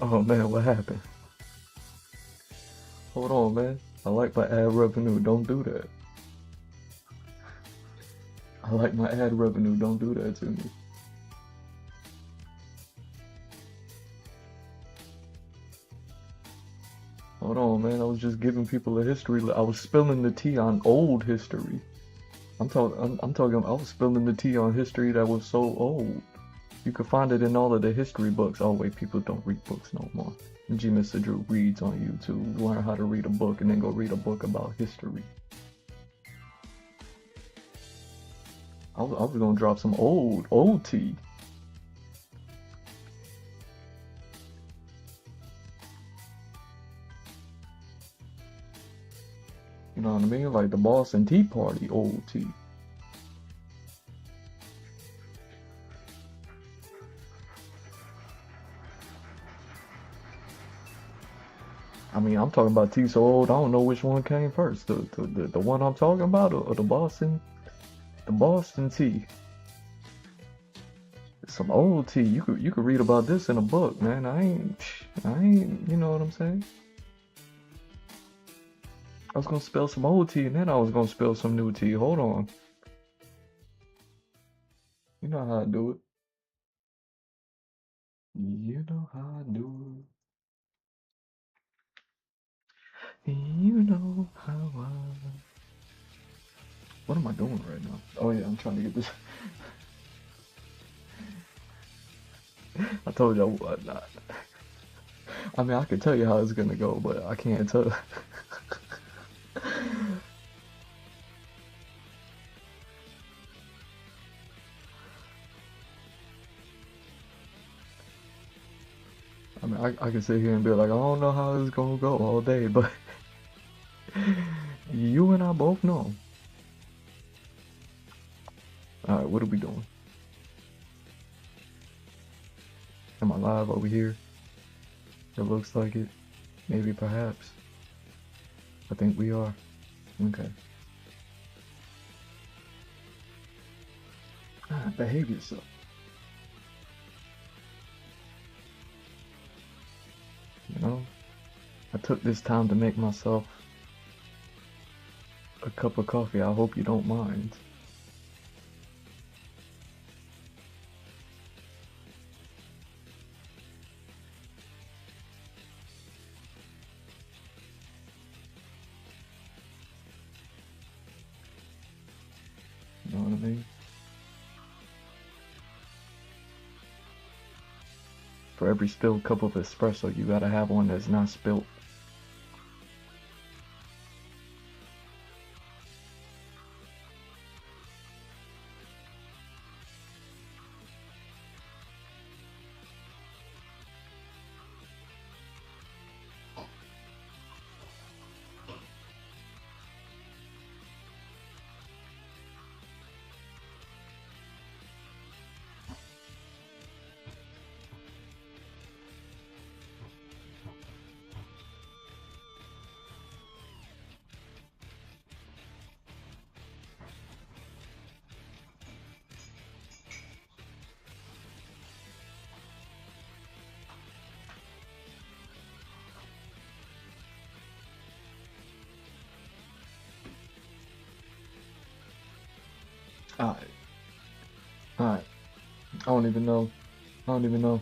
Oh man, what happened? Hold on, man. I like my ad revenue. Don't do that. I like my ad revenue. Don't do that to me. Hold on, man. I was just giving people a history. I was spilling the tea on old history. I'm talking. I was spilling the tea on history that was so old. You could find it in all of the history books. Oh wait, people don't read books no more. G. Mr. Drew reads on YouTube. Learn how to read a book and then go read a book about history. I was gonna drop some old tea. You know what I mean? Like the Boston Tea Party old tea. I mean, I'm talking about tea so old, I don't know which one came first. The one I'm talking about, or the Boston tea. Some old tea. You could read about this in a book, man. I ain't. You know what I'm saying? I was gonna spill some old tea, and then I was gonna spill some new tea. Hold on. You know how I do it. You know how I do it. You know how I. What am I doing right now? Oh yeah, I'm trying to get this. I told you I would not. I mean, I could tell you how it's gonna go, but I can't tell. I mean, I could sit here and be like, I don't know how it's gonna go all day, but you and I both know. All right, what are we doing? Am I live over here? It looks like it. Maybe, perhaps. I think we are. Okay. Ah, behave yourself. You know, I took this time to make myself a cup of coffee. I hope you don't mind. You know what I mean? For every spilled cup of espresso, you gotta have one that's not spilt. Alright, alright. I don't even know. I don't even know.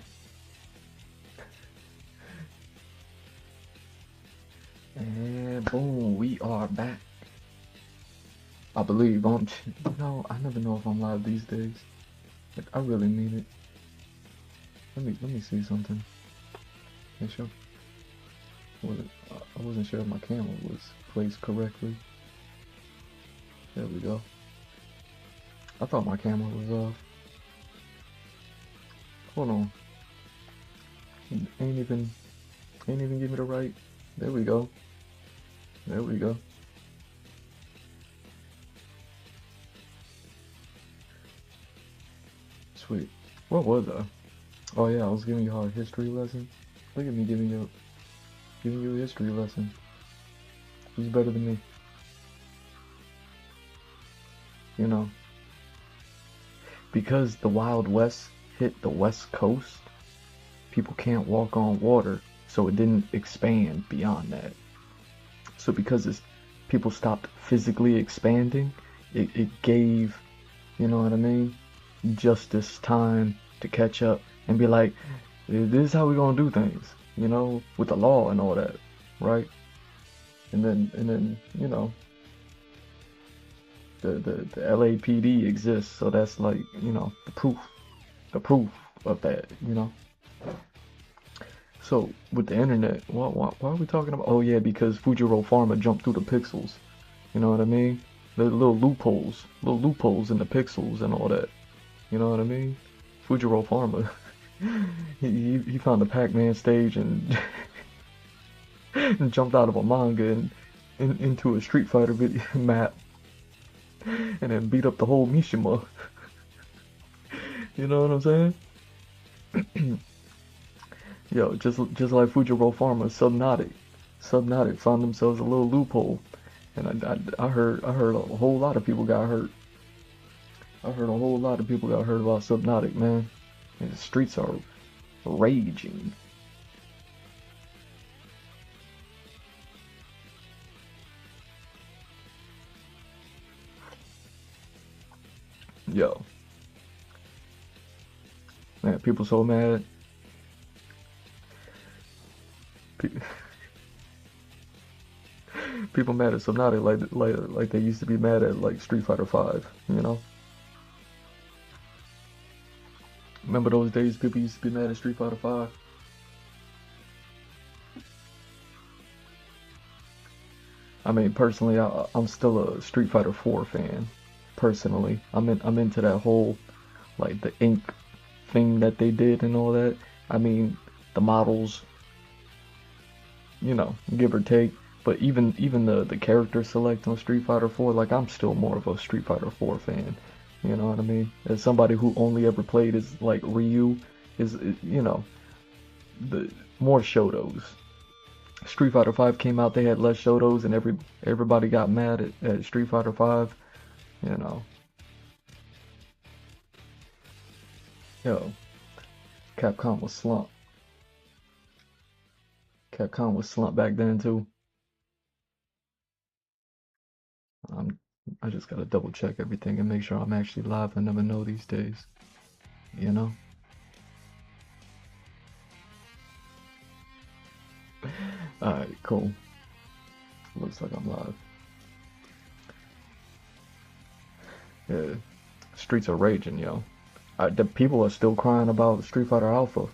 And boom, we are back. I believe. No, I never know if I'm live these days. Like, I really mean it. Let me see something. Make sure. I wasn't sure if my camera was placed correctly. There we go. I thought my camera was off. Hold on. Ain't even give me the right. There we go. There we go. Sweet. What was I? Oh yeah, I was giving you a history lesson. Look at me giving you a history lesson. Who's better than me? You know, because the Wild West hit the West Coast, people can't walk on water, so it didn't expand beyond that. So because people stopped physically expanding, it gave, you know what I mean, justice time to catch up and be like, this is how we're gonna do things, you know, with the law and all that, right? And then you know, the LAPD exists, so that's like, you know, the proof of that, you know. So with the internet, why are we talking about? Oh yeah, because Fujiro Pharma jumped through the pixels. You know what I mean? The little loopholes in the pixels and all that. You know what I mean? Fujiro Pharma, he found the Pac-Man stage and, and jumped out of a manga and into a Street Fighter video map, and then beat up the whole Mishima. You know what I'm saying? Yo, just like Fujiro Pharma, Subnautic found themselves a little loophole, and I heard a whole lot of people got hurt. I heard a whole lot of people got hurt about Subnautic, man. And the streets are raging. Yo, man, people so mad. People mad at Subnautic like they used to be mad at like Street Fighter 5, you know? Remember those days people used to be mad at Street Fighter 5? I mean, personally, I'm still a Street Fighter 4 fan. Personally, I'm into that whole like the ink thing that they did and all that. I mean, the models, you know, give or take. But even the character select on Street Fighter 4, like I'm still more of a Street Fighter 4 fan. You know what I mean? As somebody who only ever played as like Ryu, you know, the more Shotos. Street Fighter 5 came out, they had less Shotos, and everybody got mad at Street Fighter 5. You know, yo, Capcom was slumped. Capcom was slumped back then too. I just gotta double check everything and make sure I'm actually live. I never know these days, you know? Alright, cool. Looks like I'm live. Yeah, streets are raging, yo. The people are still crying about Street Fighter Alpha.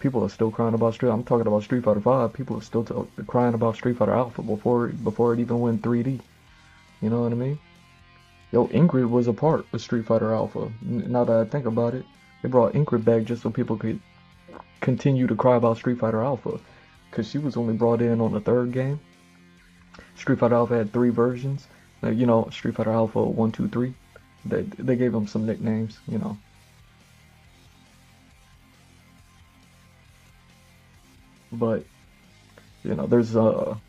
People are still crying about I'm talking about Street Fighter 5. People are still crying about Street Fighter Alpha before it even went 3D. You know what I mean? Yo, Ingrid was a part of Street Fighter Alpha. Now that I think about it, they brought Ingrid back just so people could continue to cry about Street Fighter Alpha, because she was only brought in on the third game. Street Fighter Alpha had 3 versions. You know, Street Fighter Alpha 1, 2, 3. They gave them some nicknames, you know. But you know, there's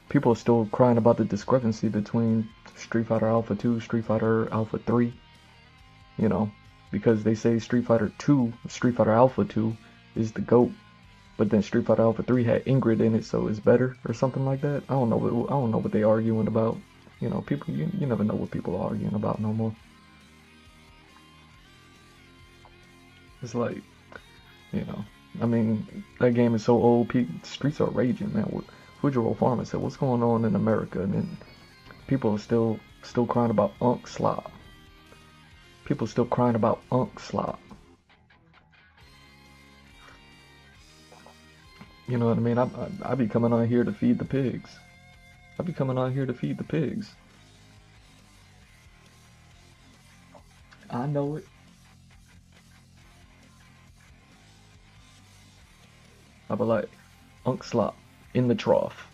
people are still crying about the discrepancy between Street Fighter Alpha 2, Street Fighter Alpha 3. You know, because they say Street Fighter Alpha 2 is the GOAT, but then Street Fighter Alpha 3 had Ingrid in it, so it's better or something like that. I don't know what they arguing about. You know, people you never know what people are arguing about no more. It's like, you know, I mean, that game is so old. Streets are raging, man. Fujiro Pharma said, "What's going on in America?" And then people are still crying about Unk Slop. People still crying about Unk Slop. You know what I mean? I be coming on here to feed the pigs. I be coming on here to feed the pigs. I know it. I be like, Unk Slop in the trough.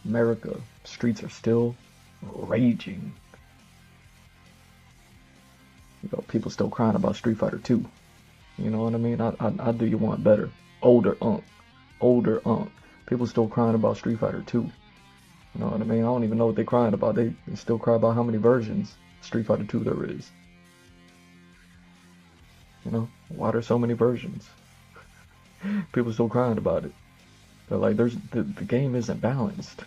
America, streets are still raging. You know, people still crying about Street Fighter 2. You know what I mean? I do you want better. Older Unk. People still crying about Street Fighter 2. You know what I mean? I don't even know what they're crying about. They still cry about how many versions Street Fighter 2 there is. You know, why there's so many versions? People still crying about it. They're like, the game isn't balanced.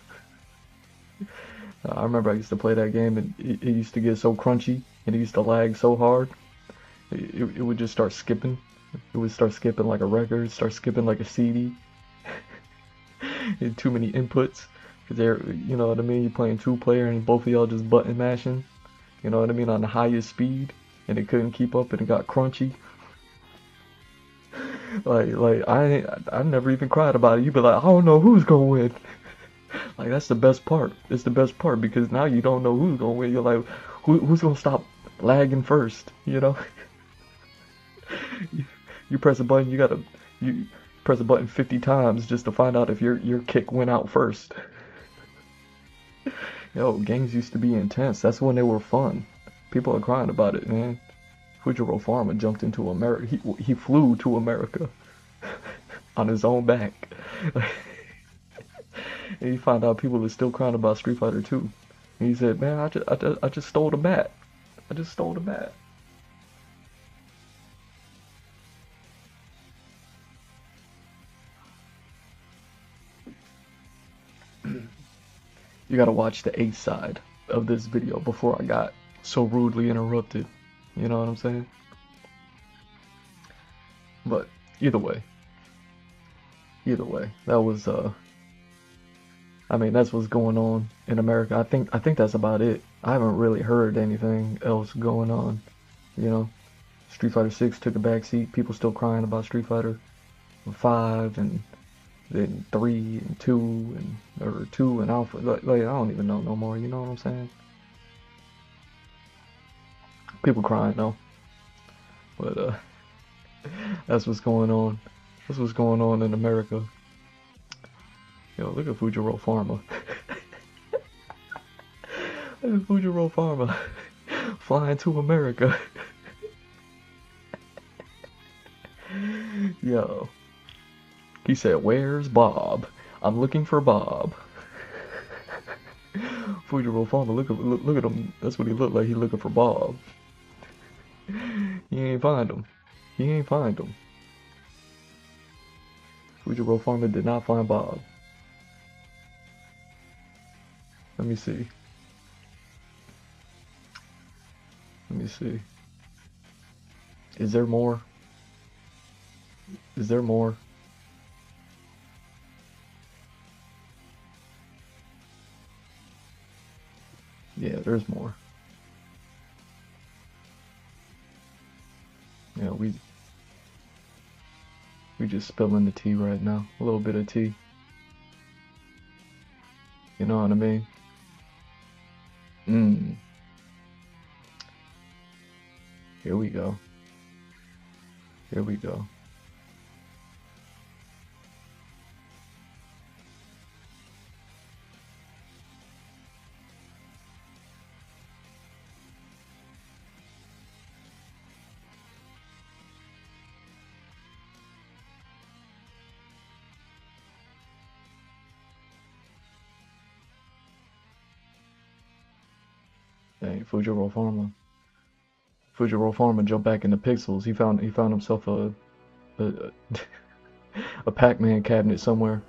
I remember I used to play that game and it used to get so crunchy and it used to lag so hard. It would just start skipping. It would start skipping like a record, start skipping like a CD. Too many inputs. Cause they're, you know what I mean? You're playing two player and both of y'all just button mashing. You know what I mean? On the highest speed, and it couldn't keep up and it got crunchy. Like I never even cried about it. You'd be like, I don't know who's gonna win. Like that's the best part. It's the best part because now you don't know who's gonna win. You're like, who's gonna stop lagging first? You know? You press a button, you press a button 50 times just to find out if your kick went out first. Yo, games used to be intense. That's when they were fun. People are crying about it, man. Fujiro Farma jumped into America. He flew to America on his own back. And he found out people are still crying about Street Fighter 2. And he said, "Man, I just stole the bat. I just stole the bat." You gotta watch the A side of this video before I got so rudely interrupted. You know what I'm saying? But either way, that was I mean that's what's going on in America. I think that's about it. I haven't really heard anything else going on. You know, Street Fighter 6 took a backseat. People still crying about Street Fighter 5 and then 3 and 2 and or 2 and Alpha. Like I don't even know no more. You know what I'm saying? People crying though. But that's what's going on. That's what's going on in America. Yo, look at Fujiro Farma. Look at Fujiro Farma flying to America. Yo. He said, "Where's Bob? I'm looking for Bob." Fujiro Farma, look at him. That's what he looked like. He looking for Bob. He ain't find him. He ain't find him. Fujiro Farma did not find Bob. Let me see. Let me see. Is there more? Is there more? Yeah, there's more. Yeah, we just spilling the tea right now. A little bit of tea. You know what I mean? Here we go. Here we go. Dang, Fujiro Farma. Fujiro Farma jumped back into pixels. He found himself a a Pac-Man cabinet somewhere.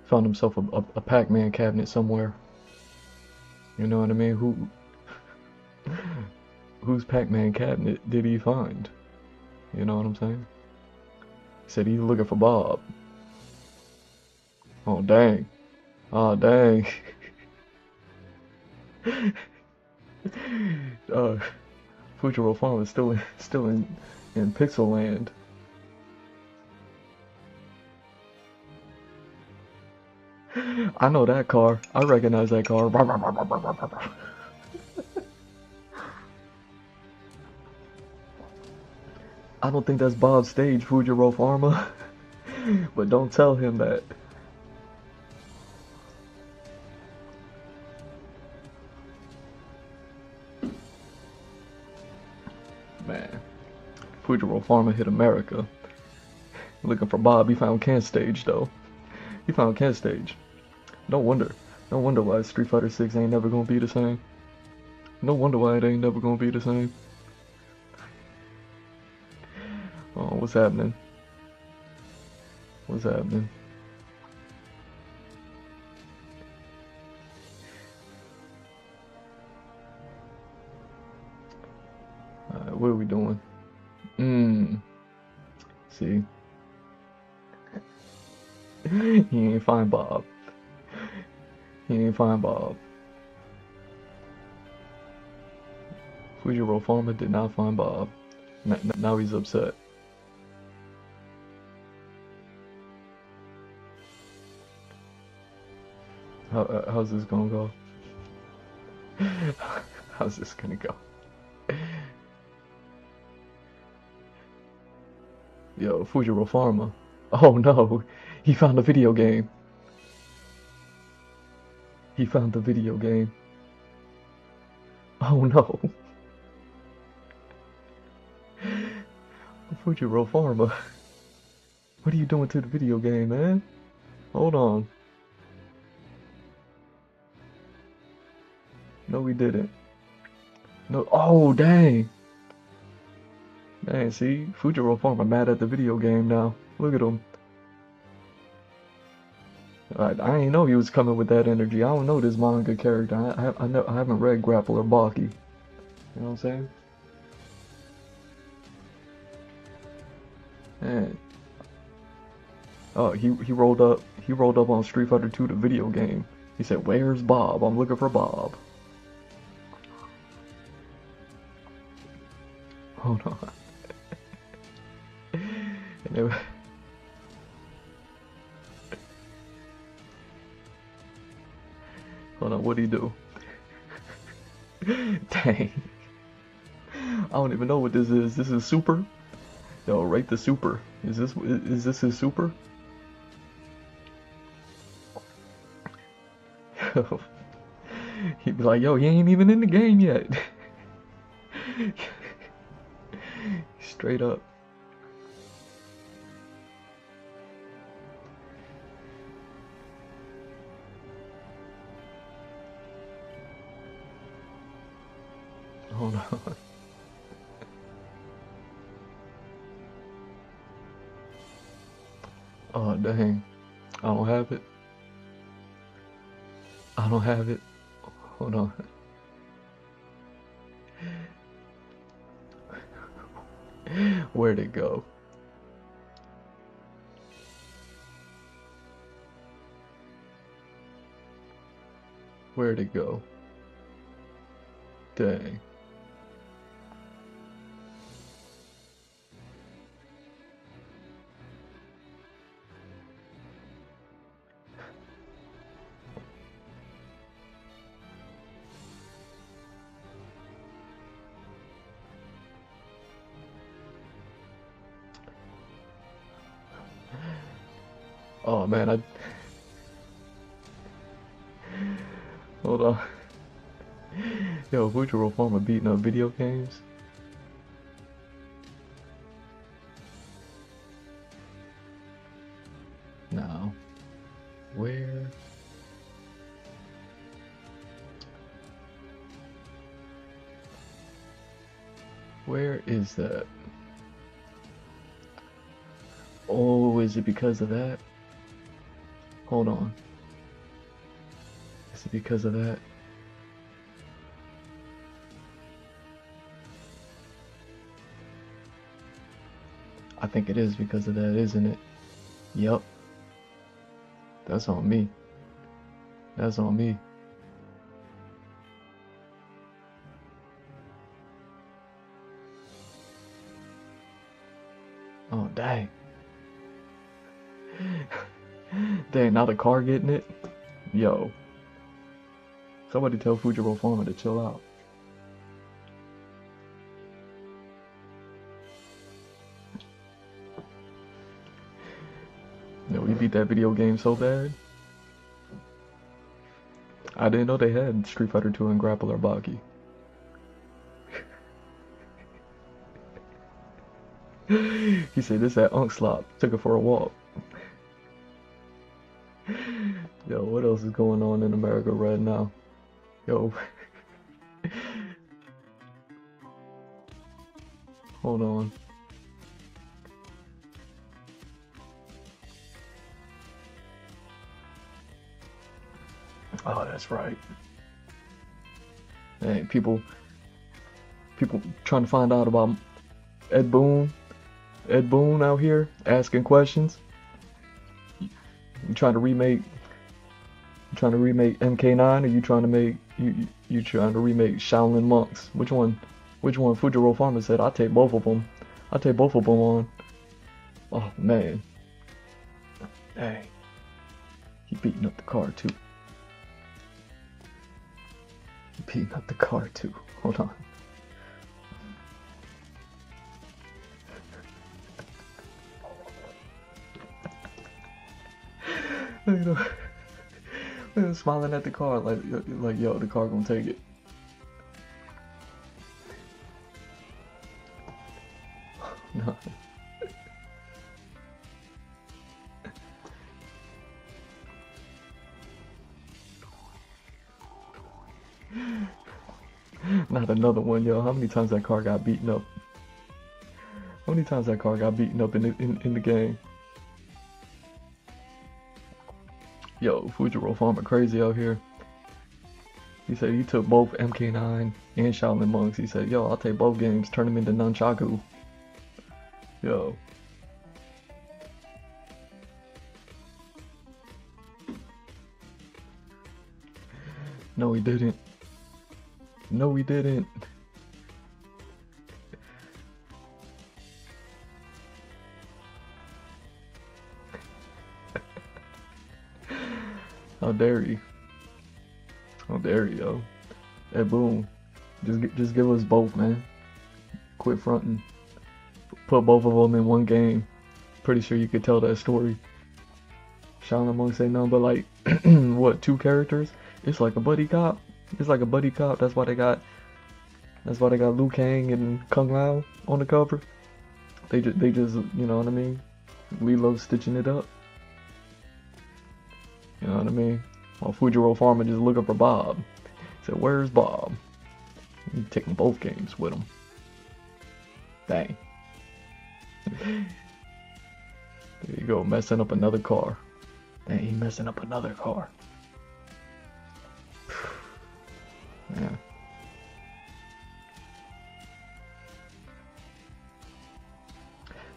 Found himself a Pac-Man cabinet somewhere. You know what I mean? Whose Pac-Man cabinet did he find? You know what I'm saying? He said he's looking for Bob. Oh dang. Oh dang. Fujiro Farm is still in Pixel Land. I know that car. I recognize that car. I don't think that's Bob's stage, Fujiro Farma. But don't tell him that. Man, Fujiro Farma hit America. Looking for Bob. He found Kent stage though. He found Kent stage. No wonder why Street Fighter 6 ain't never gonna be the same. No wonder why it ain't never gonna be the same. Oh, what's happening? What's happening? Alright, what are we doing? See? He ain't find Bob. He ain't find Bob. Fujiro Farmer did not find Bob. Now he's upset. How's this gonna go? How's this gonna go? Yo, Fujiro Farmer. Oh no, he found a video game. He found the video game. Oh no. Fujiro Farmer. What are you doing to the video game, man? Hold on. No, we didn't. No. Oh, dang. Dang, see? Fujiro Farmer mad at the video game now. Look at him. I didn't know he was coming with that energy. I don't know this manga character. I haven't read Grapple or Baki. You know what I'm saying? Man. Oh, he rolled up on Street Fighter 2, the video game. He said, "Where's Bob? I'm looking for Bob." Hold on. And hold on, what'd he do? Dang. I don't even know what this is. This is super? Yo, rate the super. Is this his super? He'd be like, yo, he ain't even in the game yet. Straight up. Hold on. Oh, dang. I don't have it. I don't have it. Hold on. Where'd it go? Where'd it go? Dang. Oh man, hold on. Yo, Fujiro Farmer beating up video games? No. Where? Where is that? Oh, is it because of that? Hold on. Is it because of that? I think it is because of that, isn't it? Yep. That's on me. That's on me. Oh, dang. Dang, now the car getting it? Yo. Somebody tell Fujiro Farmer to chill out. Yo, we beat that video game so bad. I didn't know they had Street Fighter 2 and Grapple or Baki. He said this at Unkslop. Took her for a walk. Yo, what else is going on in America right now? Yo. Hold on. Oh, that's right. Hey, people trying to find out about Ed Boon. Ed Boon out here asking questions. You trying to remake MK9, or you trying to make you trying to remake Shaolin Monks? Which one? Fujiro Farmer said, "I'll take both of them. I'll take both of them on." Oh man, hey, he beating up the car too. Beating up the car too. Hold on. Look at him. Look at him smiling at the car like yo, the car gonna take it. No. Not another one, yo. How many times that car got beaten up? How many times that car got beaten up in the game? Yo, Fujiro Farmer crazy out here. He said he took both MK9 and Shaolin Monks. He said, yo, I'll take both games, turn them into nunchaku. Yo. No, he didn't. No, he didn't. How dare you? How dare you, yo? Hey, boom. Just give us both, man. Quit fronting. Put both of them in one game. Pretty sure you could tell that story. Shaolin Monks say nothing but like, what, 2 characters? It's like a buddy cop. It's like a buddy cop. That's why they got Liu Kang and Kung Lao on the cover. They just, you know what I mean? Lilo stitching it up. You know what I mean? While Fujiro Farmer just looking for Bob. Said, where's Bob? He's taking both games with him. Dang. There you go, messing up another car. Dang, he messing up another car. Yeah.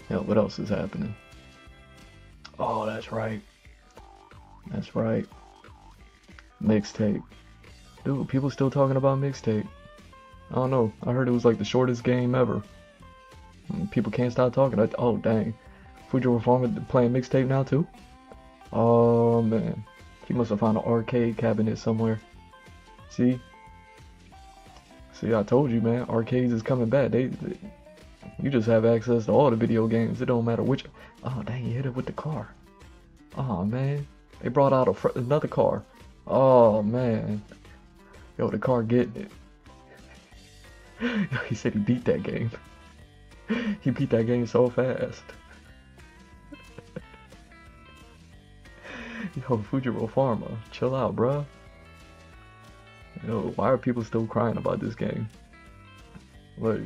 Yeah, what else is happening? Oh, that's right. That's right. Mixtape. Dude, people still talking about mixtape. I don't know. I heard it was like the shortest game ever. People can't stop talking. Oh, dang. Fujiro Farmer playing mixtape now too? Oh, man. He must have found an arcade cabinet somewhere. See, I told you, man. Arcades is coming back. You just have access to all the video games. It don't matter which. Oh, dang, he hit it with the car. Oh, man. They brought out another car. Oh, man. Yo, the car getting it. He said he beat that game. He beat that game so fast. Yo, Fujiro Farmer, chill out, bruh. Yo, why are people still crying about this game? Like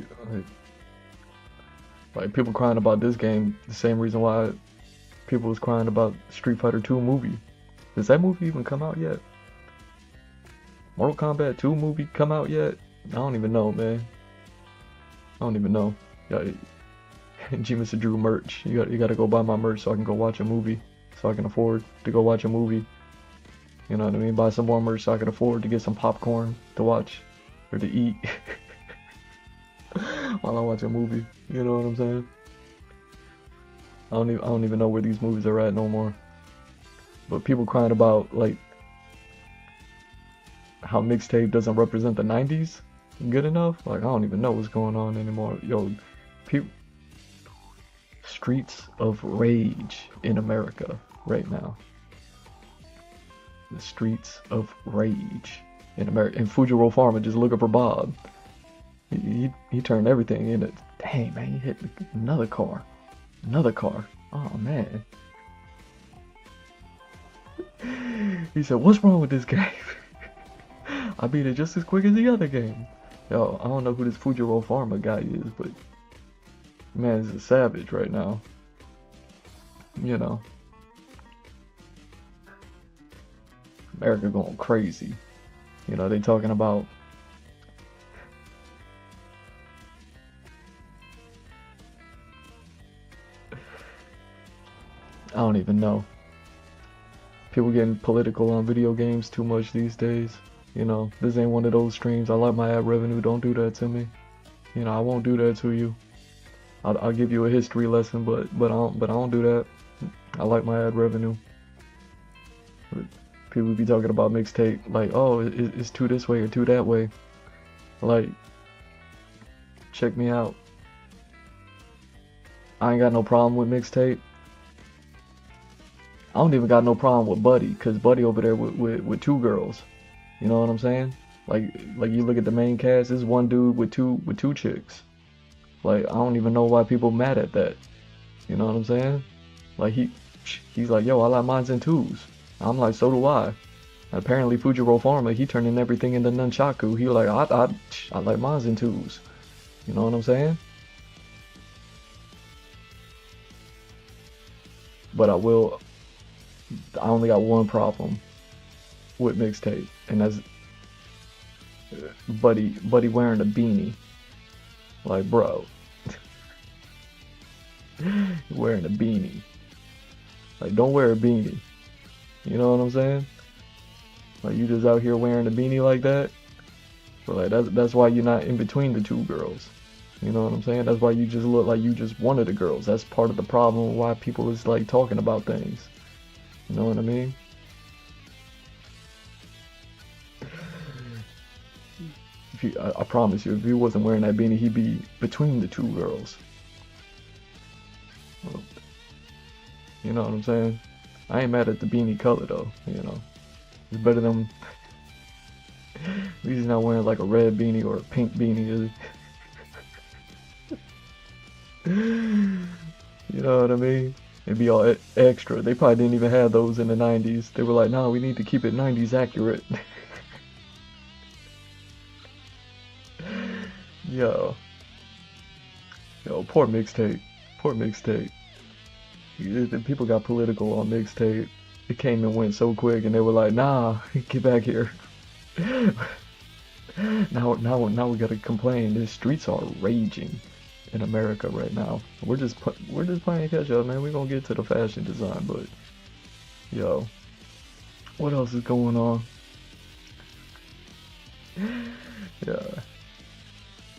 people crying about this game the same reason why people was crying about Street Fighter 2 movie. Does that movie even come out yet? Mortal Kombat 2 movie come out yet? I don't even know, man. I don't even know. Yeah, G Mr. Drew merch. You gotta go buy my merch so I can go watch a movie. So I can afford to go watch a movie. You know what I mean? Buy some more merch so I can afford to get some popcorn to watch or to eat while I watch a movie. You know what I'm saying? I don't even know where these movies are at no more. But people crying about like how mixtape doesn't represent the 90s good enough. Like I don't even know what's going on anymore. Yo, people, streets of rage in America right now. The streets of rage in America. And Fujiro Farmer just looking for Bob. He turned everything into. Dang, man, he hit another car. Another car. Oh, man. He said, what's wrong with this game? I beat it just as quick as the other game. Yo, I don't know who this Fujiro Farmer guy is, but man, he's a savage right now. You know. America going crazy. You know, they talking about I don't even know. People getting political on video games too much these days. You know, this ain't one of those streams. I like my ad revenue. Don't do that to me. You know, I won't do that to you. I'll give you a history lesson, but I don't do that. I like my ad revenue. People be talking about mixtape like, oh, it's two this way or two that way. Like, check me out. I ain't got no problem with mixtape. I don't even got no problem with Buddy, cause Buddy over there with two girls. You know what I'm saying? Like you look at the main cast, this one dude with two chicks. Like, I don't even know why people mad at that. You know what I'm saying? Like he's like, yo, I like mines in twos. I'm like, so do I. Apparently Fujiro Pharma, he turning everything into nunchaku. He was like, I like mines in twos. You know what I'm saying? But I only got one problem with mixtape, and that's Buddy wearing a beanie. Like, bro, wearing a beanie. Like, don't wear a beanie. You know what I'm saying? Like, you just out here wearing a beanie like that. But like, that's why you're not in between the two girls. You know what I'm saying? That's why you just look like you just one of the girls. That's part of the problem why people is like talking about things. You know what I mean? I promise you, if he wasn't wearing that beanie, he'd be between the two girls. You know what I'm saying? I ain't mad at the beanie color though. You know, it's better than. At least he's not wearing like a red beanie or a pink beanie, is he? You know what I mean? It'd be all extra. They probably didn't even have those in the 90s. They were like, no, we need to keep it 90s accurate. Yo, poor mixtape. Poor mixtape. People got political on mixtape. It came and went so quick, and they were like, nah, get back here. Now we gotta complain. The streets are raging in America right now. We're just playing catch up, man. We're gonna get to the fashion design, but yo, what else is going on?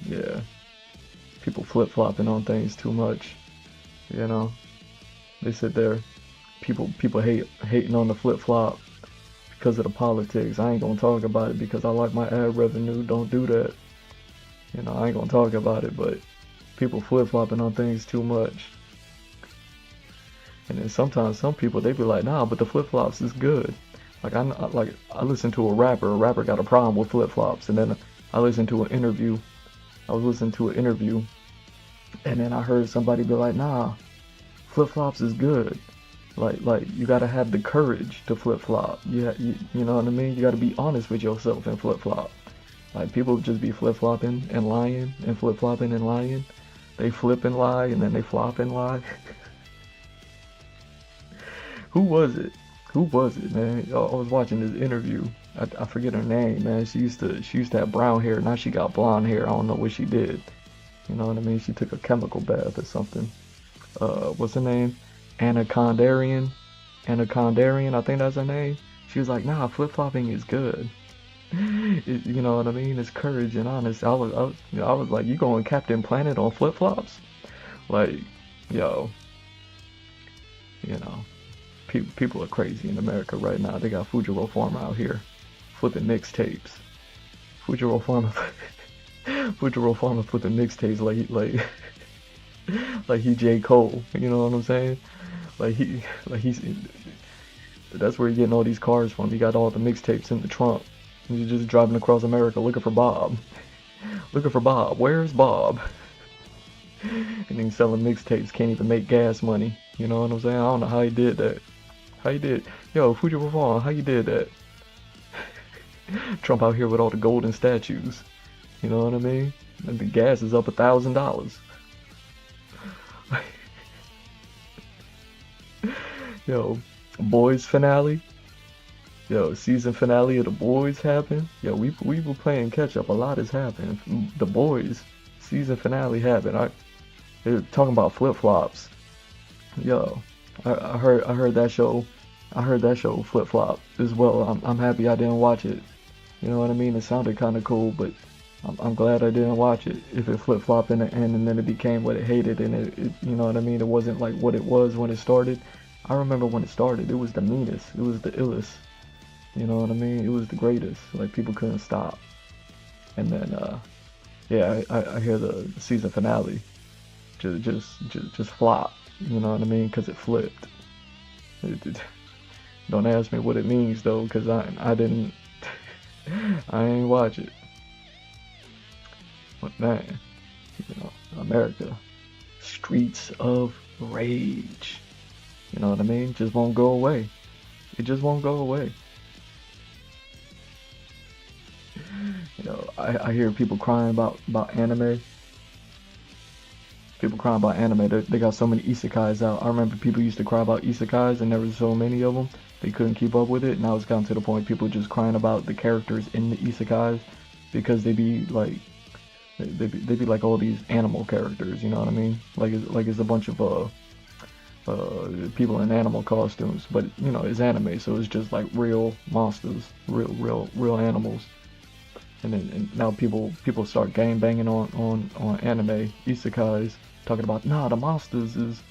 Yeah. People flip-flopping on things too much. You know, they sit there. People hating on the flip-flop because of the politics. I ain't gonna talk about it because I like my ad revenue. Don't do that. You know, I ain't gonna talk about it, but people flip-flopping on things too much. And then sometimes some people, they be like, nah, but the flip-flops is good. Like I listened to a rapper got a problem with flip-flops, and then I listened to an interview. I was listening to an interview, and then I heard somebody be like, nah, flip-flops is good. Like you gotta have the courage to flip-flop. You know what I mean? You gotta be honest with yourself and flip-flop. Like, people just be flip-flopping and lying and flip-flopping and lying. They flip and lie, and then they flop and lie. Who was it, man? I was watching this interview. I forget her name, man. She used to have brown hair. Now she got blonde hair. I don't know what she did. You know what I mean? She took a chemical bath or something. What's her name? Anna Condarian, I think that's her name. She was like, nah, flip-flopping is good. You know what I mean? It's courage and honest. I was like, you going Captain Planet on flip-flops? Like, yo, you know, people are crazy in America right now. They got Fujiro Pharma out here flipping mixtapes. Fujiro Pharma flipping mixtapes like he J. Cole. You know what I'm saying? He's that's where you're getting all these cars from. He got all the mixtapes in the trunk. And you're just driving across America looking for Bob. Where's Bob? And he's selling mixtapes. Can't even make gas money. You know what I'm saying? I don't know how he did that. Yo, Fujiro Pharma, how you did that? Trump out here with all the golden statues. You know what I mean? And the gas is up $1,000. Yo, Boys finale. Yo, season finale of The Boys happened. Yo, we were playing catch up. A lot has happened. The Boys season finale happened. They were talking about flip flops. Yo, I heard that show. I heard that show flip flop as well. I'm happy I didn't watch it. You know what I mean? It sounded kind of cool, but I'm glad I didn't watch it. If it flip flopped in the end and then it became what it hated, and you know what I mean? It wasn't like what it was when it started. I remember when it started. It was the meanest. It was the illest. You know what I mean? It was the greatest. Like people couldn't stop. And then, yeah, I hear the season finale just flop. You know what I mean? Because it flipped. Don't ask me what it means though, because I didn't. I ain't watch it. But man, you know, America, streets of rage. You know what I mean? Just won't go away. It just won't go away. You know, I hear people crying about anime. People crying about anime. They got so many isekais out. I remember people used to cry about isekais, and there was so many of them. They couldn't keep up with it. Now it's gotten to the point people just crying about the characters in the isekais because they be like they be like all these animal characters. You know what I mean? Like it's a bunch of people in animal costumes, but you know it's anime, so it's just like real monsters, real animals. And now people start gang banging on anime isekais, talking about nah, the monsters is,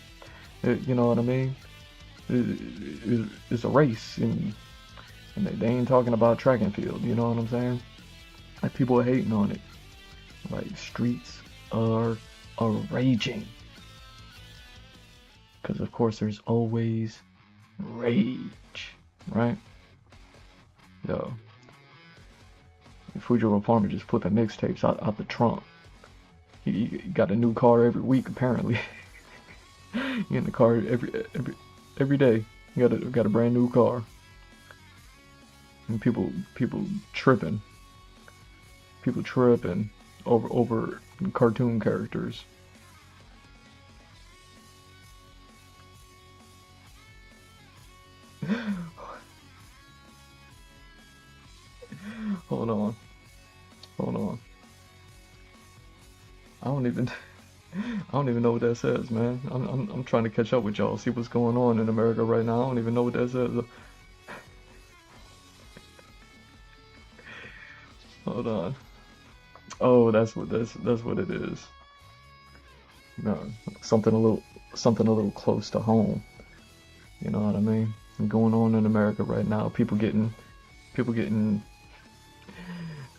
you know what I mean, is a race, and they ain't talking about track and field. You know what I'm saying? Like people are hating on it. Like streets are raging, because of course there's always rage, right? Yo. Fujiro Farmer just flipping mixtapes out the trunk. He got a new car every week apparently. He in the car every day. He got a brand new car. And people tripping. People tripping over cartoon characters. Hold on. I don't even know what that says, man. I'm trying to catch up with y'all, see what's going on in America right now. I don't even know what that says. Hold on. Oh, that's what it is. No, something a little close to home. You know what I mean? Going on in America right now. People getting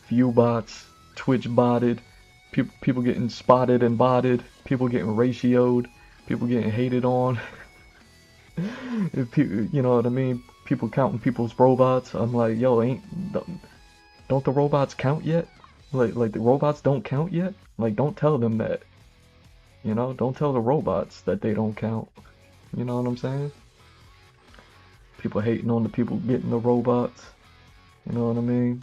view bots, Twitch botted, people getting spotted and botted, people getting ratioed, people getting hated on. If people, you know what I mean? People counting people's robots. I'm like, yo, don't the robots count yet? Like the robots don't count yet? Like don't tell them that. You know, don't tell the robots that they don't count. You know what I'm saying? People hating on the people getting the robots. You know what I mean?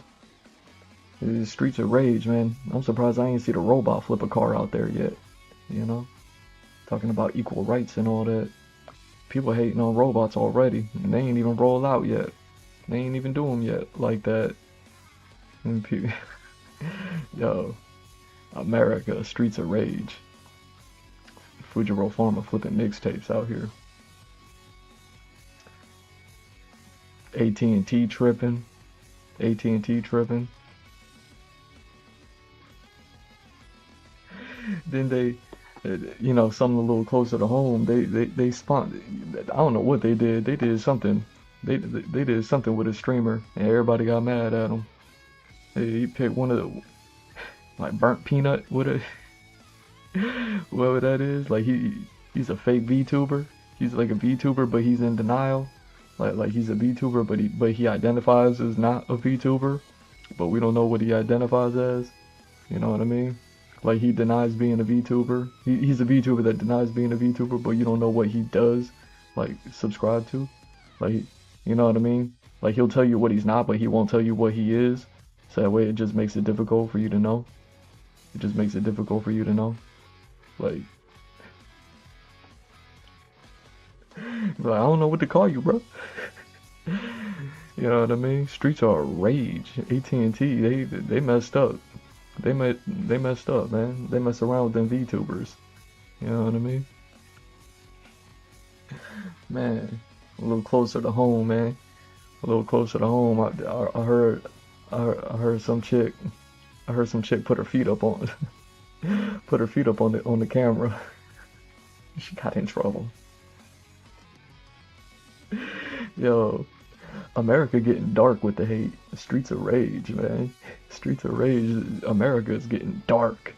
The streets of rage, man. I'm surprised I ain't see the robot flip a car out there yet. You know? Talking about equal rights and all that. People hating on robots already, and they ain't even rolled out yet. They ain't even do them yet like that. And people, yo, America, streets of rage. Fujiro Farmer flipping mixtapes out here. AT&T tripping. AT&T tripping. Then they, you know, something a little closer to home. They spawned. I don't know what they did. They did something. They did something with a streamer, and everybody got mad at him. He picked one of the like burnt peanut with a whoever that is. Like he's a fake VTuber. He's like a VTuber, but he's in denial. Like he's a VTuber, but he identifies as not a VTuber. But we don't know what he identifies as. You know what I mean? Like he denies being a VTuber. He's a VTuber that denies being a VTuber, but you don't know what he does, like subscribe to. Like, you know what I mean? Like he'll tell you what he's not, but he won't tell you what he is. So that way it just makes it difficult for you to know. It just makes it difficult for you to know. Like I don't know what to call you, bro. You know what I mean? Streets are a rage. AT&T, they messed up. They messed up, man. They mess around with them VTubers. You know what I mean? Man, a little closer to home, man. A little closer to home. I heard some chick. I heard some chick put her feet up on put her feet up on the camera. She got in trouble. Yo, America getting dark with the hate. Streets of rage, man. Streets of rage. America is getting dark.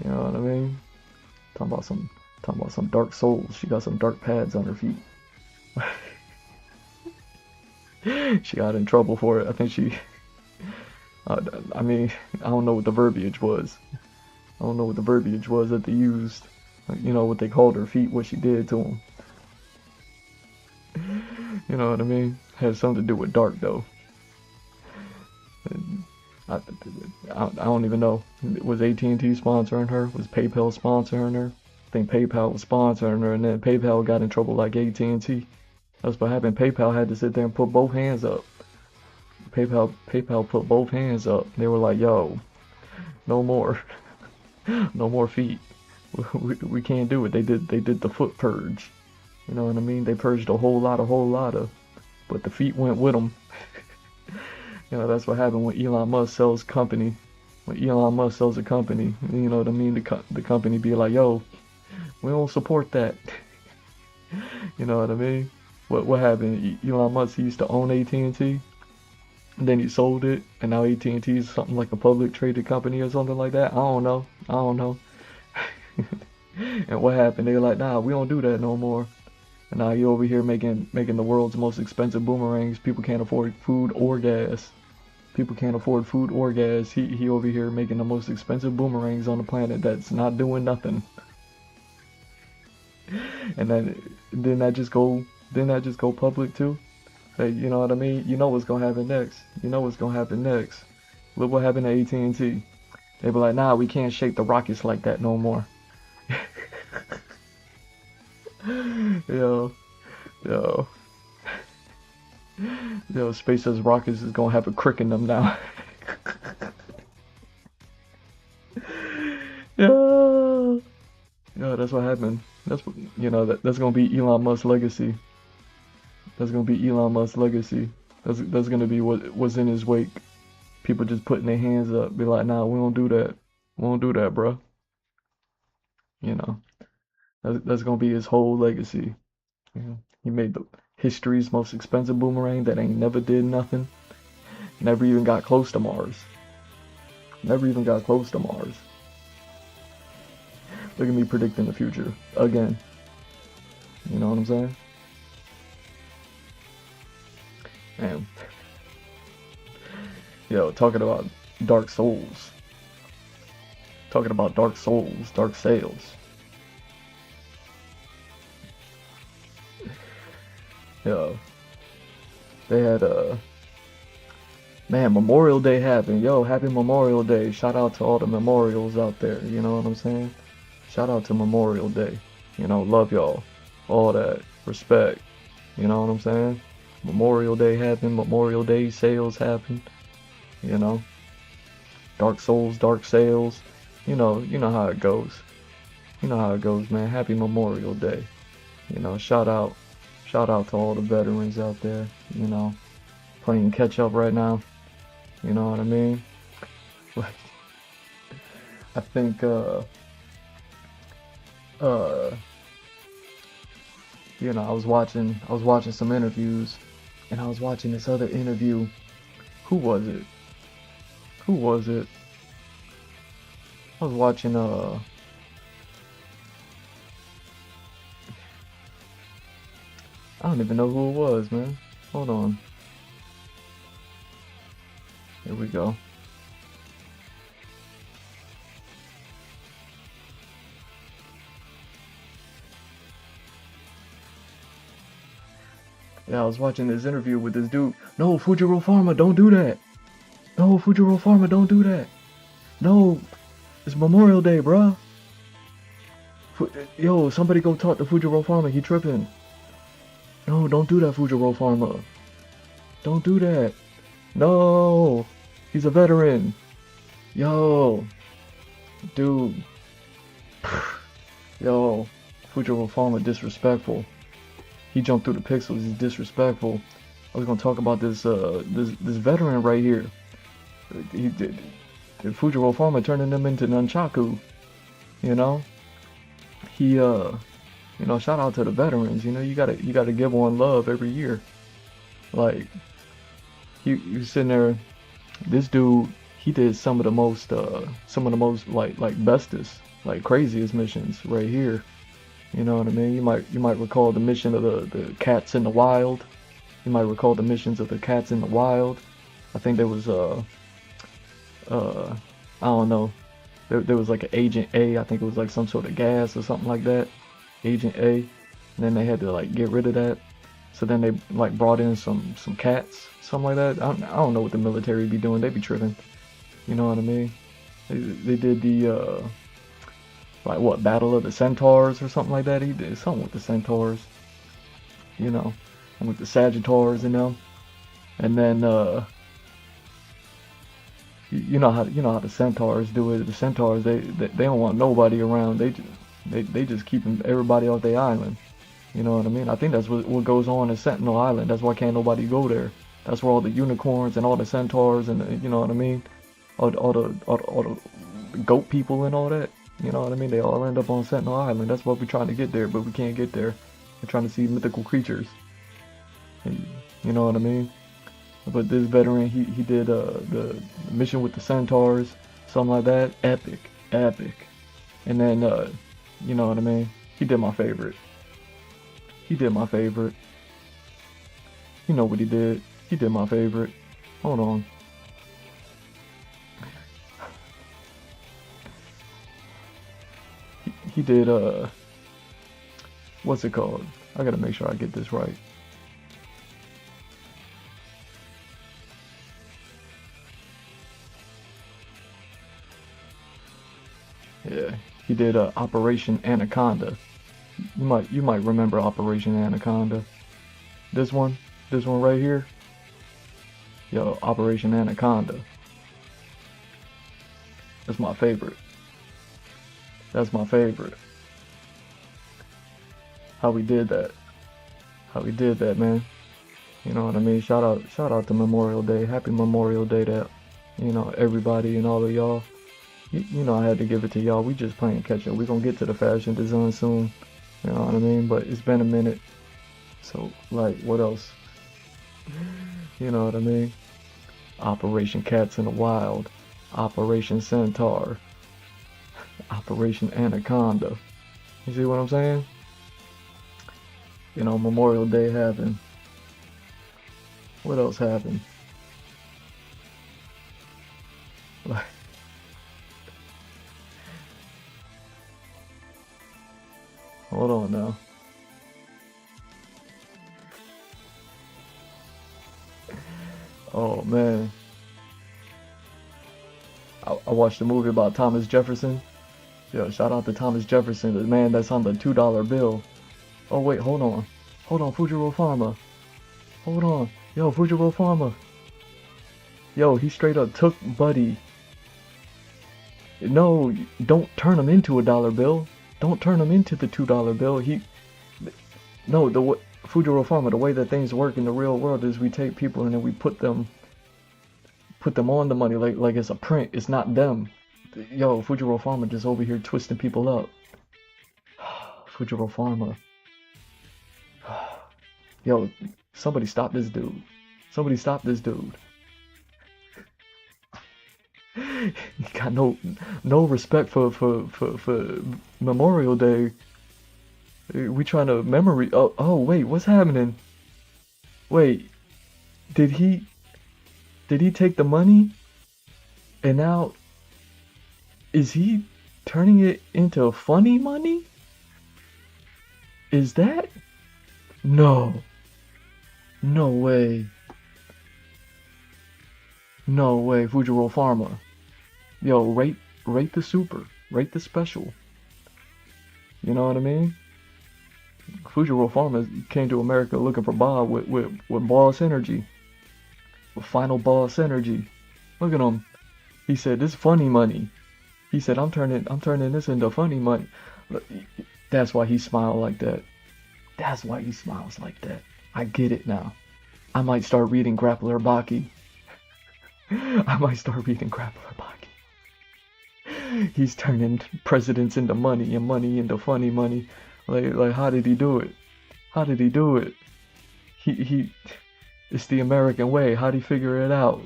You know what I mean? Talking about some dark souls. She got some dark pads on her feet. She got in trouble for it. I think she. I mean, I don't know what the verbiage was. I don't know what the verbiage was that they used. You know what they called her feet, what she did to them. You know what I mean? Had something to do with dark though. I don't even know. Was AT&T sponsoring her? Was PayPal sponsoring her? I think PayPal was sponsoring her, and then PayPal got in trouble like AT&T. That's what happened. PayPal had to sit there and put both hands up. PayPal put both hands up. They were like, "Yo, no more, no more feet. We can't do it." They did the foot purge. You know what I mean? They purged a whole lot of, but the feet went with them. You know, that's what happened when Elon Musk sells company. When Elon Musk sells a company, you know what I mean? The company be like, "Yo, we don't support that." You know what I mean? What happened? Elon Musk, he used to own AT&T, and then he sold it, and now AT&T is something like a public traded company or something like that. I don't know. And what happened? They were like, "Nah, we don't do that no more." And now he over here making the world's most expensive boomerangs. People can't afford food or gas. He over here making the most expensive boomerangs on the planet that's not doing nothing. And then that just go public too. Hey, you know what I mean? You know what's gonna happen next. Look what happened to AT&T. They be like, "Nah, we can't shape the rockets like that no more." Yo, SpaceX rockets is gonna have a crick in them now. Yeah, that's what happened. That's what, that's gonna be Elon Musk's legacy. That's gonna be what's in his wake. People just putting their hands up, be like, "Nah, we don't do that. Bro." You know, that's gonna be his whole legacy. Yeah. He made the history's most expensive boomerang that ain't never did nothing. Never even got close to Mars. Look at me predicting the future again. You know what I'm saying? Man. Yo, talking about dark souls. Dark sales. Yo, they had man, Memorial Day happened. Yo, happy Memorial Day. Shout out to all the memorials out there. You know what I'm saying? Shout out to Memorial Day. You know, love y'all. All that. Respect. You know what I'm saying? Memorial Day happened. Memorial Day sales happened. You know? Dark souls, dark sales. You know how it goes. Man. Happy Memorial Day. You know, shout out to all the veterans out there, you know, playing catch up right now. You know what I mean? I think you know, I was watching some interviews, and I was watching this other interview. Who was it? I was watching I don't even know who it was, man. Hold on. Here we go. Yeah, I was watching this interview with this dude. "No, Fujiro Pharma, don't do that. No, Fujiro Pharma, don't do that. No, it's Memorial Day, bruh. Yo, somebody go talk to Fujiro Pharma. He tripping. No, don't do that, Fujiro Pharma. Don't do that. No. He's a veteran. Yo. Dude. Yo. Fujiro Farmer disrespectful. He jumped through the pixels. He's disrespectful. I was gonna talk about this this veteran right here. He did Fujiro Farmer turning them into nunchaku. You know. He you know, shout out to the veterans. You know, you gotta give one love every year. Like he was sitting there. This dude, he did some of the most like bestest, like craziest missions right here. You know what I mean? You might recall the mission of the cats in the wild. You might recall the missions of the cats in the wild. I think there was I don't know. There was like an Agent A. I think it was like some sort of gas or something like that. Agent A. And then they had to like get rid of that. So then they like brought in some cats, something like that. I don't know what the military be doing. They be tripping. You know what I mean? They did the like what, Battle of the Centaurs or something like that. He did something with the Centaurs. You know, and with the Sagittars and them. And then you know how the Centaurs do it. The Centaurs they don't want nobody around. They just keeping everybody off their island. You know what I mean? I think that's what goes on in Sentinel Island. That's why can't nobody go there. That's where all the unicorns and all the centaurs and you know what I mean? All the goat people and all that. You know what I mean? They all end up on Sentinel Island. That's why we're trying to get there, but we can't get there. We're trying to see mythical creatures. You know what I mean? But this veteran, he did the mission with the centaurs, something like that. Epic. And then you know what I mean? He did my favorite. You know what he did? He did my favorite. Hold on. He did what's it called? I gotta make sure I get this right. Yeah, he did Operation Anaconda. You might remember Operation Anaconda. This one right here. Yo, Operation Anaconda. That's my favorite. How we did that, man. You know what I mean? Shout out to Memorial Day. Happy Memorial Day to, you know, everybody and all of y'all. You know, I had to give it to y'all. We just playing catch up. We gonna get to the fashion design soon. You know what I mean? But it's been a minute. So, like, what else? You know what I mean? Operation Cats in the Wild. Operation Centaur. Operation Anaconda. You see what I'm saying? You know, Memorial Day happened. What else happened? Like, hold on now. Oh man. I watched a movie about Thomas Jefferson. Yo, shout out to Thomas Jefferson, the man that's on the $2 bill. Oh wait, hold on, Fujiro Farmer. Hold on, yo, Fujiro Farmer. Yo, he straight up took Buddy. No, don't turn him into a dollar bill. Don't turn him into the $2 bill. Fujiro Farmer, the way that things work in the real world is we take people and then we put them on the money like it's a print. It's not them. Yo, Fujiro Farmer just over here twisting people up. Fujiro Farmer. Yo, somebody stop this dude. You got no respect for Memorial Day. We trying to memory. Oh wait, what's happening? Wait, did he take the money? And now is he turning it into funny money? Is that? No way. Fujiro Farmer. Yo, rate the super, rate the special. You know what I mean? Fujiro Farmer came to America looking for Bob with boss energy. Final boss energy. Look at him. He said, this funny money. He said, I'm turning this into funny money. That's why he smiled like that. That's why he smiles like that. I get it now. I might start reading Grappler Baki. I might start reading Grappler Baki. He's turning presidents into money and money into funny money. Like how did he do it? How did he do it? He it's the American way. How'd he figure it out?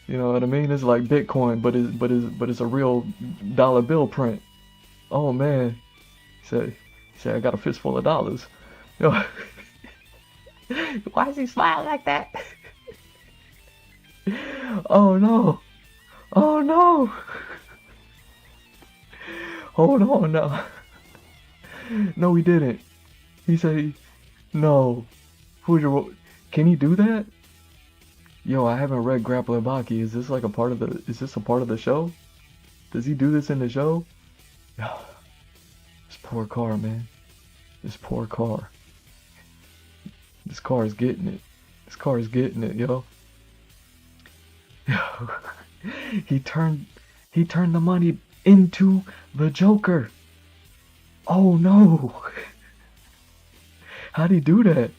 You know what I mean? It's like Bitcoin, but it's a real dollar bill print. Oh man. He said I got a fistful of dollars. Yo. Why is he smiling like that? Oh no. Oh no. Hold on now. No, he didn't. He said, no. Can he do that? Yo, I haven't read Grappler Baki. Is this like a part of the show? Does he do this in the show? Yo, this poor car, man. This poor car. This car is getting it. This car is getting it, yo. Yo. He turned the money into the Joker. Oh no. How'd he do that?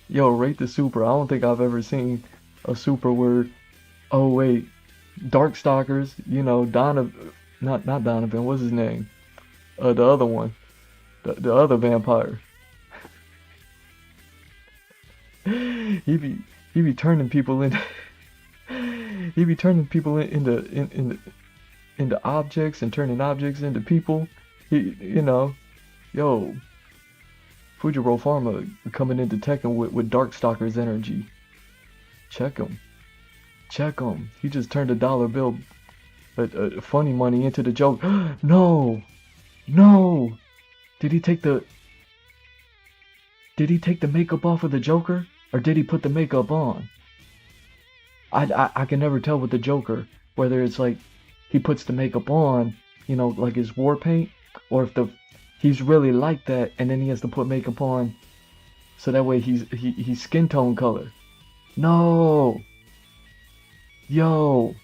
Yo, rate the super. I don't think I've ever seen a super where, oh wait, Darkstalkers, you know, not Donovan, what's his name? The other one. The other vampire. he be turning people into into objects and turning objects into people. You know, yo, Fujiro Pharma coming into Tekken with Darkstalker's energy. Check him. He just turned a dollar bill, funny money into the joke. No. Did he take the makeup off of the Joker, or did he put the makeup on? I can never tell with the Joker whether it's like he puts the makeup on, you know, like his war paint, or if he's really like that and then he has to put makeup on so that way he's skin tone color. No. Yo.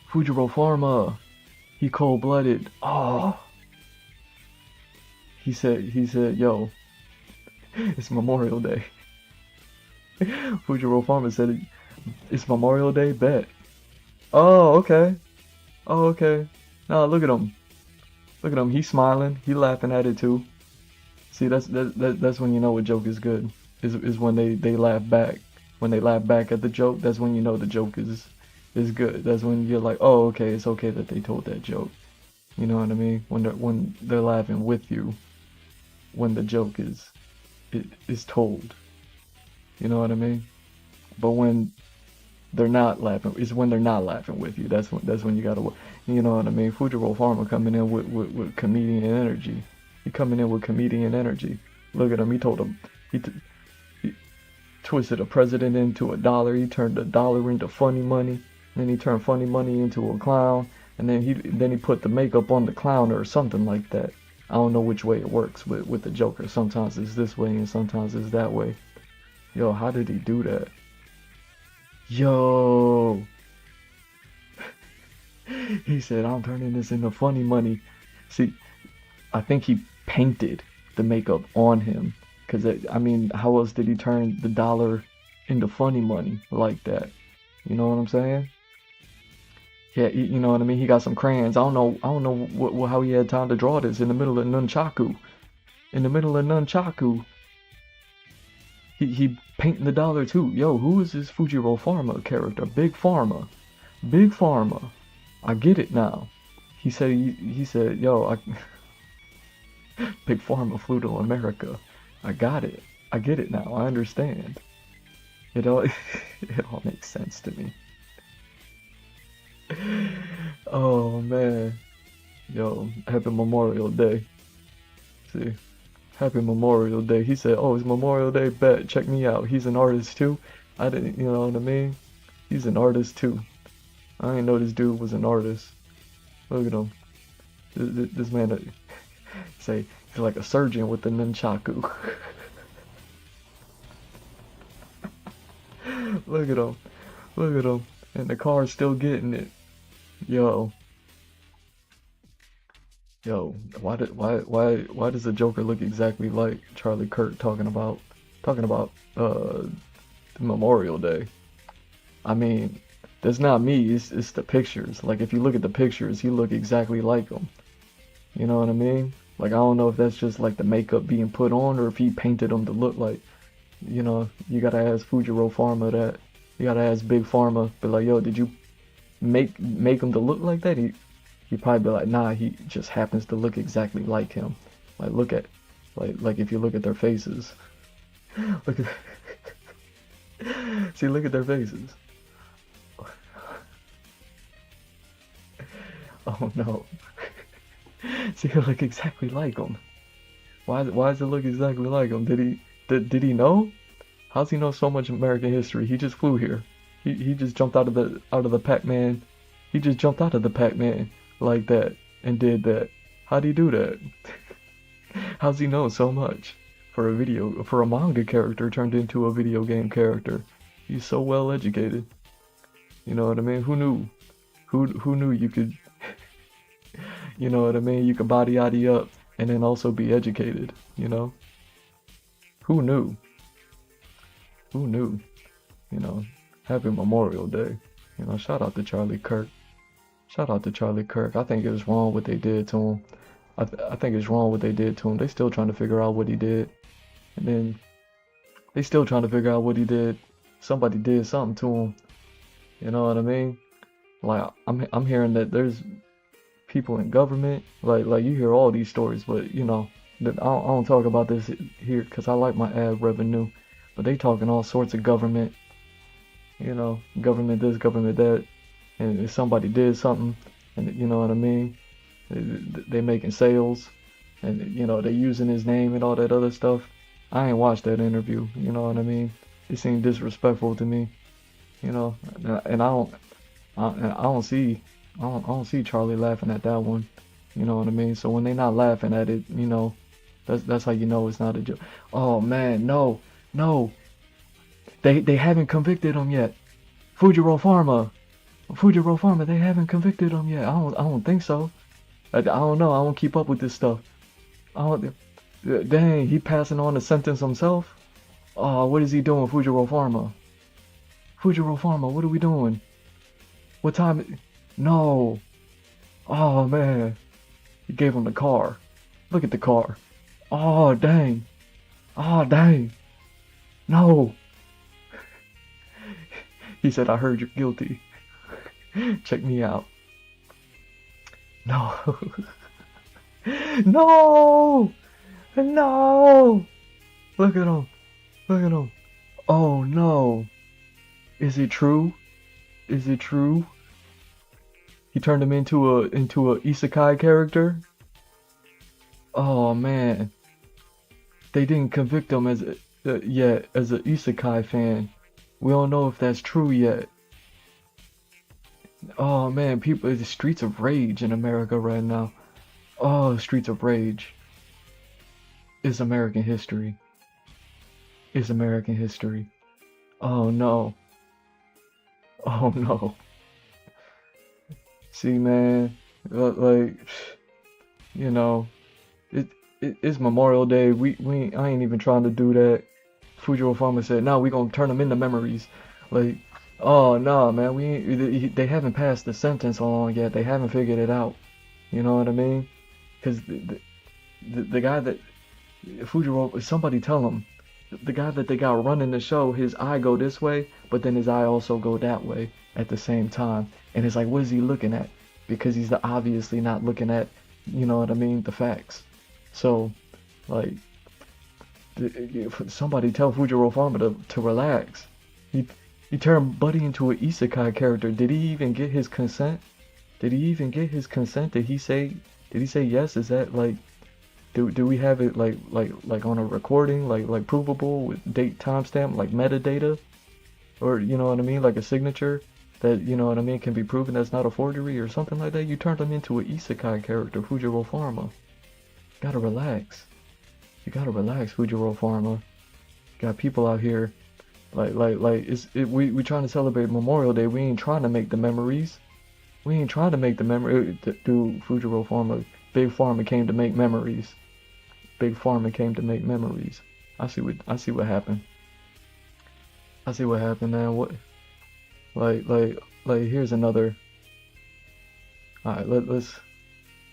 Fujiro Pharma. He cold-blooded. Oh. He said, yo, it's Memorial Day. Fujiro Pharma said, it's Memorial Day, bet. Oh, okay. Now look at him. He's smiling. He laughing at it too. See, that's when you know a joke is good. Is when they laugh back. When they laugh back at the joke, that's when you know the joke is good. That's when you're like, oh, okay, it's okay that they told that joke. You know what I mean? When they're laughing with you, when the joke is told. You know what I mean? But when they're not laughing, it's when they're not laughing with you. That's when you gotta, you know what I mean? Fujiro Pharma coming in with comedian energy. He coming in with comedian energy. Look at him. He told him he twisted a president into a dollar. He turned a dollar into funny money. Then he turned funny money into a clown. And then he put the makeup on the clown or something like that. I don't know which way it works with the Joker. Sometimes it's this way and sometimes it's that way. Yo, how did he do that? Yo. He said, I'm turning this into funny money. See, I think he painted the makeup on him. Because, I mean, how else did he turn the dollar into funny money like that? You know what I'm saying? Yeah, you know what I mean? He got some crayons. I don't know how he had time to draw this in the middle of Nunchaku. He painting the dollar too. Yo, who is this Fujiro Pharma character? Big Pharma. I get it now. He said, yo, Big Pharma flew to America. I got it. I get it now. I understand. It all makes sense to me. Oh man. Yo, happy Memorial Day. See? Happy Memorial Day. He said, oh, it's Memorial Day, bet. Check me out. He's an artist too. I didn't, you know what I mean? He's an artist too. I didn't know this dude was an artist. Look at him. This man, say, he's like a surgeon with the nunchaku. Look at him. Look at him. And the car's still getting it. Yo. Yo, why does the Joker look exactly like Charlie Kirk talking about Memorial Day? I mean, that's not me, it's the pictures. Like if you look at the pictures, he look exactly like him. You know what I mean? Like I don't know if that's just like the makeup being put on or if he painted him to look like, you know, you gotta ask Fujiro Pharma that. You gotta ask Big Pharma, be like, yo, did you make him to look like that? He'd probably be like, nah, he just happens to look exactly like him. Like look at like if you look at their faces. Look at see, look at their faces. Oh no. See, they look exactly like him. Why does it look exactly like him? Did he know? How's he know so much American history? He just flew here. He just jumped out of the Pac-Man. He just jumped out of the Pac-Man like that and did that. How'd he do that? How's he know so much for a manga character turned into a video game character? He's so well educated. You know what I mean? Who knew? Who knew you could you know what I mean? You could body yaddy up and then also be educated, you know? Who knew? Who knew? You know, happy Memorial Day. You know, shout out to Charlie Kirk. Shout out to Charlie Kirk. I think it was wrong what they did to him. I think it's wrong what they did to him. They still trying to figure out what he did. And then they still trying to figure out what he did. Somebody did something to him. You know what I mean? Like I'm hearing that there's people in government, like you hear all these stories, but you know, I don't talk about this here because I like my ad revenue. But they talking all sorts of government, you know, government this, government that, and if somebody did something, and you know what I mean, they making sales, and you know they using his name and all that other stuff. I ain't watched that interview, you know what I mean? It seemed disrespectful to me, you know, and I don't see Charlie laughing at that one, you know what I mean? So when they not laughing at it, you know, that's how you know it's not a joke. Oh man, no, they haven't convicted him yet. Fujiro Pharma, they haven't convicted him yet. I don't think so. I don't know. I don't keep up with this stuff. Dang, he passing on the sentence himself. Oh, what is he doing, Fujiro Pharma? Fujiro Pharma, what are we doing? What time? No. Oh man, he gave him the car. Look at the car. Oh dang. Oh dang. No. He said, I heard you're guilty. Check me out. No. No. No. Look at him. Look at him. Oh no. Is it true? Is it true? He turned him into a isekai character? Oh man. They didn't convict him as yet as an isekai fan. We don't know if that's true yet. Oh man, people, the streets of rage in America right now. Oh, streets of rage. It's American history. It's American history. Oh no. Oh no. See man, like, you know, it's Memorial Day. I ain't even trying to do that. Fujiro Pharma said, "No, we gonna turn them into memories." Like, oh no, man, they haven't passed the sentence on yet. They haven't figured it out. You know what I mean? Because the guy that Fujiro, somebody tell him, the guy that they got running the show, his eye go this way, but then his eye also go that way at the same time. And it's like, what is he looking at? Because he's obviously not looking at, you know what I mean, the facts. So, like, somebody tell Fujiro Pharma to relax. He turned Buddy into an isekai character. Did he even get his consent? Did he even get his consent? Did he say yes? Is that like, do we have it like on a recording, like provable with date, timestamp, like metadata, or you know what I mean, like a signature that, you know what I mean, can be proven that's not a forgery or something like that? You turned him into an isekai character, Fujiro Pharma. Gotta relax. You gotta relax, Fujiro Pharma. Got people out here We trying to celebrate Memorial Day. We ain't trying to make the memories. We ain't trying to make the memory. Dude, Fujiro Pharma, Big Pharma came to make memories. Big Pharma came to make memories. I see what happened. I see what happened now. What here's another. Alright, let's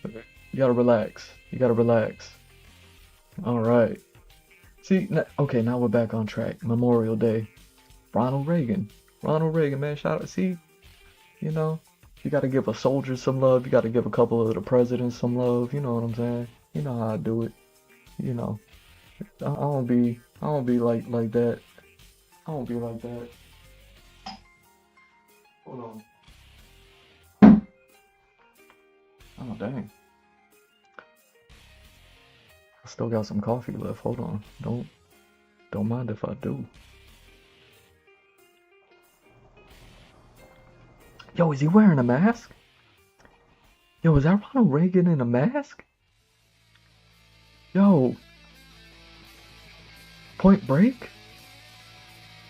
you gotta relax. You gotta relax. Alright. See, okay, now we're back on track. Memorial Day. Ronald Reagan, man, shout out. See, you know, you gotta give a soldier some love. You gotta give a couple of the presidents some love. You know what I'm saying? You know how I do it. You know, I don't be like that. I don't be like that. Hold on. Oh dang. I still got some coffee left. Hold on. Don't mind if I do. Yo, is he wearing a mask? Yo, is that Ronald Reagan in a mask? Yo, Point Break?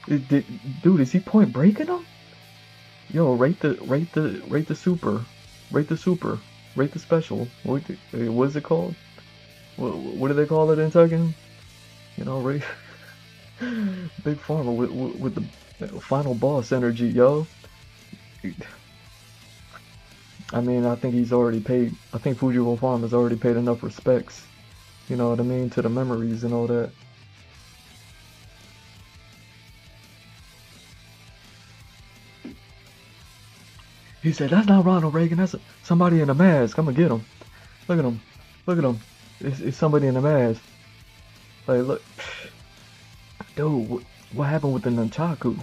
Dude, is he Point Breaking him? Yo, rate the super, rate the special. What is it called? What do they call it in Tekken? You know, rate Big Pharma with the final boss energy, yo. I mean, I think he's already paid. I think Fujiro Farm has already paid enough respects. You know what I mean, to the memories and all that. He said, "That's not Ronald Reagan. That's somebody in a mask. I'm gonna get him. Look at him. Look at him. It's somebody in a mask. Like, look, dude. What happened with the nunchaku?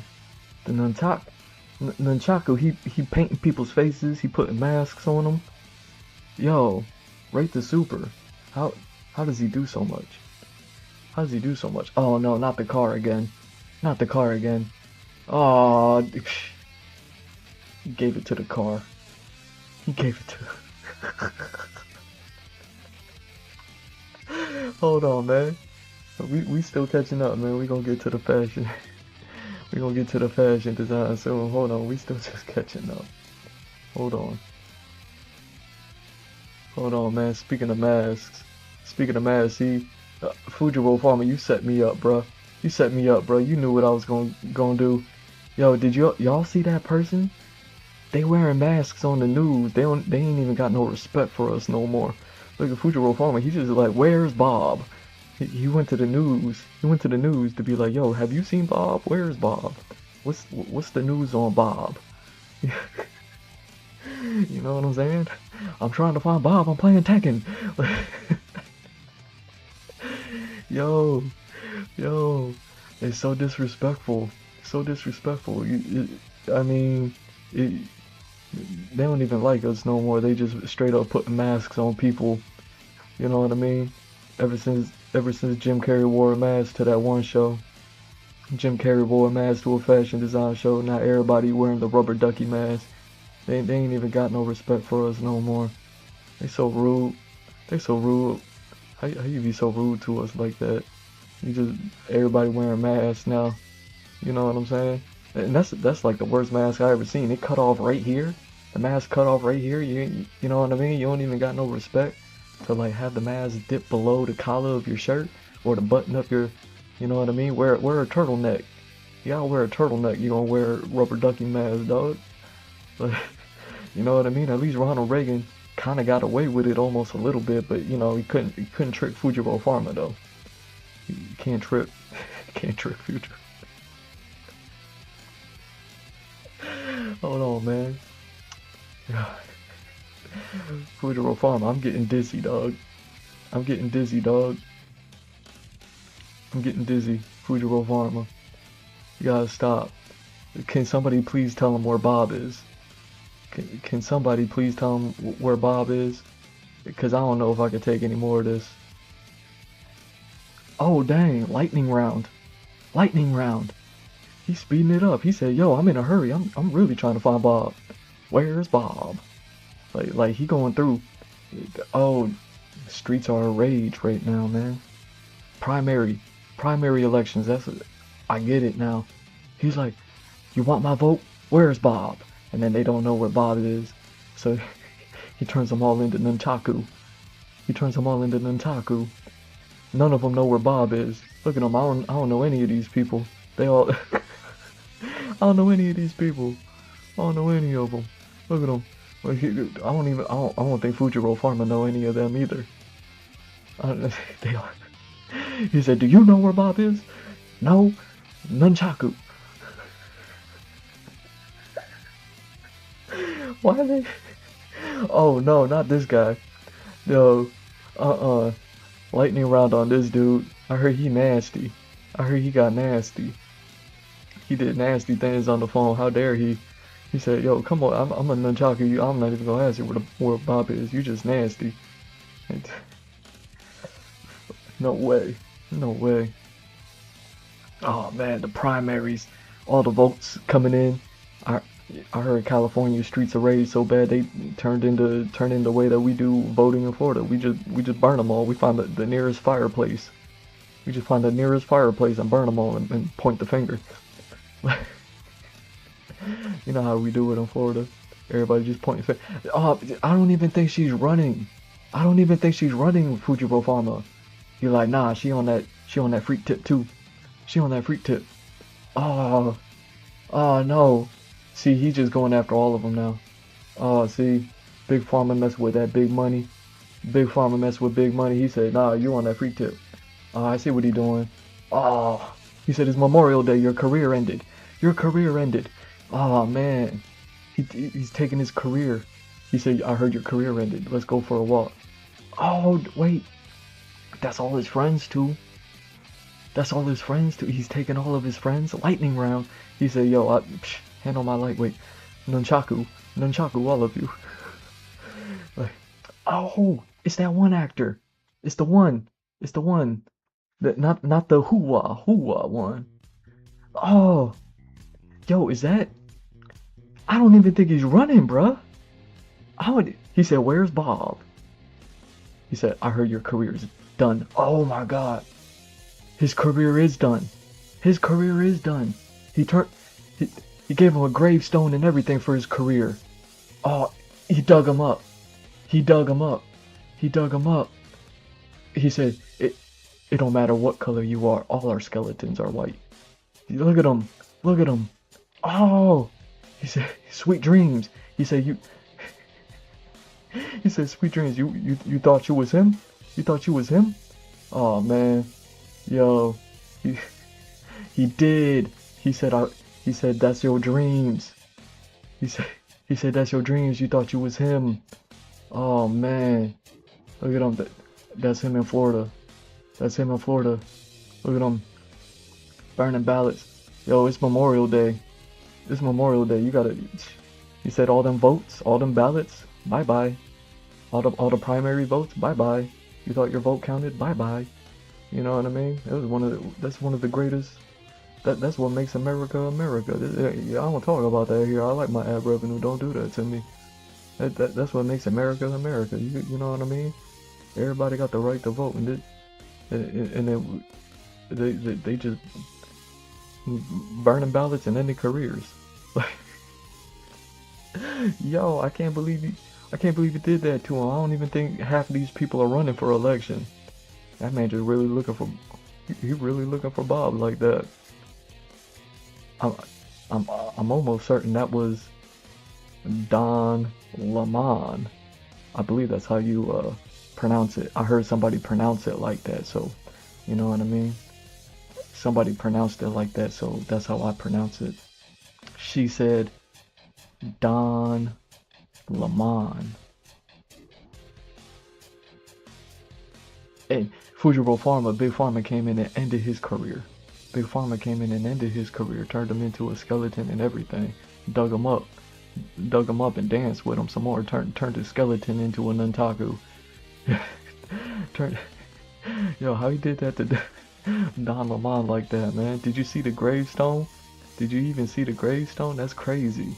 The nunchaku. He painting people's faces. He putting masks on them. Yo, rate the super. How does he do so much? How does he do so much? Oh no, not the car again. Not the car again. Oh, he gave it to the car. He gave it to. Hold on, man. We still catching up, man. We gonna get to the fashion. We gonna get to the fashion design soon. Hold on, we still just catching up. Hold on. Hold on, man. Speaking of masks, see, Fujiro Farmer, you set me up, bro. You set me up, bro. You knew what I was gonna do. Yo, did y'all see that person? They wearing masks on the news. They ain't even got no respect for us no more. Look at Fujiro Farmer. He's just like, where's Bob? He went to the news. He went to the news to be like, yo, have you seen Bob? Where's Bob? What's the news on Bob? You know what I'm saying? I'm trying to find Bob. I'm playing Tekken. Yo, it's so disrespectful. So disrespectful. I mean, they don't even like us no more. They just straight up putting masks on people. You know what I mean? Ever since Jim Carrey wore a mask to that one show. Jim Carrey wore a mask to a fashion design show. Now everybody wearing the rubber ducky mask. They ain't even got no respect for us no more. They so rude. They so rude. How you be so rude to us like that? You just everybody wearing masks now. You know what I'm saying? And that's like the worst mask I ever seen. It cut off right here. The mask cut off right here. You know what I mean? You don't even got no respect to like have the mask dip below the collar of your shirt or to button up your, you know what I mean? Wear a turtleneck. You gotta wear a turtleneck. You gonna wear a rubber ducky mask, dog. But, you know what I mean? At least Ronald Reagan kind of got away with it almost a little bit, but you know he couldn't trick Fujiro Pharma though. You can't trick Fujiro. Hold on, man. Fujiro Pharma, I'm getting dizzy, dog. I'm getting dizzy. Fujiro Pharma, you gotta stop. Can somebody please tell him where Bob is? Can somebody please tell him where Bob is? Because I don't know if I can take any more of this. Oh dang, lightning round. He's speeding it up. He said, yo, I'm in a hurry. I'm really trying to find Bob. Where's Bob? Like he going through. Oh, the streets are a rage right now, man. Primary elections. I get it now. He's like, you want my vote? Where's Bob? And then they don't know where Bob is. So he turns them all into nunchaku. He turns them all into nunchaku. None of them know where Bob is. Look at them. I don't know any of these people. They all... I don't know any of these people. I don't know any of them. Look at them. I don't think Fujiro Pharma know any of them either. They are. He said, do you know where Bob is? No. Nunchaku. Why are they... Oh no, not this guy. Yo, lightning round on this dude. I heard he nasty. I heard he got nasty. He did nasty things on the phone. How dare he? He said, yo, come on, I'm a nunchaku. I'm not even gonna ask you where Bob is. You just nasty. No way. No way. Oh man, the primaries. All the votes coming in. I heard California streets are raised so bad they turned into the way that we do voting in Florida. We just burn them all. We find the nearest fireplace. We just find the nearest fireplace and burn them all and point the finger. You know how we do it in Florida. Everybody just pointing finger. Oh, I don't even think she's running. I don't even think she's running Fujiro Pharma. You're like, nah, she on that freak tip too. She on that freak tip. Oh no. See, he's just going after all of them now. Oh, see, Big Pharma messing with that big money. Big Pharma messing with big money. He said, nah, you on that freak tip. I see what he doing. Oh, he said, it's Memorial Day. Your career ended. Your career ended. Oh, man. He's taking his career. He said, I heard your career ended. Let's go for a walk. Oh, wait. That's all his friends, too. That's all his friends, too. He's taking all of his friends. Lightning round. He said, yo, hand on my lightweight. Nunchaku, all of you. Like, oh, it's that one actor. It's the one. That not the hoo-wah one. Oh, yo, is that? I don't even think he's running, bruh. He said, where's Bob? He said, I heard your career is done. Oh my God. His career is done. His career is done. He gave him a gravestone and everything for his career. Oh, he dug him up. He dug him up. He said, it don't matter what color you are. All our skeletons are white. Look at him. Oh, he said, sweet dreams. He said, he said, sweet dreams. You thought you was him? You thought you was him? Oh man, yo, he did. He said that's your dreams. He said that's your dreams. You thought you was him. Oh man, look at him. That's him in Florida. Look at him burning ballots. Yo, it's Memorial Day. You gotta. He said all them votes, all them ballots. Bye bye. All the primary votes. Bye bye. You thought your vote counted? Bye bye. You know what I mean? It was that's one of the greatest. That's what makes America America. I don't talk about that here. I like my ad revenue. Don't do that to me. That's what makes America America. You know what I mean? Everybody got the right to vote, and then they just burning ballots and ending careers. Yo, I can't believe you did that to him. I don't even think half of these people are running for election. That man just really looking for. He really looking for Bob like that. I'm almost certain that was Don Lemon. I believe that's how you pronounce it. I heard somebody pronounce it like that, so you know what I mean? Somebody pronounced it like that, so that's how I pronounce it. She said Don Lemon. And Fujiro Pharma, Big Pharma came in and ended his career. Turned him into a skeleton and everything. Dug him up and danced with him some more. Turned his skeleton into a nunchaku. Yo, how he did that to Don Lemon like that, man? Did you see the gravestone? Did you even see the gravestone? That's crazy.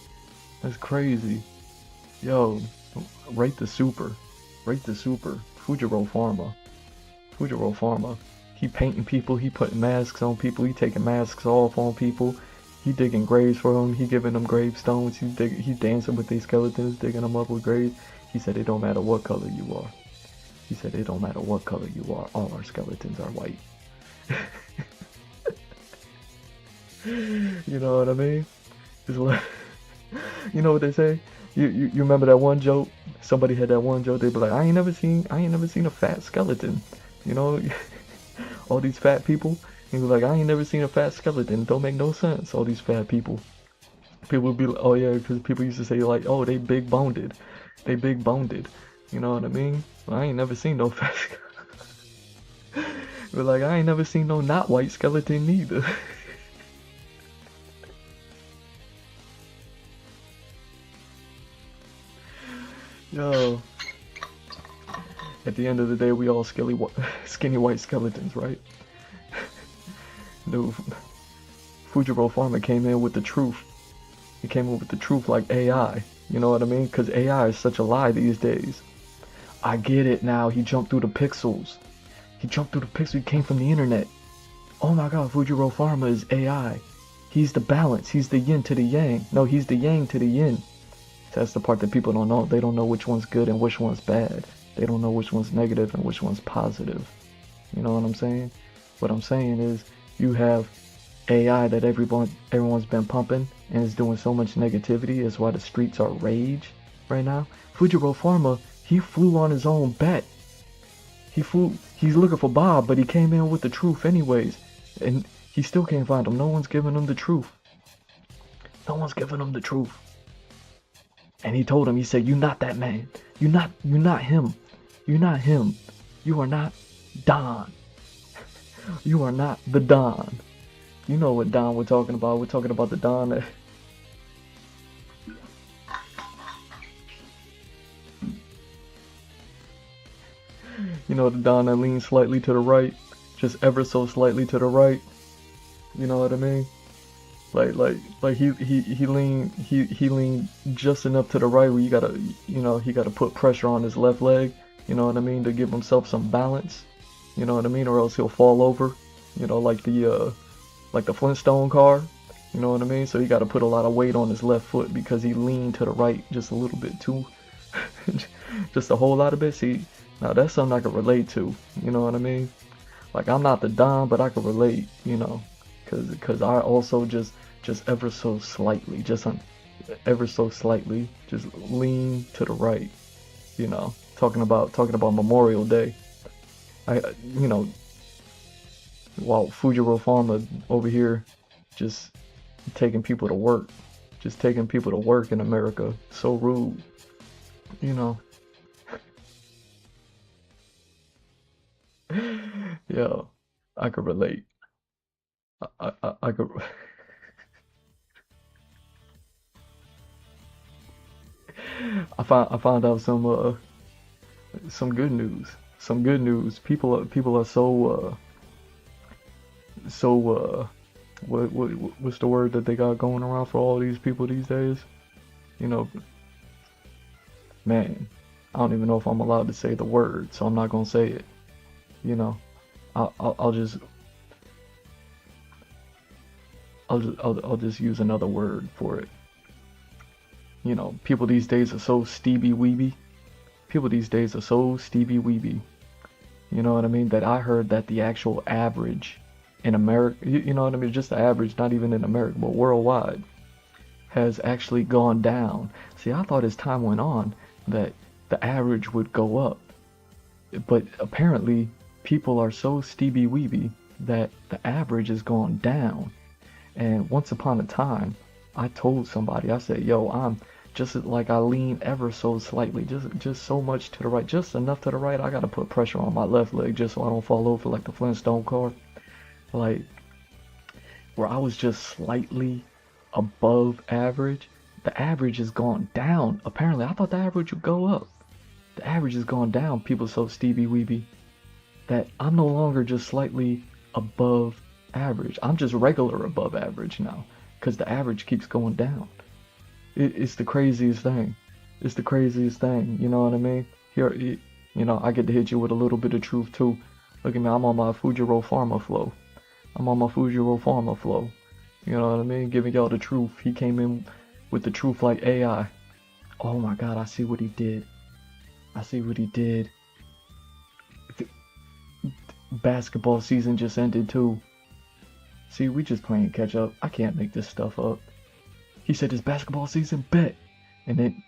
Yo, rate the super. Fujiro Pharma. He painting people, he putting masks on people, he taking masks off on people. he digging graves for them. He giving them gravestones. He's dancing with these skeletons, digging them up with graves. He said it don't matter what color you are. He said it don't matter what color you are. All our skeletons are white. You know what I mean? It's like, you know what they say? You remember that one joke? Somebody had that one joke. They be like, I ain't never seen a fat skeleton. You know, all these fat people. He was like, I ain't never seen a fat skeleton. Don't make no sense. All these fat people. People would be like, oh yeah, because people used to say like, oh, they big boned. They big boned. You know what I mean? Well, I ain't never seen no fat skeleton. But like, I ain't never seen no not white skeleton neither. Yo. At the end of the day, we all skinny white skeletons, right? No, Fujiro Farmer came in with the truth. He came in with the truth like AI. You know what I mean? Because AI is such a lie these days. I get it now. He jumped through the pixels. He jumped through the pixels. He came from the internet. Oh my god, Fujiro Farmer is AI. He's the balance. He's the yin to the yang. No, he's the yang to the yin. That's the part that people don't know. They don't know which one's good and which one's bad. They don't know which one's negative and which one's positive. You know what I'm saying? What I'm saying is, you have AI that everyone's been pumping and is doing so much negativity. Is why the streets are rage right now. Fujiro Farmer, he flew on his own bet. He's looking for Bob, but he came in with the truth anyways. And he still can't find him. No one's giving him the truth. No one's giving him the truth. And he told him, he said, you're not that man. You're not him. You're not him. You are not Don. You are not the Don. You know what Don we're talking about. We're talking about the Don that... You know, the Don that leans slightly to the right. Just ever so slightly to the right. You know what I mean? Like he leaned just enough to the right where he gotta put pressure on his left leg, you know what I mean, to give himself some balance, you know what I mean, or else he'll fall over, you know, like the Flintstone car, you know what I mean. So he gotta put a lot of weight on his left foot because he leaned to the right just a little bit too, just a whole lot of bit. See, now that's something I can relate to, you know what I mean. Like, I'm not the Don, but I can relate, you know, cause I also just ever so slightly, just lean to the right, you know. Talking about Memorial Day, you know, while Fujiro Farmer over here just taking people to work, in America. So rude, you know. Yo, I could relate. I could. I found out some good news. Some good news. People are what's the word that they got going around for all these people these days? You know, man, I don't even know if I'm allowed to say the word, so I'm not gonna say it. You know, I'll just use another word for it. You know, people these days are so Stevie Weeby. You know what I mean? That I heard that the actual average in America, you know what I mean? Just the average, not even in America, but worldwide, has actually gone down. See, I thought as time went on that the average would go up. But apparently, people are so Stevie Weeby that the average has gone down. And once upon a time, I told somebody, I said, yo, I'm just like I lean ever so slightly, just so much to the right, just enough to the right. I gotta put pressure on my left leg just so I don't fall over like the Flintstone car. Like, where I was just slightly above average, the average has gone down. Apparently, I thought the average would go up. The average has gone down. People so Stevie Weeby that I'm no longer just slightly above average. I'm just regular above average now, because the average keeps going down. It's the craziest thing. It's the craziest thing. You know what I mean? Here, you know, I get to hit you with a little bit of truth too. Look at me. I'm on my Fujiro Farmer flow. You know what I mean? Giving y'all the truth. He came in with the truth like AI. Oh my God, I see what he did. I see what he did. Basketball season just ended too. See, we just playing catch up. I can't make this stuff up. He said his basketball season, bet. And then,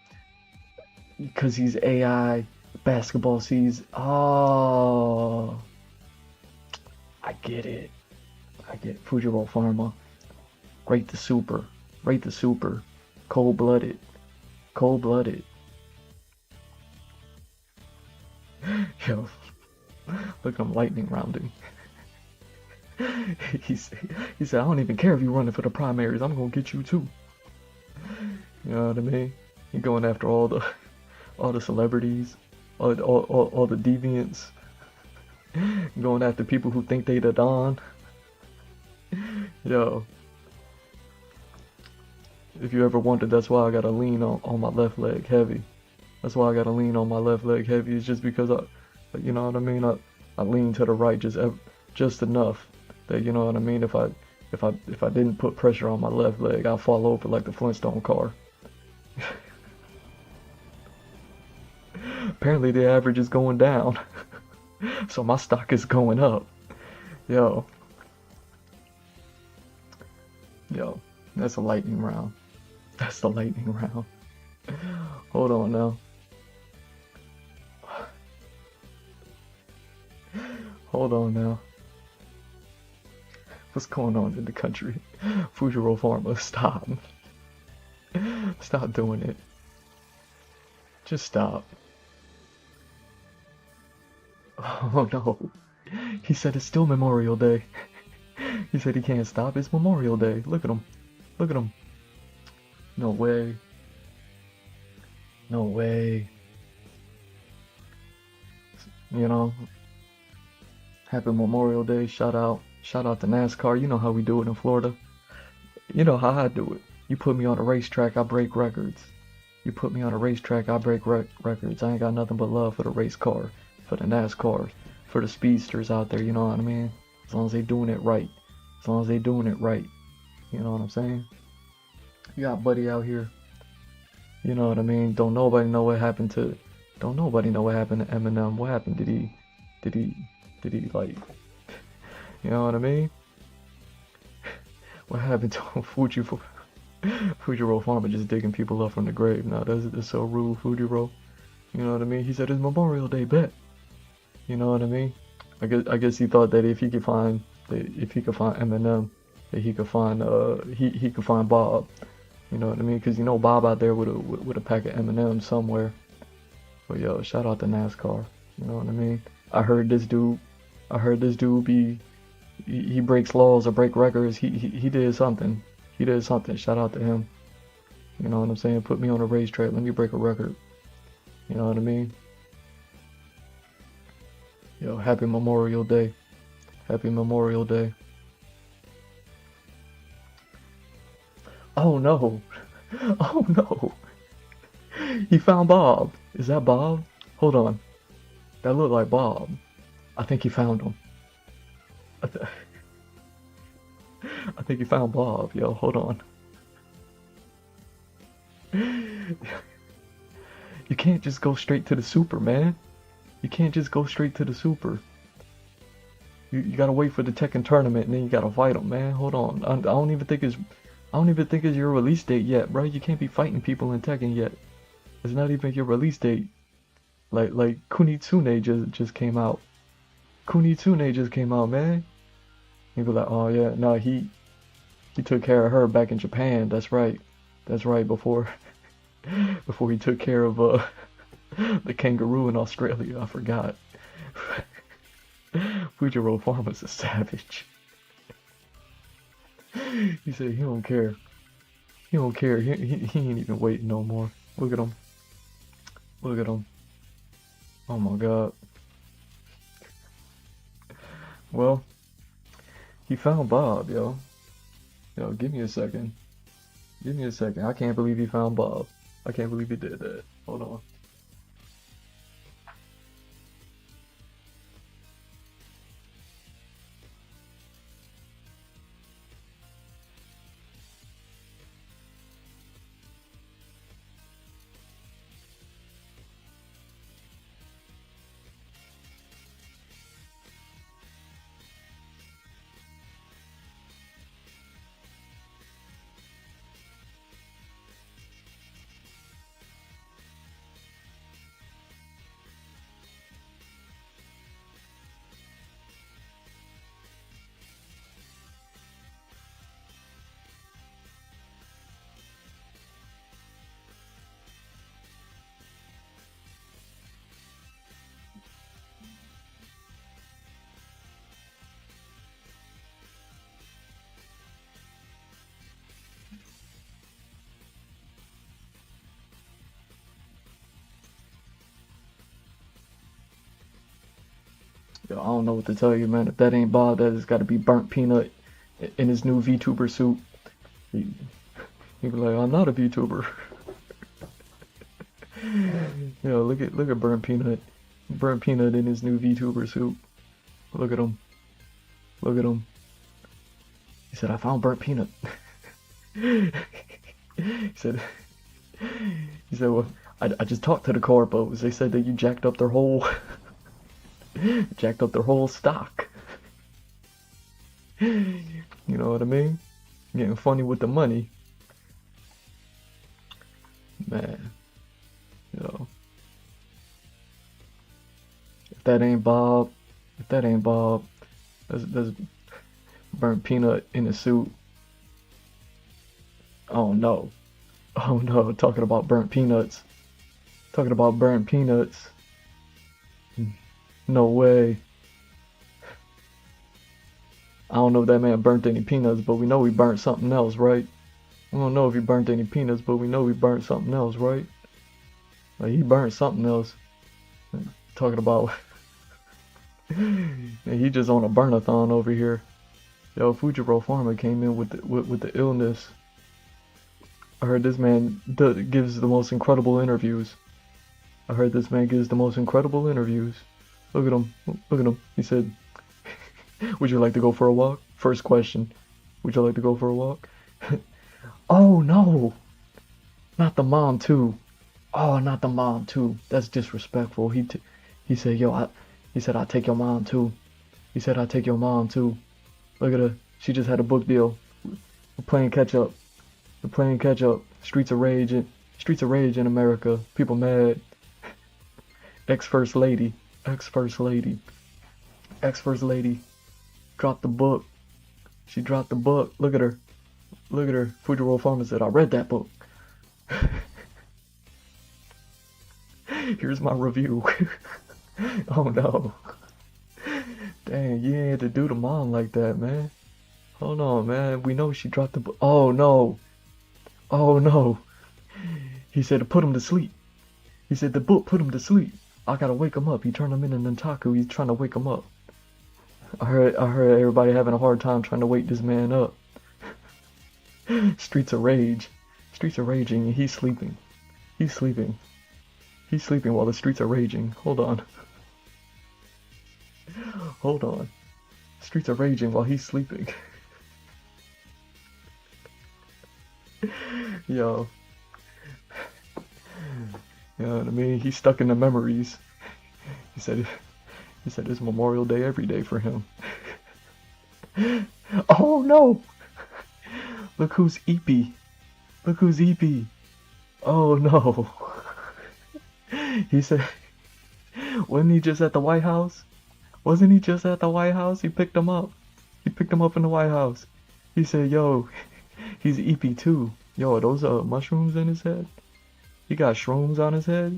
because he's AI, basketball season. Oh, I get it. I get Fujiro Pharma. Rate the super. Rate the super. Cold-blooded. Cold-blooded. Yo, look at him lightning rounding. he said, I don't even care if you're running for the primaries. I'm gonna get you too. You know what I mean? He going after all the celebrities, all the deviants. Going after people who think they the Don. Yo. If you ever wondered, that's why I gotta lean on my left leg heavy. That's why I gotta lean on my left leg heavy. It's just because you know what I mean. I lean to the right just enough that, you know what I mean. If I didn't put pressure on my left leg, I'll fall over like the Flintstone car. Apparently the average is going down, so my stock is going up. Yo, that's a lightning round. That's the lightning round. Hold on now. Hold on now. What's going on in the country? Fujiro Pharma, stop. Stop doing it. Just stop. Oh no. He said it's still Memorial Day. He said he can't stop. It's Memorial Day. Look at him. Look at him. No way. No way. You know, happy Memorial Day. Shout out to NASCAR. You know how we do it in Florida. You know how I do it. You put me on a racetrack, I break records. You put me on a racetrack, I break records. I ain't got nothing but love for the race car, for the NASCAR, for the speedsters out there, you know what I mean? As long as they doing it right. As long as they doing it right. You know what I'm saying? You got Buddy out here. You know what I mean? Don't nobody know what happened to Eminem. What happened? Did he like, you know what I mean? What happened to Fujiro Pharma just digging people up from the grave? Now that's so rude, Fujiro. You know what I mean? He said it's Memorial Day, bet. You know what I mean? I guess he thought that if he could find Eminem, that he could find he could find Bob. You know what I mean? Because you know Bob out there with a pack of M&Ms somewhere. But yo, shout out to NASCAR. You know what I mean? I heard this dude he breaks laws or break records. He did something. He did something. Shout out to him. You know what I'm saying? Put me on a racetrack. Let me break a record. You know what I mean? Yo, happy Memorial Day. Happy Memorial Day. Oh no. Oh no. He found Bob. Is that Bob? Hold on. That looked like Bob. I think he found him. I think he found Bob. Yo, hold on. You can't just go straight to the super, man. You can't just go straight to the super. You gotta wait for the Tekken tournament and then you gotta fight him, man. Hold on. I don't even think it's your release date yet, bro. You can't be fighting people in Tekken yet. It's not even your release date. Like Kunitsune just came out. Kunitsune just came out, man. You be like, oh yeah, no, he took care of her back in Japan. That's right. That's right. Before he took care of the kangaroo in Australia. I forgot. Fujiro Pharma's a savage. He said he don't care. He don't care. He ain't even waiting no more. Look at him. Look at him. Oh my god. Well, he found Bob, yo. Yo, give me a second. Give me a second. I can't believe he found Bob. I can't believe he did that. Hold on. Yo, I don't know what to tell you, man. If that ain't Bob, that has got to be Burnt Peanut in his new VTuber suit. He be like, I'm not a VTuber. Yo, look at Burnt Peanut. Burnt Peanut in his new VTuber suit. Look at him. Look at him. He said, I found Burnt Peanut. he said, well, I just talked to the corpos. They said that you jacked up their whole stock. You know what I mean? Getting funny with the money. Man. Yo. If that ain't Bob, that's Burnt Peanut in a suit. Oh no. Oh no, talking about burnt peanuts. Talking about burnt peanuts. No way. I don't know if that man burnt any peanuts, but we know he burnt something else, right? We don't know if he burnt any peanuts, but we know he burnt something else, right? Like, he burnt something else. Talking about... he just on a burnathon over here. Yo, Fujiro Pharma came in with the illness. I heard this man gives the most incredible interviews. Look at him. Look at him. He said, would you like to go for a walk? First question. Would you like to go for a walk? Oh no. Not the mom too. Oh, not the mom too. That's disrespectful. He said, yo, he said, I'll take your mom too. He said, I'll take your mom too. Look at her. She just had a book deal. We're playing catch up. Streets of rage in America. People mad. Ex-first lady. Dropped the book. She dropped the book. Look at her. Fujiro Pharma said, I read that book. Here's my review. Oh no. Dang, you ain't had to do the mom like that, man. Hold on, man. We know she dropped the book. Oh no. He said to put him to sleep. He said the book put him to sleep. I gotta wake him up. He turned him into Nentaku. He's trying to wake him up. I heard everybody having a hard time trying to wake this man up. Streets of raging and he's sleeping. He's sleeping while the streets are raging. Hold on. Streets are raging while he's sleeping. Yo. You know what I mean? He's stuck in the memories. He said it's Memorial Day every day for him. Oh no! Look who's EP. Oh no. He said, wasn't he just at the White House? He picked him up. in the White House. He said, yo, he's EP too. Yo, are those mushrooms in his head? He got shrooms on his head.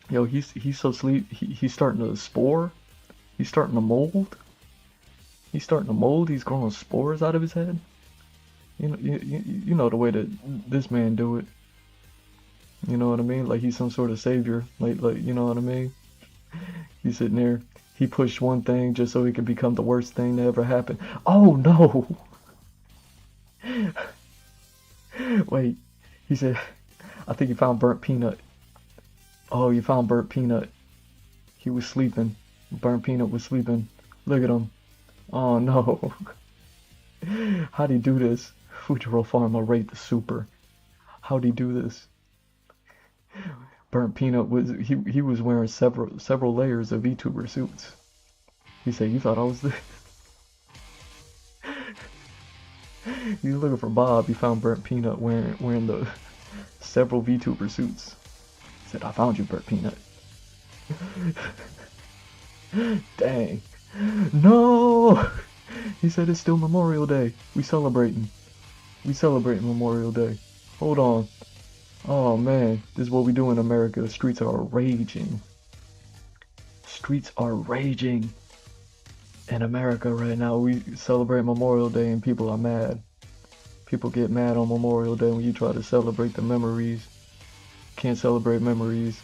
Yo, he's so sleep. He's starting to spore. He's starting to mold. He's growing spores out of his head. You know the way that this man do it. You know what I mean? Like he's some sort of savior. Like you know what I mean? He's sitting there. He pushed one thing just so he could become the worst thing that ever happened. Oh no! Wait. He said, I think he found burnt peanut. Oh, you found burnt peanut. He was sleeping. Burnt peanut was sleeping. Look at him. Oh no. How'd he do this? Fujiro Pharma rate the super. How'd he do this? Burnt peanut was he was wearing several layers of VTuber suits. He said, you thought I was the You looking for Bob, you found burnt peanut wearing the several VTuber suits. He said, I found you, burnt peanut. Dang. No! He said it's still Memorial Day. We celebrating Memorial Day. Hold on. Oh man, this is what we do in America. The streets are raging. In America right now. We celebrate Memorial Day and people are mad. People get mad on Memorial Day when you try to celebrate the memories. Can't celebrate memories.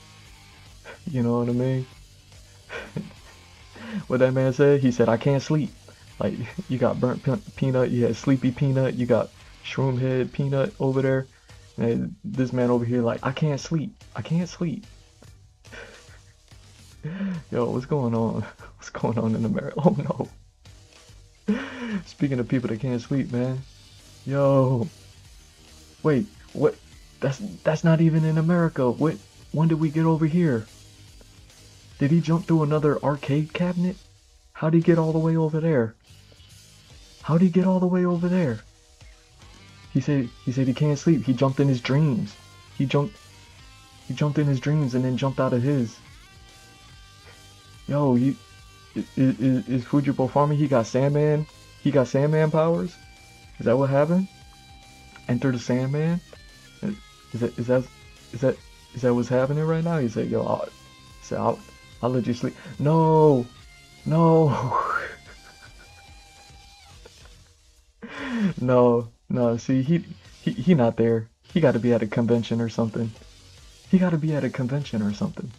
You know what I mean? What that man said? He said, I can't sleep. Like, you got burnt peanut, you had sleepy peanut, you got shroom head peanut over there. And this man over here like, I can't sleep. I can't sleep. Yo, what's going on? What's going on in America? Oh no. Speaking of people that can't sleep, man. Yo. Wait, what? That's not even in America. When did we get over here? Did he jump through another arcade cabinet? How'd he get all the way over there? How'd he get all the way over there? He said he can't sleep. He jumped in his dreams. He jumped in his dreams and then jumped out of his. Yo, is Fujibo farming? He got Sandman. He got Sandman powers. Is that what happened? Enter the Sandman. Is that what's happening right now? He said, yo, I'll let you sleep. No, no, no. See, he not there. He got to be at a convention or something. He got to be at a convention or something.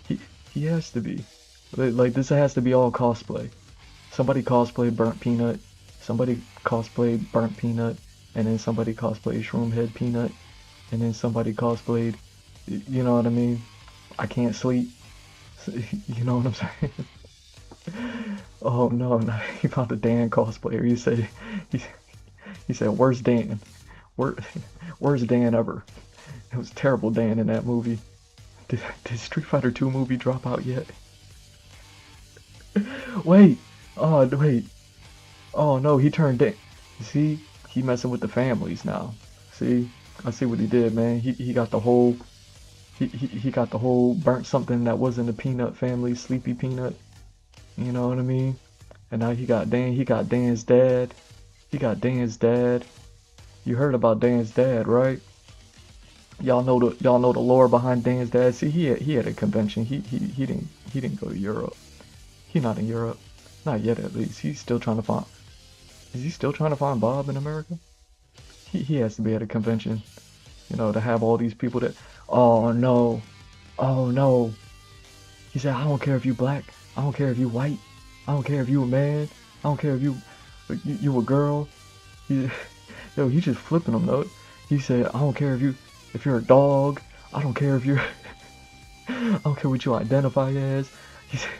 He has to be. Like, this has to be all cosplay. Somebody cosplayed Burnt Peanut. Somebody cosplayed Burnt Peanut. And then somebody cosplayed Shroom Head Peanut. And then somebody cosplayed, you know what I mean? I can't sleep. You know what I'm saying? Oh no, he found a Dan cosplayer. He said, worst Dan. Worst Dan ever. It was terrible Dan in that movie. Did Street Fighter 2 movie drop out yet? Wait. Oh, wait. Oh no, he turned Dan. See? He messing with the families now. See? I see what he did, man. He got the whole... He got the whole burnt something that wasn't a Peanut family, Sleepy Peanut. You know what I mean? And now he got Dan's dad. He got Dan's dad. You heard about Dan's dad, right? Y'all know the lore behind Dan's dad. See, he had a convention. He didn't go to Europe. He not in Europe. Not yet, at least. He's still trying to find... Is he still trying to find Bob in America? He has to be at a convention. You know, to have all these people that... Oh no. Oh no. He said, I don't care if you black. I don't care if you white. I don't care if you a man. I don't care if you a girl. Yo, he just flipping them though. He said, I don't care if you're a dog. I don't care if you're... I don't care what you identify as. He said,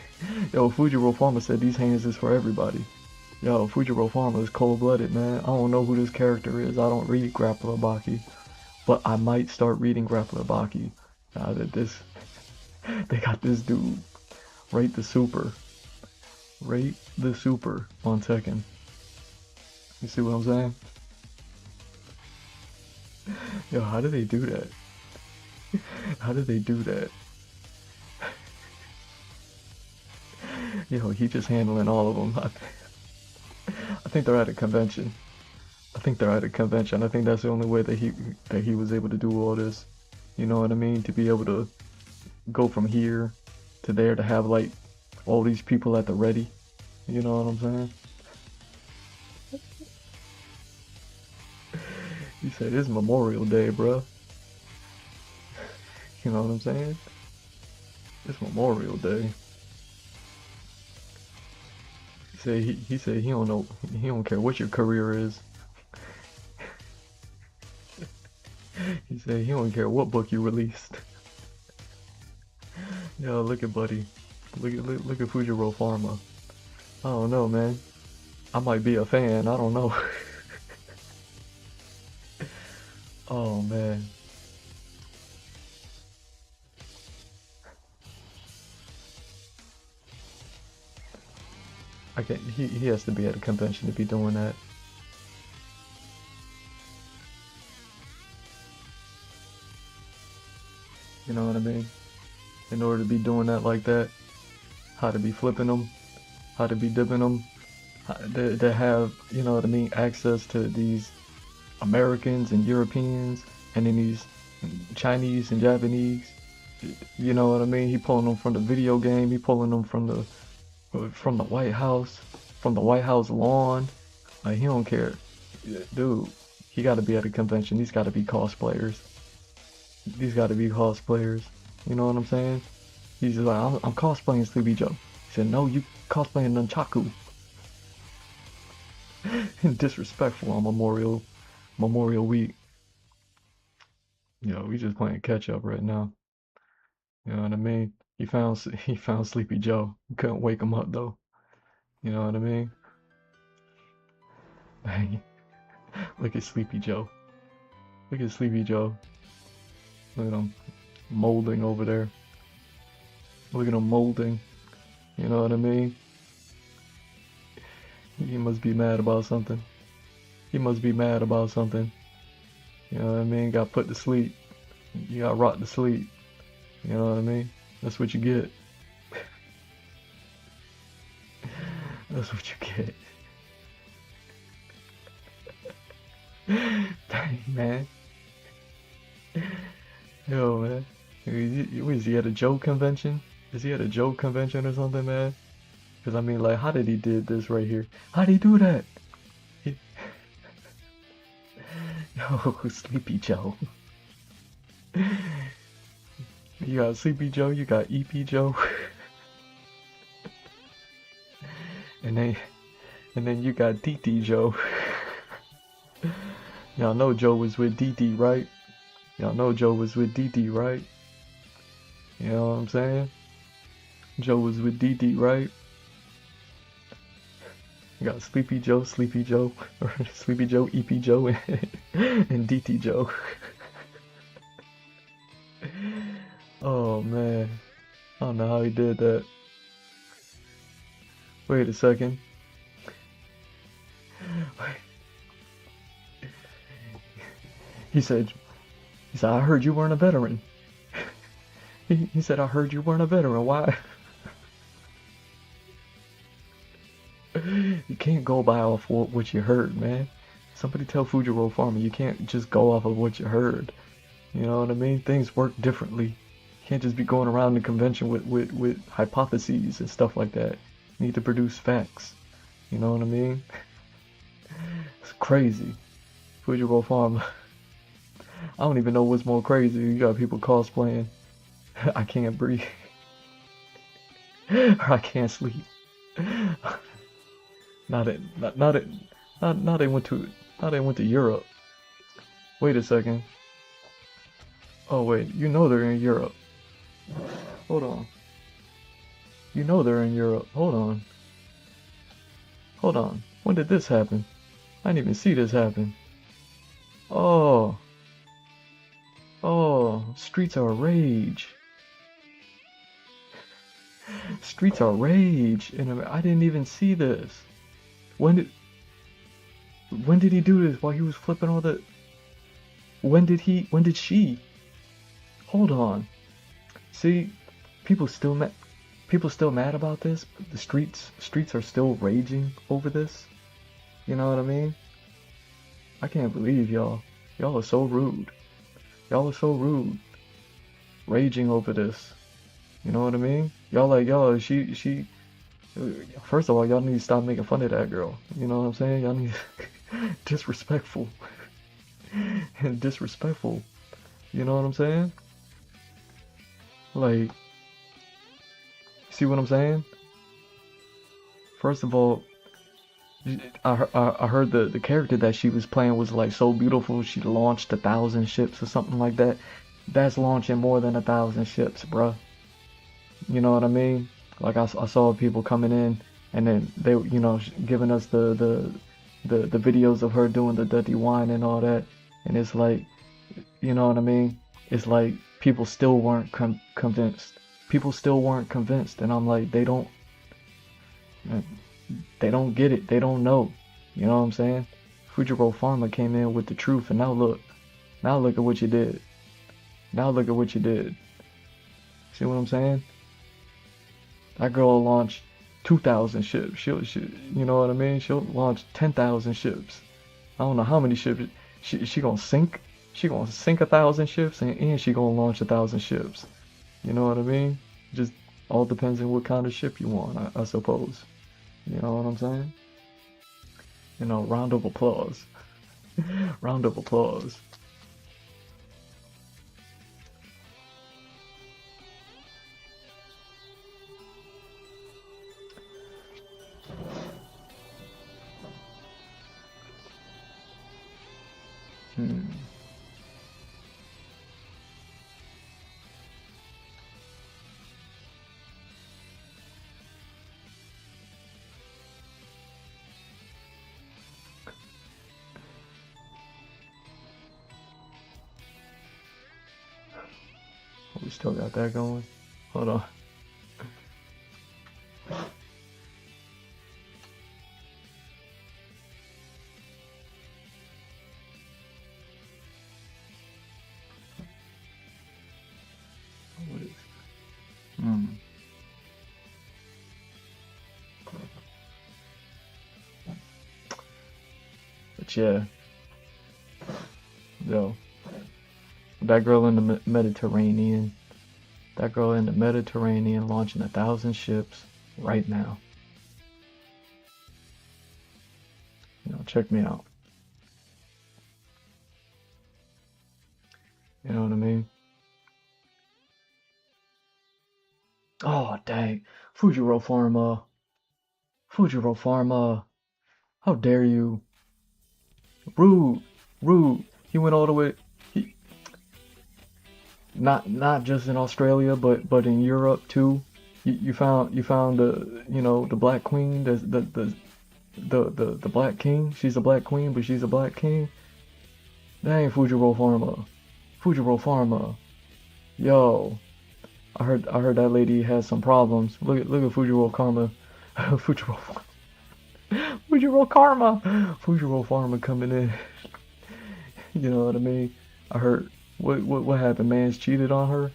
yo, Fujiro Farmer said these hands is for everybody. Yo, Fujiro Farmer is cold-blooded, man. I don't know who this character is. I don't read Grappler Baki. But I might start reading Grappler Baki. Now that they got this dude. Rate the Super. Rate the Super on Tekken. You see what I'm saying? Yo, how did they do that? How did they do that? Yo, he just handling all of them. I think they're at a convention. I think that's the only way that he was able to do all this. You know what I mean? To be able to go from here to there, to have like all these people at the ready. You know what I'm saying? He said it's Memorial Day, bro. You know what I'm saying? It's Memorial Day. He said he don't know, he don't care what your career is. He said he don't care what book you released. Yo, look at Buddy. Look at Fujiro Pharma. I don't know, man. I might be a fan. I don't know. Oh man. I can't. He has to be at a convention to be doing that. You know what I mean? In order to be doing that like that, how to be flipping them, how to be dipping them, to have, you know what I mean, access to these Americans and Europeans, and then these Chinese and Japanese. You know what I mean? He pulling them from the video game. He pulling them from the White House, from the White House lawn. Like, he don't care, dude. He got to be at a convention. These got to be cosplayers. These got to be cosplayers. You know what I'm saying? He's just like, I'm cosplaying Sleepy Joe. said, no, you cosplaying Nunchaku. Disrespectful on Memorial Week. Yo, we just playing catch up right now. You know what I mean? He found Sleepy Joe. Couldn't wake him up though. You know what I mean? Look at Sleepy Joe. Look at Sleepy Joe. Look at him molding over there. Look at him molding. You know what I mean? He must be mad about something. He must be mad about something. You know what I mean? Got put to sleep. You got rocked to sleep. You know what I mean? That's what you get. That's what you get. Dang, man. Yo, man. Is he at a Joe convention? Is he at a Joe convention or something, man? Because I mean, like, how did he did this right here? How did he do that? Yo, Sleepy Joe. You got Sleepy Joe, you got EP Joe. and then you got DT Joe. Y'all know Joe was with DT, right? Y'all know Joe was with DT, right? You know what I'm saying? Joe was with DT, right? You got Sleepy Joe, or Sleepy Joe, EP Joe, and DT Joe. Oh man, I don't know how he did that. Wait a second. He said, I heard you weren't a veteran. He said, I heard you weren't a veteran. Why? You can't go by off what you heard, man. Somebody tell Fujiro Farmer you can't just go off of what you heard. You know what I mean? Things work differently. You can't just be going around the convention with hypotheses and stuff like that. You need to produce facts. You know what I mean? It's crazy. Fujiro Farmer. I don't even know what's more crazy. You got people cosplaying. I can't breathe. Or I can't sleep. Now they went to Europe. Wait a second. Oh wait, you know they're in Europe. Hold on. You know they're in Europe. Hold on. Hold on. When did this happen? I didn't even see this happen. Oh. Oh, streets are rage. Streets are rage. And I didn't even see this. When did he do this while he was flipping all the... when did she? Hold on. See, people still mad about this. The streets are still raging over this. You know what I mean? I can't believe y'all. Y'all are so rude. Y'all are so rude. Raging over this. You know what I mean? Y'all, she first of all, y'all need to stop making fun of that girl. You know what I'm saying? Y'all need disrespectful. And disrespectful. You know what I'm saying? Like, see what I'm saying? First of all, I heard the character that she was playing was like so beautiful. She launched 1,000 ships or something like that. That's launching more than 1,000 ships, bruh. You know what I mean? Like I saw people coming in, and then they, you know, giving us the videos of her doing the dirty wine and all that, and it's like, you know what I mean? It's like people still weren't convinced. People still weren't convinced, and I'm like, they don't get it. They don't know. You know what I'm saying? Fujiro Pharma came in with the truth, and now look at what you did. Now look at what you did. See what I'm saying? That girl will launch 2,000 ships. She, you know what I mean? She'll launch 10,000 ships. I don't know how many ships she gonna sink. She gonna sink 1,000 ships, and she gonna launch 1,000 ships. You know what I mean? Just all depends on what kind of ship you want, I suppose. You know what I'm saying? You know, round of applause. Round of applause. Hmm. We still got that going. Hold on. What is? Hmm. But yeah, yo, that girl in the Mediterranean. That girl in the Mediterranean launching 1,000 ships right now. Check me out. You know what I mean? Oh, dang. Fujiro Pharma. Fujiro Pharma. How dare you? Rude. Rude. He went all the way. He, not just in Australia, but in Europe too. You found the Black Queen, the Black King. She's a Black Queen, but she's a Black King. Dang, Fujiro Pharma. Fujiro Pharma. Yo, I heard that lady has some problems. Look at Fujiro Karma. Fujiro Fujiro Karma. Fujiro Pharma coming in. You know what I mean? I heard what happened? Man's cheated on her.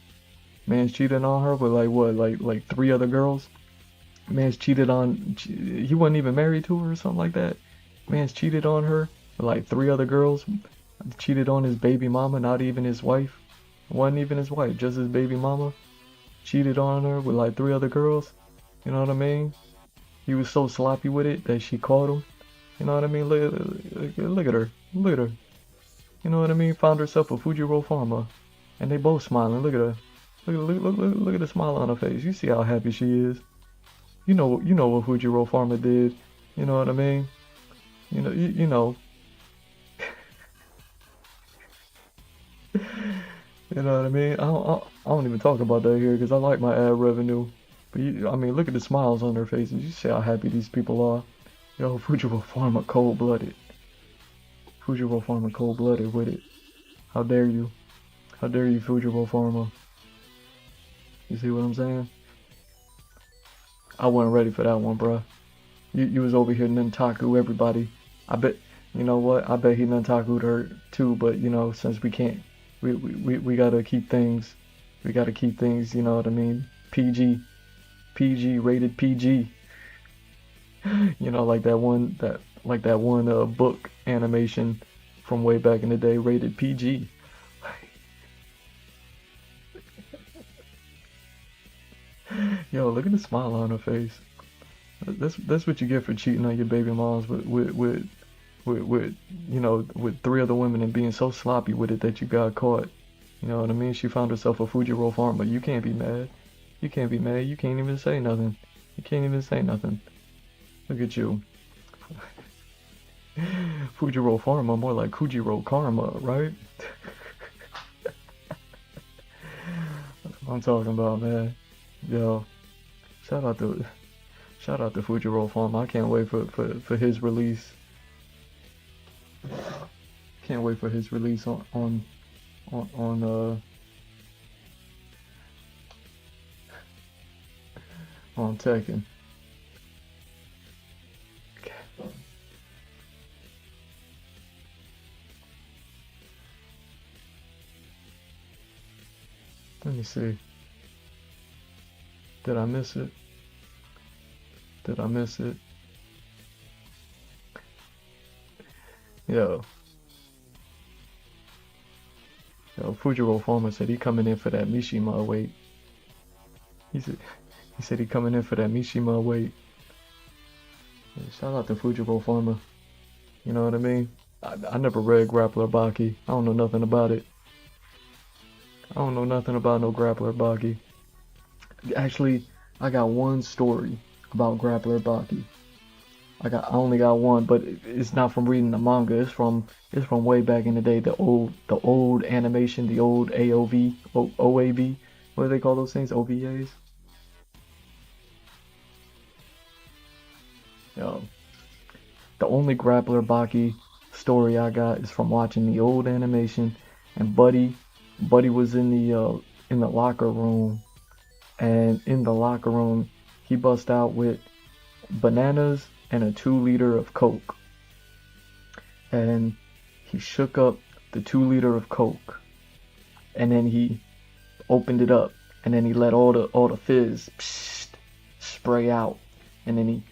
Man's cheated on her with like what like three other girls. Man's cheated on. He wasn't even married to her or something like that. Man's cheated on her with like three other girls. Cheated on his baby mama, not even his wife. Wasn't even his wife, just his baby mama. Cheated on her with like three other girls. You know what I mean? He was so sloppy with it that she caught him. You know what I mean? Look at her. Look at her. You know what I mean? Found herself a Fujiro Pharma. And they both smiling. Look at her. Look at the smile on her face. You see how happy she is. You know what Fujiro Pharma did. You know what I mean? You know. You know what I mean? I don't even talk about that here because I like my ad revenue. But I mean, look at the smiles on their faces. You see how happy these people are. Yo, Fujiro Pharma cold-blooded. Fujiro Pharma cold-blooded with it. How dare you? How dare you, Fujiro Pharma? You see what I'm saying? I wasn't ready for that one, bruh. You was over here Nuntaku everybody. I bet, you know what? I bet he Nuntaku'd her too, but since we can't, we gotta keep things, you know what I mean? PG, rated PG. Like that one book animation from way back in the day, rated PG. Yo, look at the smile on her face. That's what you get for cheating on your baby moms with three other women and being so sloppy with it that you got caught. You know what I mean? She found herself a Fujiro Pharma. You can't be mad. You can't be mad. You can't even say nothing. You can't even say nothing. Look at you. Fujiro Pharma, more like Kujiro Karma, right? That's what I'm talking about, man. Yo, shout out to Fujiro Pharma. I can't wait for his release. Can't wait for his release on Tekken. Okay. Let me see. Did I miss it? Did I miss it? Yo, Fujiro Pharma said he coming in for that Mishima weight. He said he coming in for that Mishima weight. Yeah, shout out to Fujiro Pharma. You know what I mean? I never read Grappler Baki. I don't know nothing about it. I don't know nothing about no Grappler Baki. Actually, I got one story about Grappler Baki. I only got one, but it's not from reading the manga. It's from way back in the day. The old animation, the old AOV, OAV. What do they call those things? OVAs. Yo, the only Grappler Baki story I got is from watching the old animation, and Buddy was in the locker room, and in the locker room he bust out with bananas and a 2 liter of Coke, and he shook up the 2 liter of Coke, and then he opened it up, and then he let all the fizz spray out, and then he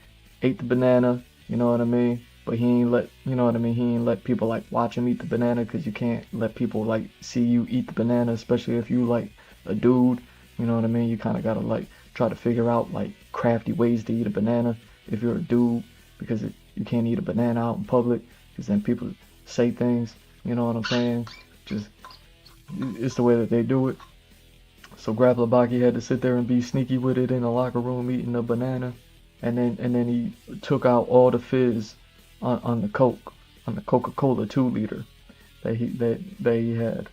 ate the banana. You know what I mean? But he ain't let, you know what I mean? He ain't let people like watch him eat the banana, because you can't let people like see you eat the banana, especially if you like a dude. You know what I mean? You kind of gotta like try to figure out like crafty ways to eat a banana if you're a dude, because you can't eat a banana out in public, because then people say things. You know what I'm saying? Just it's the way that they do it. So Grappler Baki had to sit there and be sneaky with it in the locker room eating a banana, and then he took out all the fizz on the Coke, on the Coca-Cola 2 liter that he had.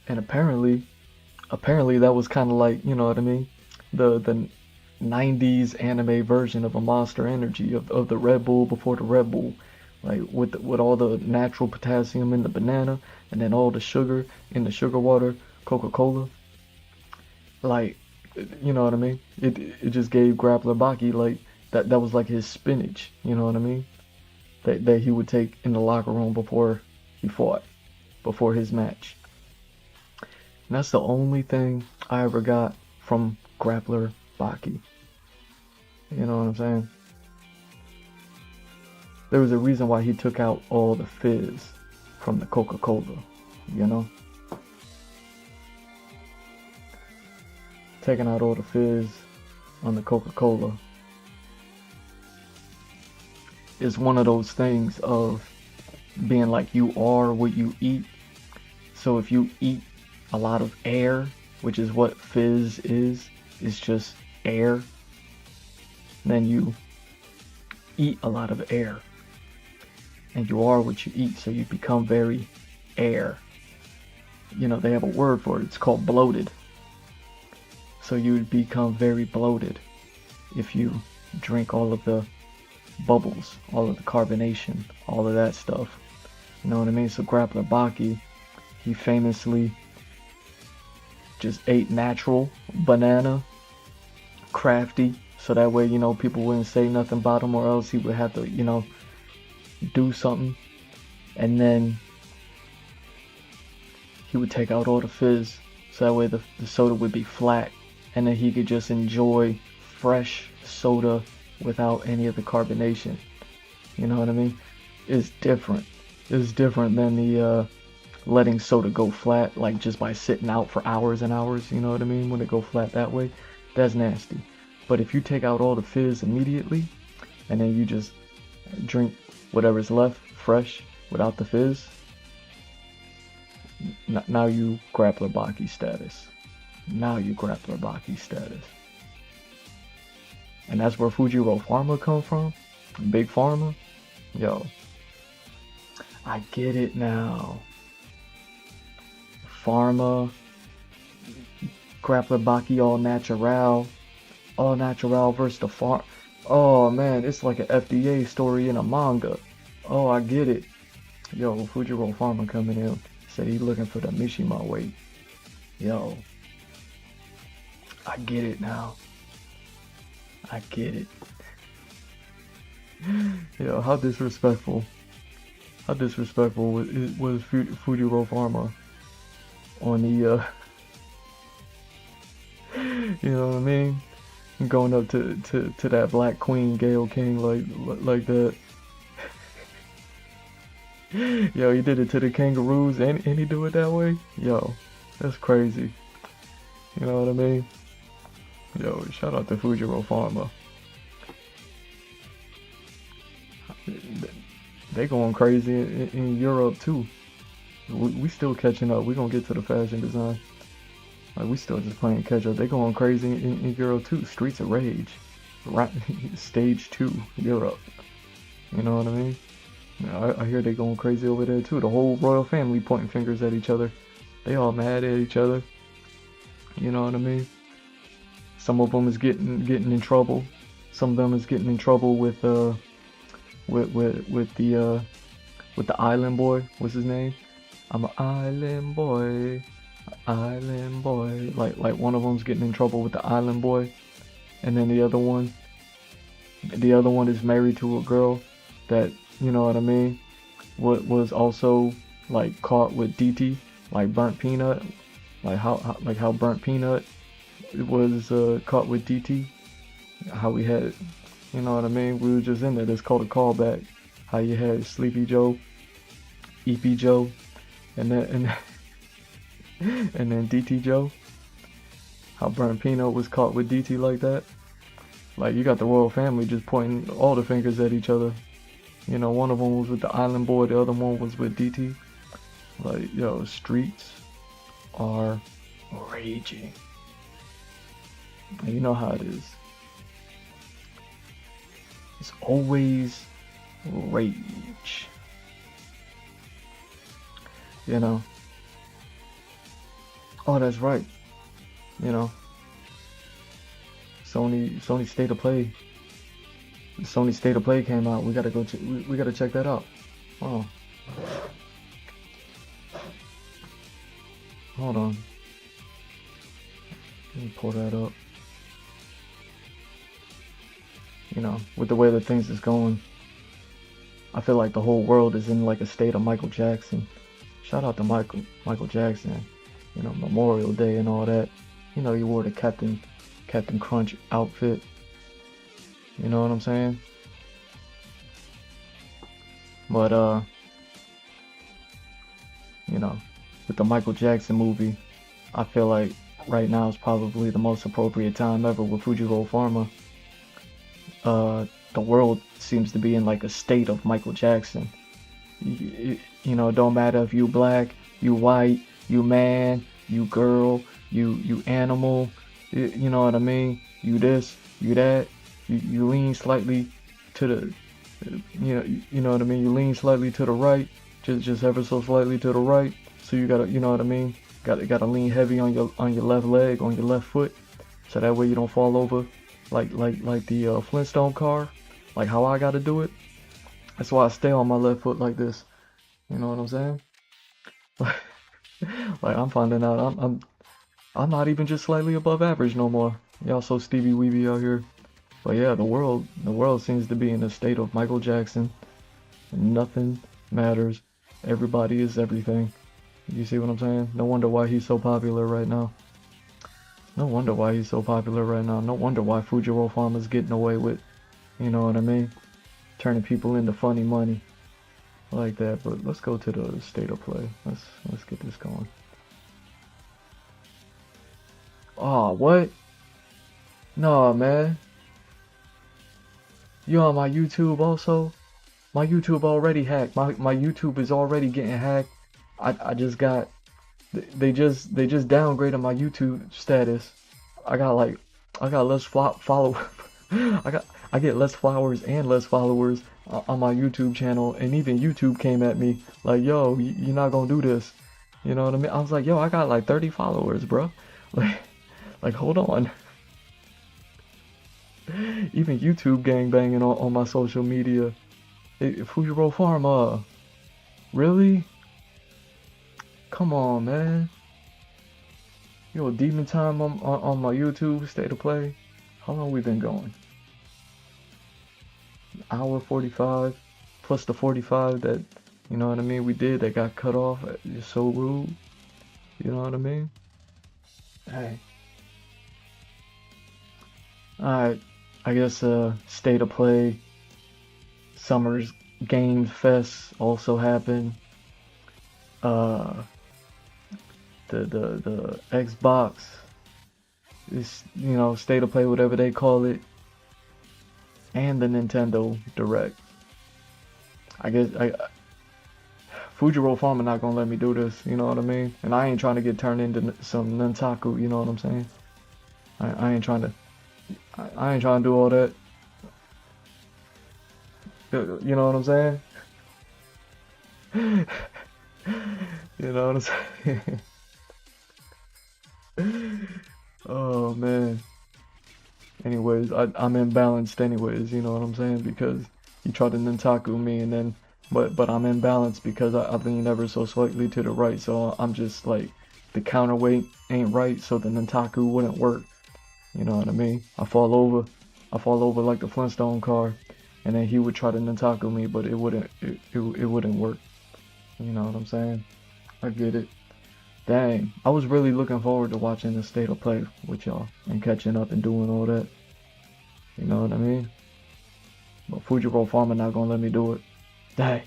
And apparently that was kind of like, you know what I mean, the 90s anime version of a Monster Energy, of the Red Bull before the Red Bull, like with all the natural potassium in the banana, and then all the sugar in the sugar water Coca-Cola. Like, you know what I mean? It just gave Grappler Baki like that was like his spinach. You know what I mean? That he would take in the locker room before he fought, before his match. And that's the only thing I ever got from Grappler Baki. You know what I'm saying? There was a reason why he took out all the fizz from the Coca-Cola, you know? Taking out all the fizz on the Coca-Cola is one of those things of being like, you are what you eat. So if you eat a lot of air, which is what fizz is just air, then you eat a lot of air, and you are what you eat, so you become very air. You know, they have a word for it. It's called bloated. So you would become very bloated if you drink all of the bubbles, all of the carbonation, all of that stuff. You know what I mean? So Grappler Baki, he famously just ate natural banana, crafty, so that way, you know, people wouldn't say nothing about him, or else he would have to, you know, do something. And then he would take out all the fizz, so that way the soda would be flat, and then he could just enjoy fresh soda without any of the carbonation. You know what I mean? It's different. It's different than the letting soda go flat, like just by sitting out for hours and hours. You know what I mean? When it go flat that way, that's nasty. But if you take out all the fizz immediately, and then you just drink whatever's left fresh without the fizz, now you Grappler Baki status. Now you Grappler Baki status. And that's where Fujiro Pharma come from? Big Pharma? Yo, I get it now. Pharma, Grappler Baki all natural versus the farm. Oh man, it's like an FDA story in a manga. Oh, I get it. Yo, Fujiro Pharma coming in, said he looking for the Mishima weight. Yo, I get it now. I get it. Yo, how disrespectful. How disrespectful was Fujiro Pharma on the, you know what I mean? Going up to that Black Queen, Gail King, like that. Yo, he did it to the kangaroos, and he do it that way? Yo, that's crazy. You know what I mean? Yo, shout out to Fujiro Pharma. They going crazy in Europe too. We still catching up. We gonna get to the fashion design. Like we still just playing catch up. They going crazy in Euro 2. Streets of Rage, right? Stage 2, Europe. You know what I mean? Yeah, I hear they going crazy over there too. The whole royal family pointing fingers at each other. They all mad at each other. You know what I mean? Some of them is getting in trouble. Some of them is getting in trouble with the island boy. What's his name? I'm an island boy, island boy. Like one of them's getting in trouble with the island boy, and then the other one is married to a girl that, you know what I mean, what was also like caught with DT, like burnt peanut, like how burnt peanut was caught with DT. How we had, you know what I mean? We were just in there. It's called a callback. How you had Sleepy Joe, EP Joe, and then and then DT Joe. How burnt peanut was caught with DT like that. Like you got the royal family just pointing all the fingers at each other. You know, one of them was with the island boy, the other one was with DT. Like, yo, streets are raging. And you know how it is. It's always rage. You know. Oh, that's right. You know. Sony State of Play. Sony State of Play came out. We gotta go. We gotta check that out. Oh. Hold on. Let me pull that up. You know, with the way that things is going, I feel like the whole world is in like a state of Michael Jackson. Shout out to Michael Jackson. You know, Memorial Day and all that. You know, he wore the Captain Crunch outfit. You know what I'm saying? But you know, with the Michael Jackson movie, I feel like right now is probably the most appropriate time ever with Fujifilm Pharma. The world seems to be in like a state of Michael Jackson. You know, don't matter if you black, you white, you man, you girl, you animal. You know what I mean? You this, you that. You lean slightly to the, you know what I mean. You lean slightly to the right, just ever so slightly to the right. So you gotta, you know what I mean. Gotta lean heavy on your left leg, on your left foot, so that way you don't fall over, like the Flintstone car, like how I gotta do it. That's why I stay on my left foot like this. You know what I'm saying? Like I'm finding out I'm not even just slightly above average no more. Y'all so Stevie Weeby out here. But yeah, the world seems to be in a state of Michael Jackson. Nothing matters. Everybody is everything. You see what I'm saying? No wonder why he's so popular right now. No wonder why he's so popular right now. No wonder why Fujifilm Pharma's getting away with, you know what I mean? Turning people into funny money like that. But let's go to the state of play. Let's get this going. Oh, what? No, man. You on my YouTube also? My YouTube already hacked. My YouTube is already getting hacked. I just got, they just downgraded my YouTube status. I got less follow I get less followers and less followers on my YouTube channel, and even YouTube came at me like, yo, you're not gonna do this. You know what I mean? I was like, yo, I got like 30 followers, bro. Like hold on. Even YouTube gangbanging on my social media. Fujifilm Pharma. Really? Come on, man. Yo, demon time on my YouTube state of play. How long we been going? Hour 45 plus the 45 that, you know what I mean, we did that got cut off. It's so rude. You know what I mean? Hey. Alright. I guess state of play, Summer's Game Fest also happened. The Xbox is, you know, state of play, whatever they call it, and the Nintendo Direct. I guess Fujiro Farmer not gonna let me do this, you know what I mean? And I ain't trying to get turned into some Nuntaku, you know what I'm saying? I ain't trying to, I ain't trying to do all that. You know what I'm saying? You know what I'm saying? Oh man. Anyways, I'm imbalanced anyways, you know what I'm saying? Because he tried to Nuntaku me and then but I'm imbalanced because I lean ever so slightly to the right, so I'm just like the counterweight ain't right, so the Nuntaku wouldn't work. You know what I mean? I fall over like the Flintstone car, and then he would try to Nuntaku me, but it wouldn't work. You know what I'm saying? I get it. Dang, I was really looking forward to watching the state of play with y'all and catching up and doing all that. You know what I mean? But Fujiro Farmer not gonna let me do it. Dang.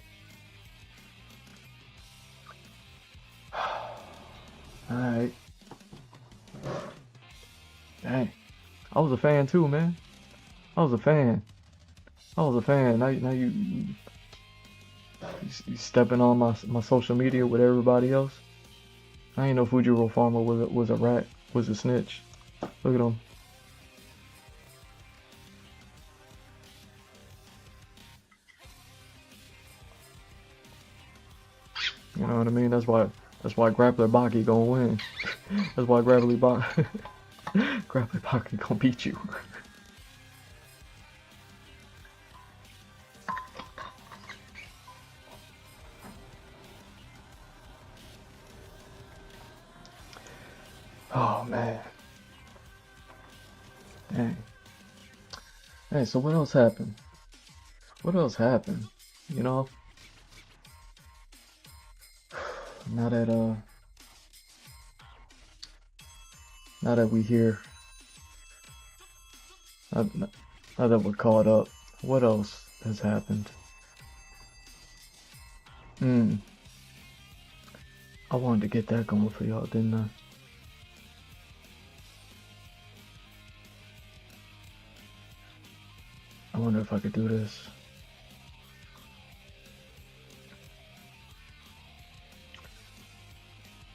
Alright. Dang. I was a fan too, man. I was a fan. I was a fan. Now you stepping on my social media with everybody else. I ain't know Fujiro Farmer was a rat, was a snitch. Look at him. You know what I mean? That's why Grappler Baki gonna win. That's why Grappler Baki gonna beat you. Oh man. Dang. Hey, so what else happened? What else happened? You know? Now that we here, now that we're caught up, what else has happened? I wanted to get that going for y'all, didn't I? I wonder if I could do this.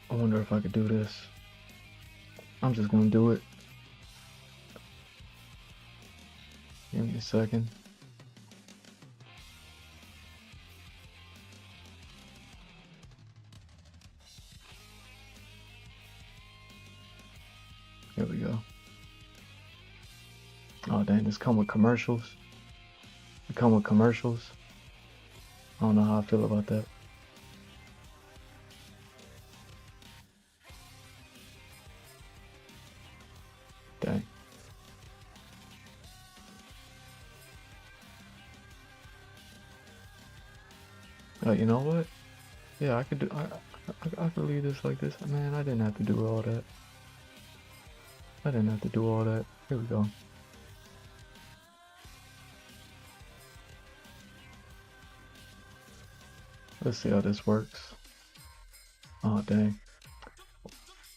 I wonder if I could do this. I'm just gonna do it. Give me a second. Here we go. Oh dang, this come with commercials. It come with commercials. I don't know how I feel about that. Dang. You know what? Yeah, I could do. I could leave this like this. Man, I didn't have to do all that. I didn't have to do all that. Here we go. Let's see how this works. Oh dang.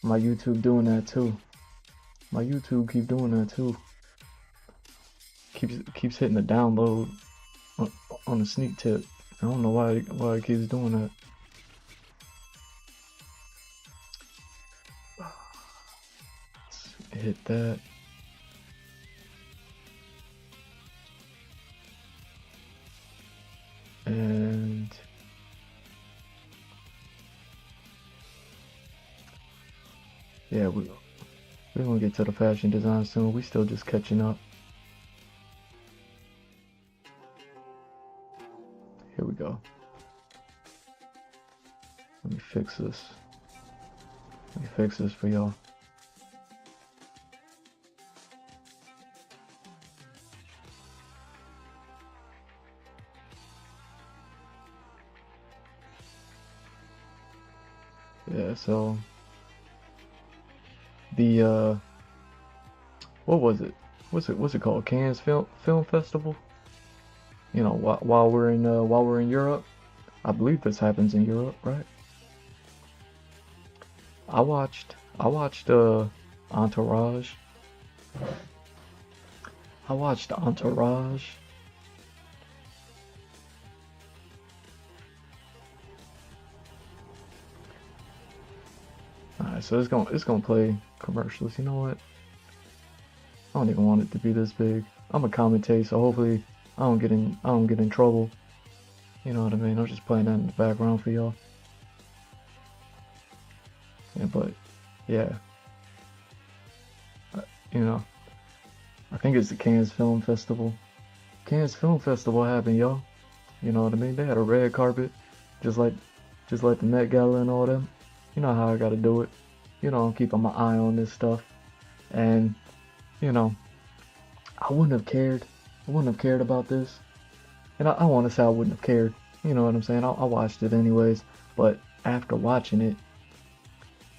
My YouTube doing that too. My YouTube keep doing that too. Keeps hitting the download on the sneak tip. I don't know why it keeps doing that. Let's hit that. And yeah, we're gonna get to the fashion design soon. We still just catching up. Here we go. Let me fix this. Let me fix this for y'all. Yeah, so the what was it? What's it called? Cannes Film Festival. You know, while we're in Europe, I believe this happens in Europe, right? I watched Entourage. I watched Entourage. Alright, so it's gonna play commercials. You know what? I don't even want it to be this big. I'm a commentate, so hopefully I don't get in trouble. You know what I mean? I'm just playing that in the background for y'all. Yeah, but yeah, you know, I think it's the Cannes Film Festival. Cannes Film Festival happened, y'all. You know what I mean? They had a red carpet, just like the Met Gala and all them. You know how I gotta do it. You know, I'm keeping my eye on this stuff. And, you know, I wouldn't have cared. I wouldn't have cared about this. And I want to say I wouldn't have cared. You know what I'm saying? I watched it anyways. But after watching it,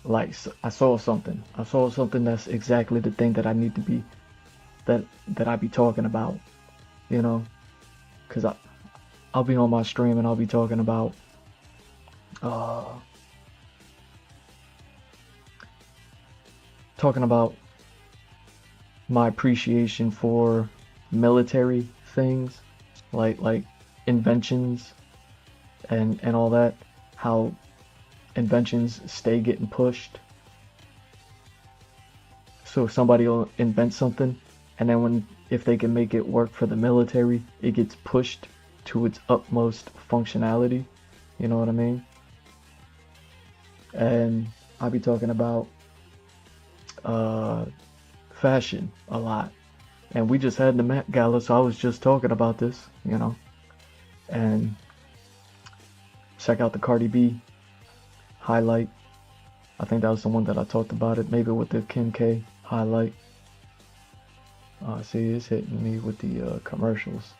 like, I saw something. I saw something that's exactly the thing that I need to be, that I be talking about. You know? Because I'll be on my stream and I'll be talking about my appreciation for military things, like inventions and all that, how inventions stay getting pushed. So somebody will invent something, and then if they can make it work for the military, it gets pushed to its utmost functionality. You know what I mean? And I'll be talking about fashion a lot. And we just had the Met Gala, so I was just talking about this, you know. And check out the Cardi B highlight. I think that was the one that I talked about it, maybe with the Kim K highlight. See, it's hitting me with the commercials.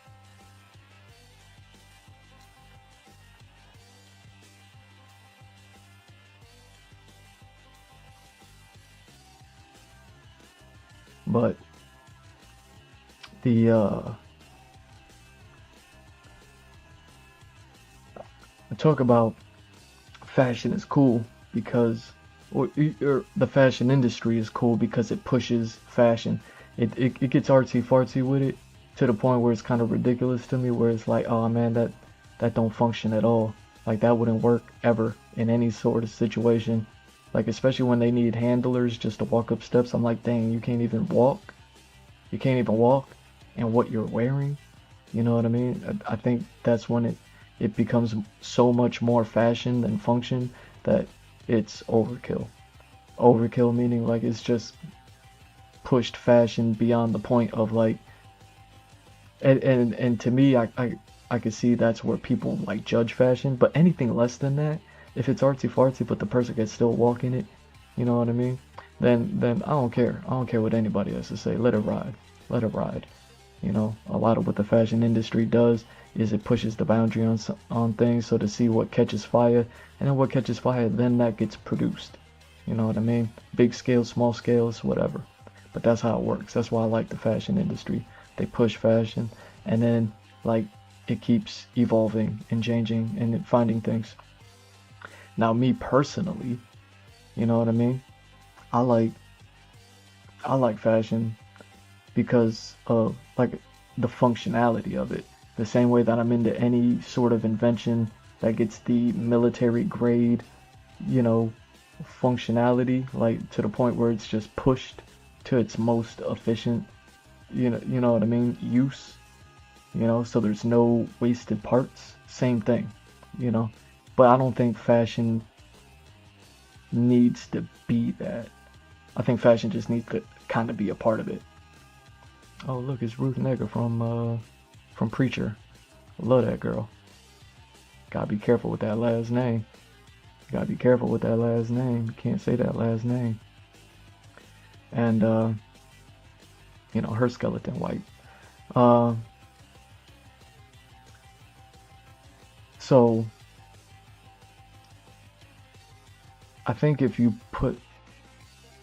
But the I talk about fashion is cool because, or the fashion industry is cool because it pushes fashion. It gets artsy fartsy with it to the point where it's kind of ridiculous to me, where it's like, oh man, that don't function at all. Like that wouldn't work ever in any sort of situation. Like especially when they need handlers just to walk up steps. I'm like, dang, you can't even walk. You can't even walk in what you're wearing. You know what I mean? I think that's when it becomes so much more fashion than function that it's overkill. Overkill meaning like it's just pushed fashion beyond the point of like, and to me, I could see that's where people like judge fashion. But anything less than that, if it's artsy fartsy but the person can still walk in it, you know what I mean? Then I don't care. I don't care what anybody has to say. Let it ride. Let it ride. You know, a lot of what the fashion industry does is it pushes the boundary on things, so to see what catches fire, and then what catches fire, then that gets produced. You know what I mean? Big scale, small scales, whatever. But that's how it works. That's why I like the fashion industry. They push fashion, and then like it keeps evolving and changing and finding things. Now, me personally, you know what I mean? I like fashion because of like the functionality of it. The same way that I'm into any sort of invention that gets the military grade, you know, functionality, like to the point where it's just pushed to its most efficient, you know what I mean, use, you know, so there's no wasted parts. Same thing, you know. But I don't think fashion needs to be that. I think fashion just needs to kind of be a part of it. Oh, look, it's Ruth Negga from Preacher. Love that girl. Gotta be careful with that last name. Gotta be careful with that last name. You can't say that last name. And you know, her skeleton white. So I think if you put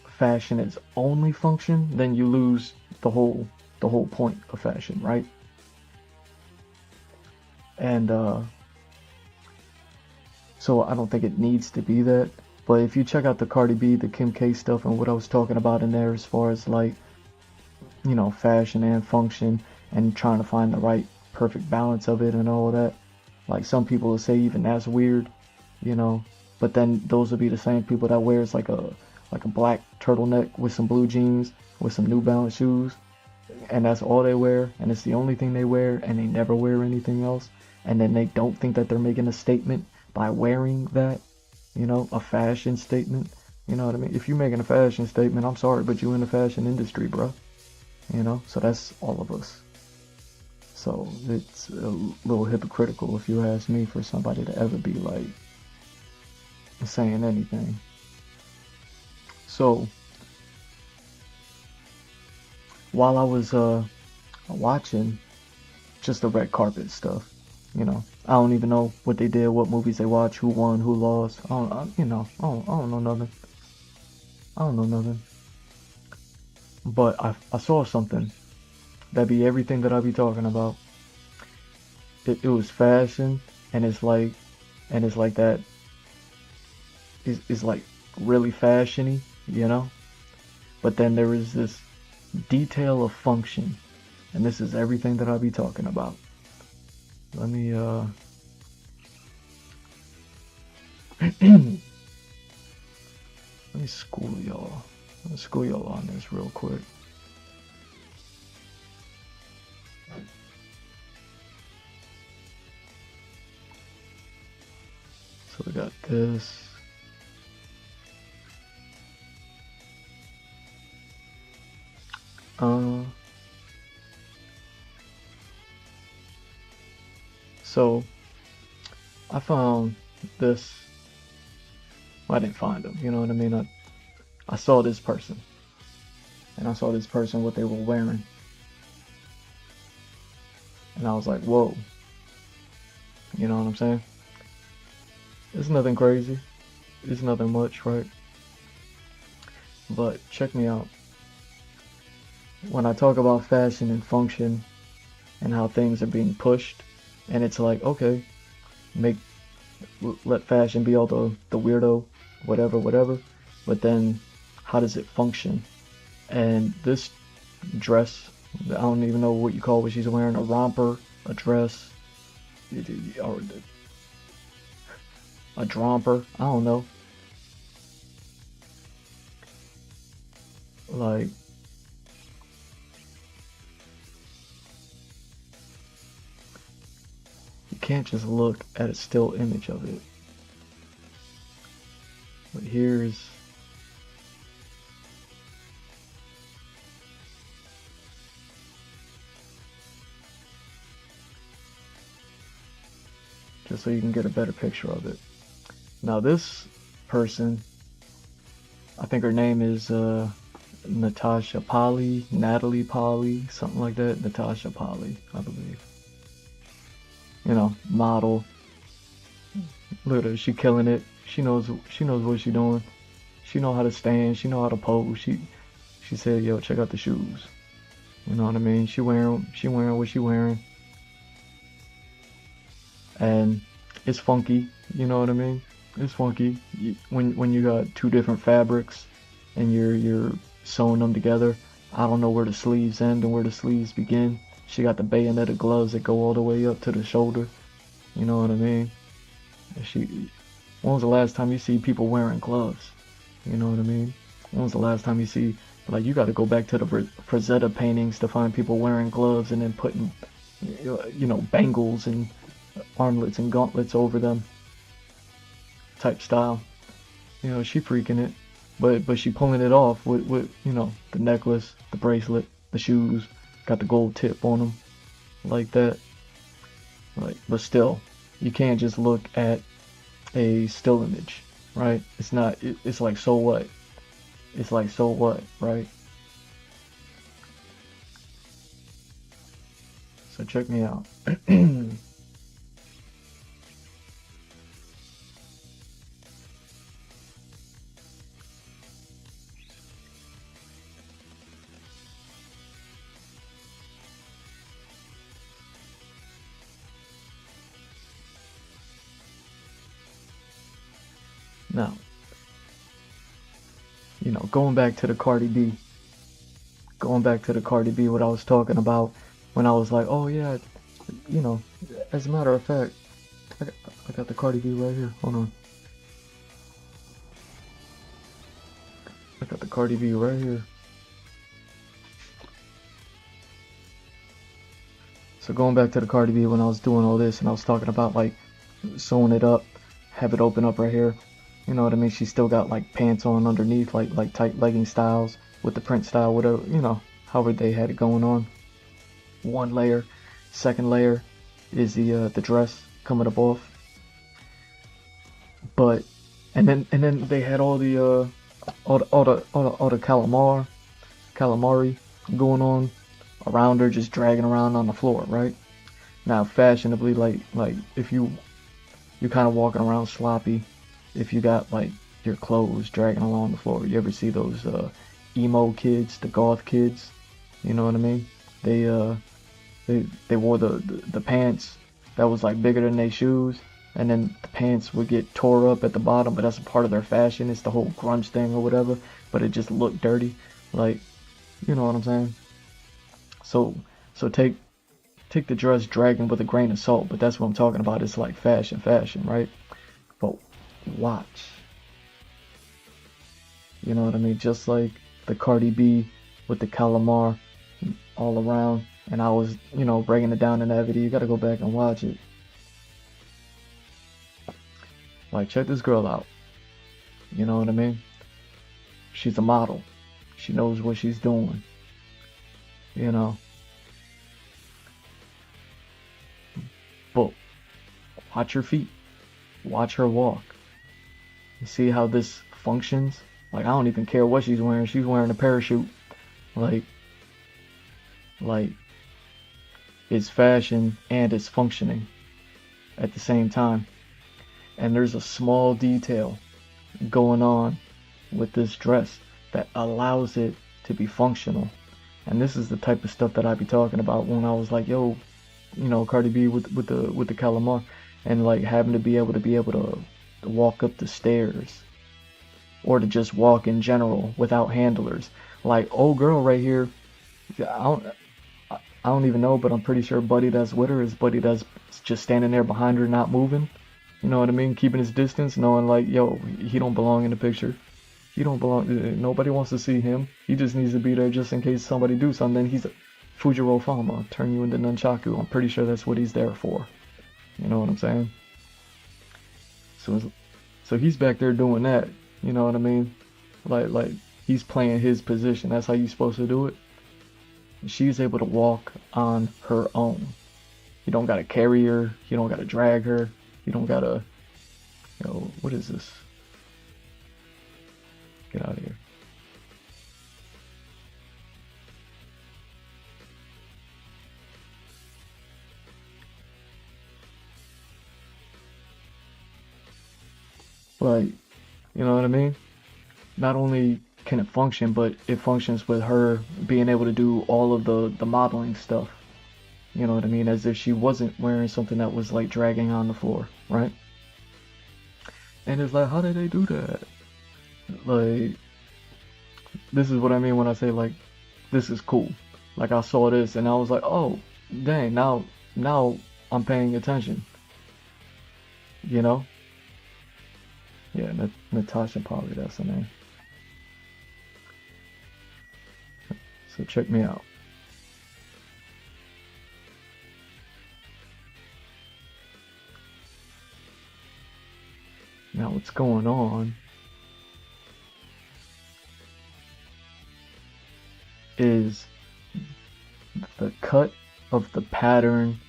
fashion as only function, then you lose the whole point of fashion, right? And so I don't think it needs to be that. But if you check out the Cardi B, the Kim K stuff, and what I was talking about in there as far as like, you know, fashion and function and trying to find the right perfect balance of it and all of that, like some people will say even that's weird, you know, but then those will be the same people that wears like a like a black turtleneck with some blue jeans with some New Balance shoes, and that's all they wear, and it's the only thing they wear, and they never wear anything else, and then they don't think that they're making a statement by wearing that, you know, a fashion statement. You know what I mean? If you're making a fashion statement, I'm sorry, but you in the fashion industry, bro. You know, so that's all of us. So it's a little hypocritical, if you ask me, for somebody to ever be like saying anything. So while I was watching just the red carpet stuff, you know, I don't even know what they did, what movies they watched, who won, who lost. You know, I don't know nothing. I don't know nothing. But I saw something that be everything that I be talking about. It was fashion, and it's like that. It's like really fashiony, you know. But then there is this detail of function, and this is everything that I be talking about. Let me let me school y'all. Let me school y'all on this real quick. So we got this. So I found this. Well, I didn't find them, you know what I mean? I saw this person, and I saw this person what they were wearing, and I was like, whoa, you know what I'm saying? It's nothing crazy, it's nothing much, right? But check me out. When I talk about fashion and function and how things are being pushed, and it's like, okay, let fashion be all the weirdo, whatever, but then how does it function? And this dress, I don't even know what you call what she's wearing, a romper, a dress, or a dromper, I don't know. Like, you can't just look at a still image of it. But here's just so you can get a better picture of it. Now this person, I think her name is Natasha Polly, Natalie Polly, something like that. Natasha Polly, I believe. You know, model. Look at her, she killing it. She knows what she doing. She know how to stand. She know how to pose. She said, "Yo, check out the shoes." You know what I mean? She wearing what she wearing, and it's funky. You know what I mean? It's funky when you got two different fabrics and you're sewing them together. I don't know where the sleeves end and where the sleeves begin. She got the bayonet gloves that go all the way up to the shoulder. You know what I mean? When was the last time you see people wearing gloves? You know what I mean? When was the last time you see, like, you got to go back to the Frazetta paintings to find people wearing gloves and then putting, you know, bangles and armlets and gauntlets over them type style. You know, she freaking it, but she pulling it off with you know, the necklace, the bracelet, the shoes, got the gold tip on them, like that. Like, but still, you can't just look at a still image, right? It's not. It's like, so what? It's like, so what, right? So check me out. Now, you know, going back to the Cardi B, what I was talking about when I was like, oh yeah, you know, as a matter of fact, I got the Cardi B right here. Hold on. I got the Cardi B right here. So going back to the Cardi B, when I was doing all this and I was talking about like sewing it up, have it open up right here. You know what I mean? She still got like pants on underneath, like tight legging styles with the print style, whatever, you know, however they had it going on. One layer. Second layer is the dress coming up off. But and then they had all the calamari going on around her, just dragging around on the floor, right? Now, fashionably, like if you're kind of walking around sloppy, if you got like your clothes dragging along the floor. You ever see those emo kids, the goth kids? You know what I mean? They wore the pants that was like bigger than their shoes, and then the pants would get tore up at the bottom, but that's a part of their fashion. It's the whole grunge thing or whatever, but it just looked dirty. Like, you know what I'm saying? So take the dress dragging with a grain of salt, but that's what I'm talking about. It's like fashion, right? But watch. You know what I mean? Just like the Cardi B with the calamar all around, and I was, you know, breaking it down in that video. You gotta go back and watch it. Like, check this girl out. You know what I mean? She's a model. She knows what she's doing. You know. But watch her feet. Watch her walk. You see how this functions? Like, I don't even care what she's wearing. She's wearing a parachute. Like it's fashion and it's functioning at the same time. And there's a small detail going on with this dress that allows it to be functional. And this is the type of stuff that I be talking about when I was like, yo, you know, Cardi B with the calamar, and like having to be able to walk up the stairs, or to just walk in general without handlers. Like, old girl right here, I don't even know, but I'm pretty sure buddy that's with her is buddy that's just standing there behind her, not moving. You know what I mean? Keeping his distance, knowing like, yo, he don't belong in the picture. He don't belong. Nobody wants to see him. He just needs to be there just in case somebody do something. He's a Fujiro Fama, turn you into Nunchaku. I'm pretty sure that's what he's there for. You know what I'm saying? So he's back there doing that. You know what I mean? Like he's playing his position. That's how you're supposed to do it. She's able to walk on her own. You don't gotta carry her. You don't gotta drag her. You don't gotta, you know, what is this? Get out of here. Like, you know what I mean? Not only can it function, but it functions with her being able to do all of the modeling stuff. You know what I mean? As if she wasn't wearing something that was like dragging on the floor, right? And it's like, how did they do that? Like, this is what I mean when I say like, this is cool. Like, I saw this and I was like, oh, dang, now I'm paying attention. You know? Yeah, Natasha Polly, that's her name. So check me out. Now what's going on is the cut of the pattern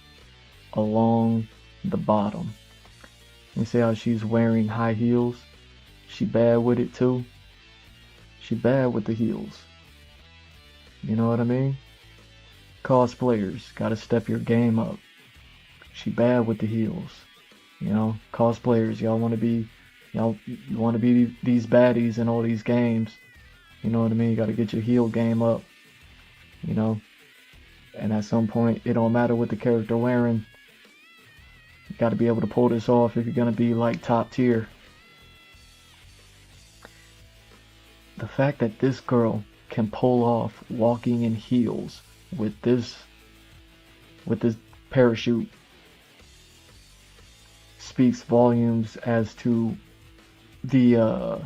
along the bottom. You see how she's wearing high heels? She bad with it too. She bad with the heels. You know what I mean? Cosplayers, gotta step your game up. She bad with the heels. You know, cosplayers, y'all wanna be, you wanna be these baddies in all these games. You know what I mean? You gotta get your heel game up. You know? And at some point, it don't matter what the character wearing. You gotta be able to pull this off if you're gonna be like top tier. The fact that this girl can pull off walking in heels with this parachute speaks volumes as to the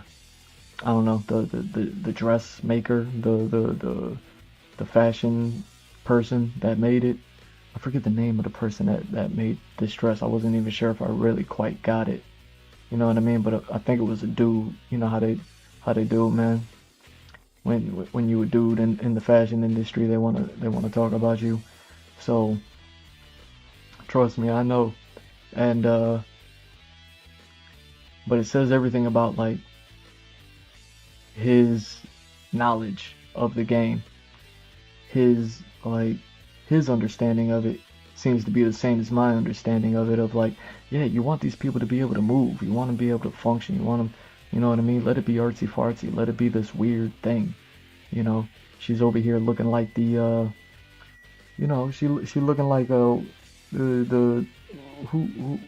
I don't know, the dressmaker, the fashion person that made it. I forget the name of the person that made this dress. I wasn't even sure if I really quite got it. You know what I mean? But I think it was a dude. You know how they do it, man. When you a dude in the fashion industry, they wanna talk about you. So trust me, I know. And but it says everything about like his knowledge of the game, his like his understanding of it seems to be the same as my understanding of it. Of like, yeah, you want these people to be able to move, you want them to be able to function, you want them, you know what I mean? Let it be artsy fartsy, let it be this weird thing, you know. She's over here looking like the you know, she looking like the who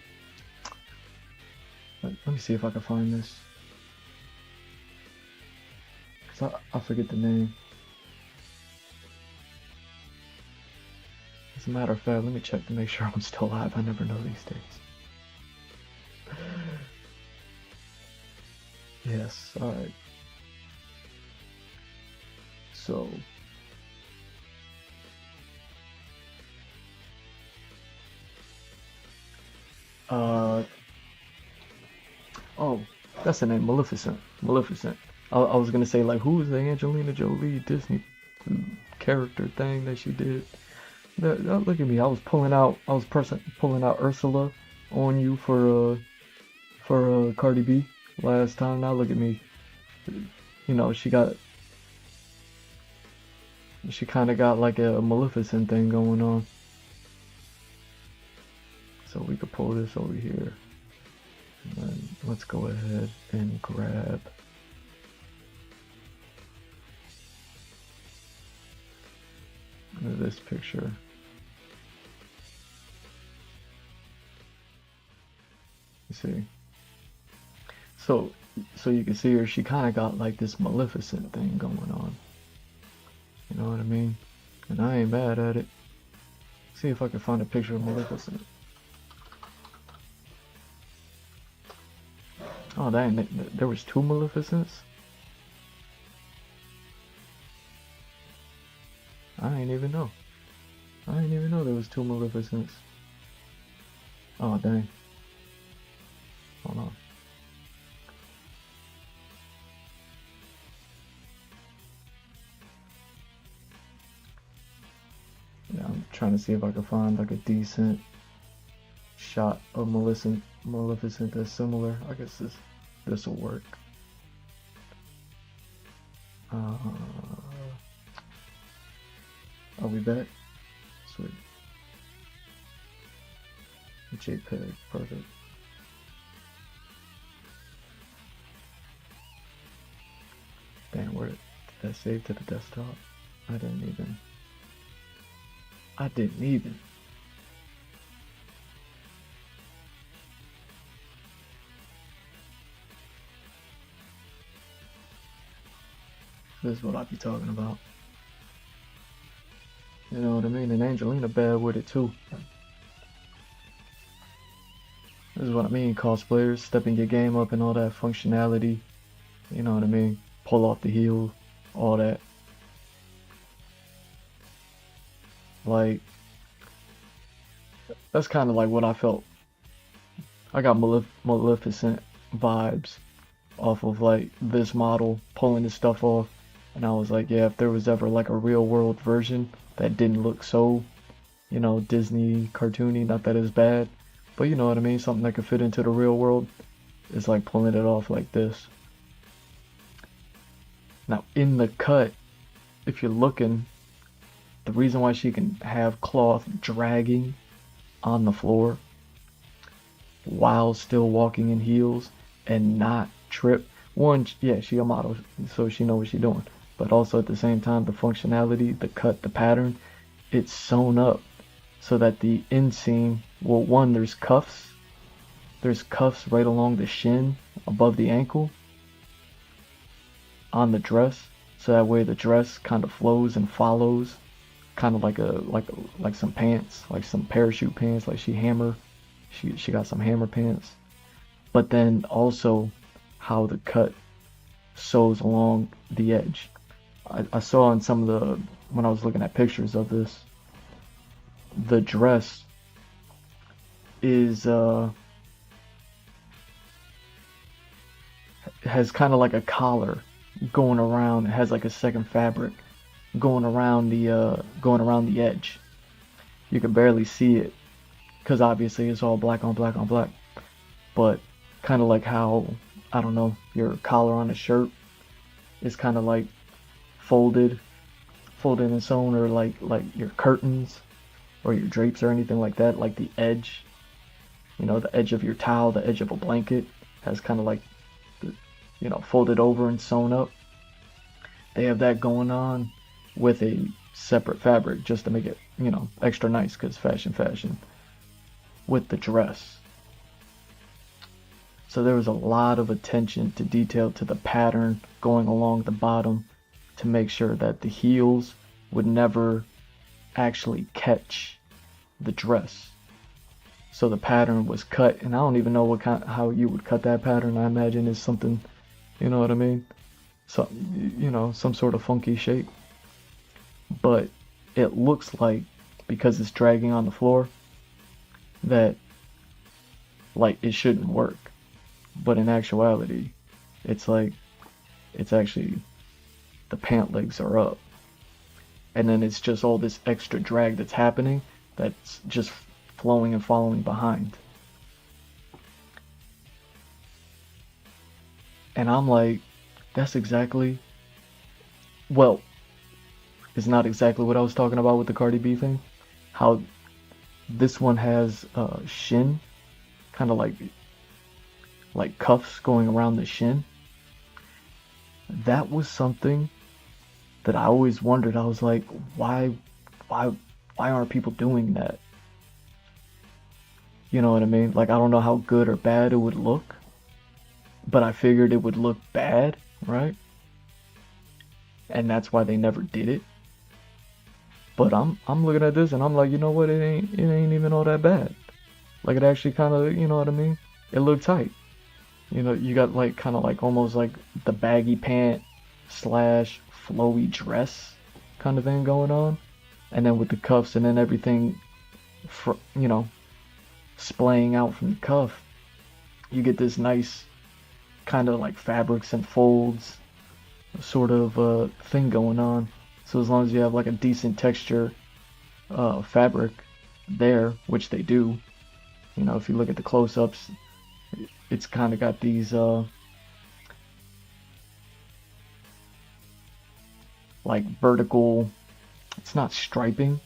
let me see if I can find this, cause I forget the name. As a matter of fact, let me check to make sure I'm still alive. I never know these days. Yes, alright. So, uh, oh, that's the name, Maleficent. Maleficent. I was gonna say, like, who is the Angelina Jolie Disney character thing that she did? Look at me. I was pulling out Ursula on you for Cardi B last time. Now look at me. You know, she kind of got like a Maleficent thing going on. So we could pull this over here. And then let's go ahead and grab this picture. You see. So you can see her, she kind of got like this Maleficent thing going on. You know what I mean? And I ain't mad at it. See if I can find a picture of Maleficent. Oh dang, there was two Maleficents? I ain't even know. I didn't even know there was two Maleficents. Oh dang. Hold on. Yeah, I'm trying to see if I can find like a decent shot of Maleficent that's similar. I guess this will work. Are we back? Sweet. JPEG, perfect. Damn, where did that save to the desktop? I didn't even. This is what I be talking about. You know what I mean? And Angelina bad with it too. This is what I mean, cosplayers, stepping your game up and all that functionality. You know what I mean? Pull off the heel, all that. Like, that's kind of like what I felt. I got Maleficent vibes off of like this model pulling this stuff off. And I was like, yeah, if there was ever like a real world version that didn't look so, you know, Disney cartoony, not that it's bad, but you know what I mean, something that could fit into the real world, it's like pulling it off like this. Now in the cut, if you're looking, the reason why she can have cloth dragging on the floor while still walking in heels and not trip. One, yeah, she a model, so she know what she doing. But also at the same time, the functionality, the cut, the pattern, it's sewn up so that the inseam, well, one, there's cuffs. There's cuffs right along the shin, above the ankle, on the dress, so that way the dress kind of flows and follows, kind of like some pants, like some parachute pants, like she got some hammer pants. But then also how the cut sews along the edge. I saw in some of the, when I was looking at pictures of this, the dress is has kind of like a collar going around. It has like a second fabric going around the edge. You can barely see it because obviously it's all black on black on black. But kind of like how, I don't know, your collar on a shirt is kind of like folded and sewn, or like your curtains or your drapes or anything like that. Like the edge, the edge of your towel, the edge of a blanket has kind of like, folded over and sewn up. They have that going on with a separate fabric just to make it, extra nice, because fashion with the dress. So there was a lot of attention to detail to the pattern going along the bottom to make sure that the heels would never actually catch the dress. So the pattern was cut, and I don't even know how you would cut that pattern. I imagine it's something, you know what I mean? So, some sort of funky shape. But it looks like, because it's dragging on the floor, that like it shouldn't work. But in actuality, it's actually the pant legs are up. And then it's just all this extra drag that's happening that's just flowing and following behind. And I'm like, that's exactly, well, it's not exactly what I was talking about with the Cardi B thing. How this one has shin, kind of like cuffs going around the shin. That was something that I always wondered. I was like, why aren't people doing that? You know what I mean? Like, I don't know how good or bad it would look, but I figured it would look bad, right? And that's why they never did it. But I'm looking at this and I'm like, you know what? It ain't even all that bad. Like, it actually kind of, you know what I mean? It looked tight. You got like kind of like almost like the baggy pant / flowy dress kind of thing going on, and then with the cuffs and then everything, splaying out from the cuff, you get this nice kind of like fabrics and folds sort of thing going on. So as long as you have like a decent texture fabric there, which they do, if you look at the close-ups, it's kind of got these like vertical, it's not striping,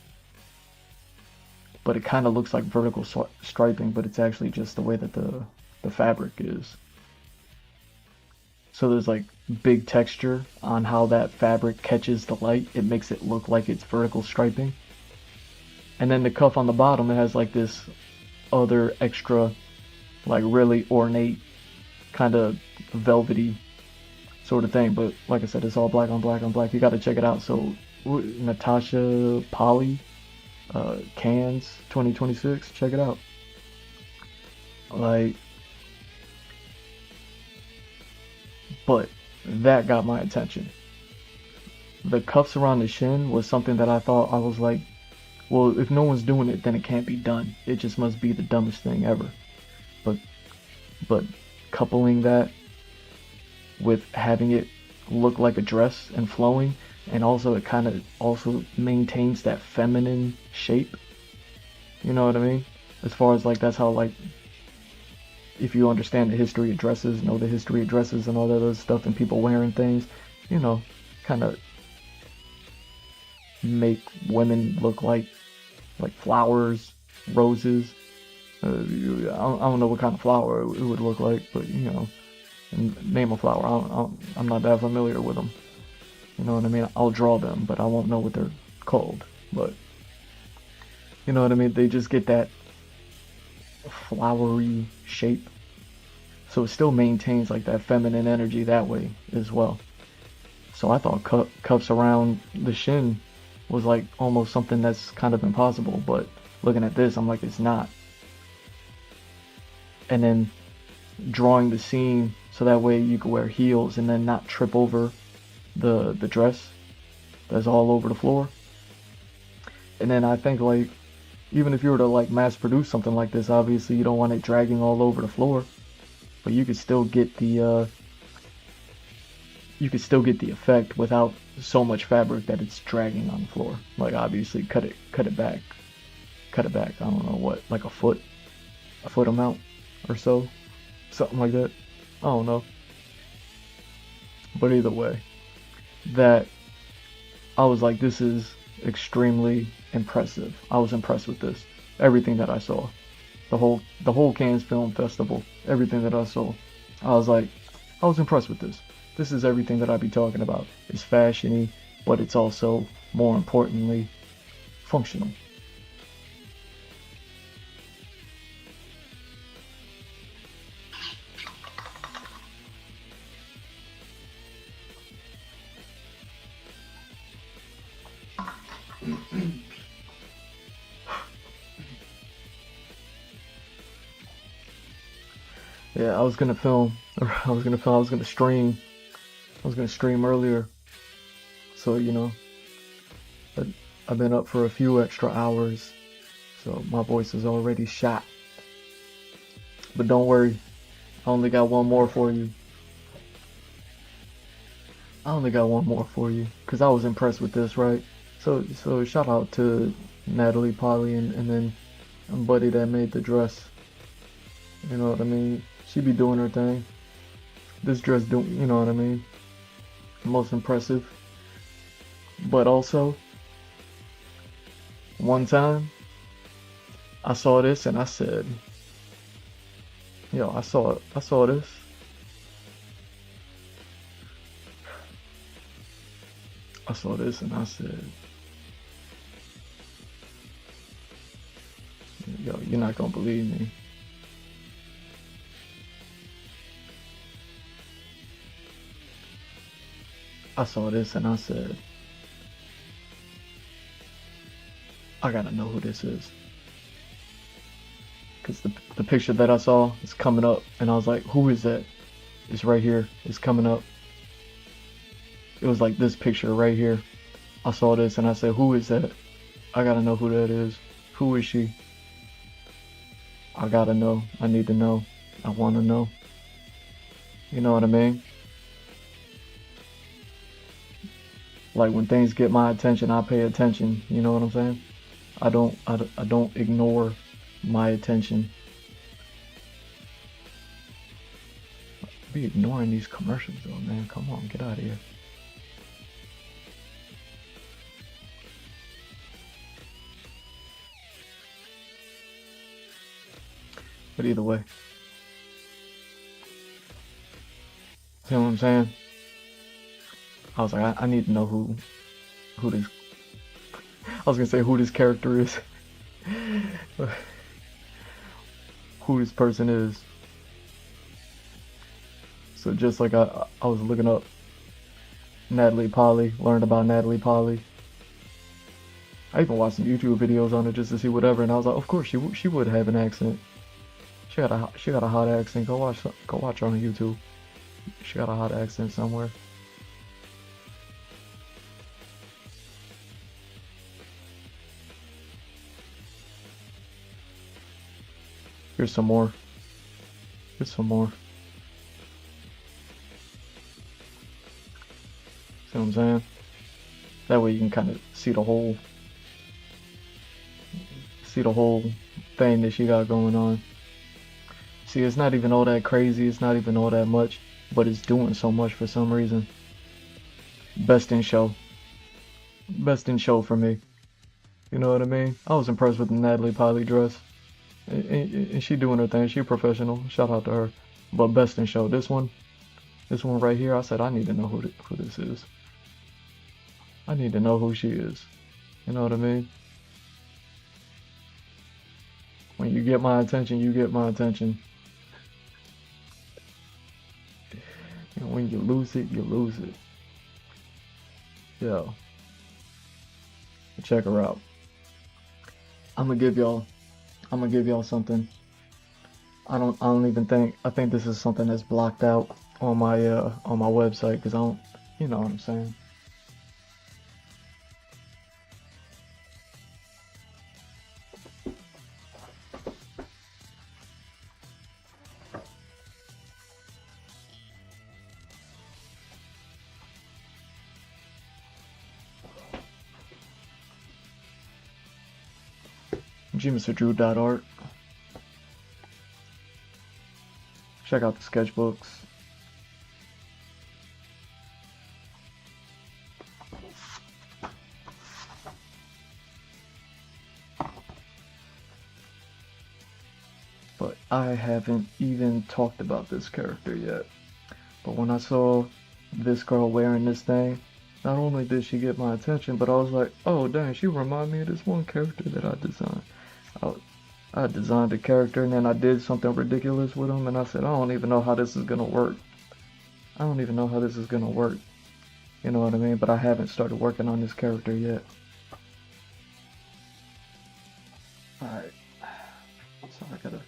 but it kind of looks like vertical striping, but it's actually just the way that the fabric is. So there's like big texture on how that fabric catches the light. It makes it look like it's vertical striping. And then the cuff on the bottom, it has like this other extra, like really ornate, kind of velvety sort of thing. But like I said, it's all black on black on black. You got to check it out. So Natasha Polly, Cannes 2026, check it out. Like, but that got my attention. The cuffs around the shin was something that I thought, I was like, well, if no one's doing it, then it can't be done. It just must be the dumbest thing ever. But coupling that with having it look like a dress and flowing, and also it kind of also maintains that feminine shape. You know what I mean? As far as like, that's how, like, if you understand the history of dresses, know the history of dresses and all that other stuff, and people wearing things, kind of make women look like flowers, roses. I don't know what kind of flower it would look like, but name a flower. I'm not that familiar with them. You know what I mean? I'll draw them, but I won't know what they're called. But you know what I mean? They just get that flowery shape, so it still maintains like that feminine energy that way as well. So I thought cuffs around the shin was like almost something that's kind of impossible, but looking at this, I'm like, it's not. And then drawing the scene so that way you can wear heels and then not trip over the dress that's all over the floor. And then I think like even if you were to like mass produce something like this, obviously you don't want it dragging all over the floor, but you could still get the effect without so much fabric that it's dragging on the floor. Like obviously cut it back. I don't know what, like a foot amount or so, something like that. I don't know. But either way, that I was like, this is extremely impressive. I was impressed with this. Everything that I saw, the whole Cannes Film Festival, everything that I saw, I was like, I was impressed with this. This is everything that I be talking about. It's fashiony, but it's also, more importantly, functional. Yeah, I was gonna stream earlier. So, you know, I've been up for a few extra hours. So my voice is already shot. But don't worry, I only got one more for you. Because I was impressed with this, right? So shout out to Natalie Polly and then buddy that made the dress. You know what I mean? She be doing her thing. This dress you know what I mean? Most impressive. But also, one time, I saw this and I said, yo, I saw this. I saw this and I said, yo, you're not gonna believe me. I saw this and I said, I gotta know who this is. Because the picture that I saw is coming up and I was like, who is that? It's right here. It's coming up. It was like this picture right here. I saw this and I said, who is that? I gotta know who that is. Who is she? I gotta know. I need to know. I wanna know. You know what I mean? Like when things get my attention, I pay attention. You know what I'm saying? I don't ignore my attention. Be ignoring these commercials though, man. Come on, get out of here. But either way, see what I'm saying? I was like, I need to know who this. I was gonna say who this character is, who this person is. So just like I was looking up Natalie Polly, learned about Natalie Polly. I even watched some YouTube videos on it just to see whatever, and I was like, of course she would have an accent. She got a hot accent. Go watch her on YouTube. She got a hot accent somewhere. Here's some more. See what I'm saying? That way you can kind of see the whole thing that she got going on. See, it's not even all that crazy, it's not even all that much, but it's doing so much for some reason. Best in show for me. You know what I mean? I was impressed with the Natalie Polly dress. And she doing her thing, she a professional, shout out to her. But best in show, this one right here, I said I need to know who this is. I need to know who she is. You know what I mean? When you get my attention, you get my attention. And when you lose it, you lose it. Yo. Check her out. I'm gonna give y'all something. I think this is something that's blocked out. on my website, because I don't, you know what I'm saying. gmrdrew.art. Check out the sketchbooks. But I haven't even talked about this character yet. But when I saw this girl wearing this thing, not only did she get my attention, but I was like, oh dang, she remind me of this one character that I designed. I designed a character and then I did something ridiculous with him, and I said, I don't even know how this is gonna work. I don't even know how this is gonna work. You know what I mean? But I haven't started working on this character yet. Alright. So I gotta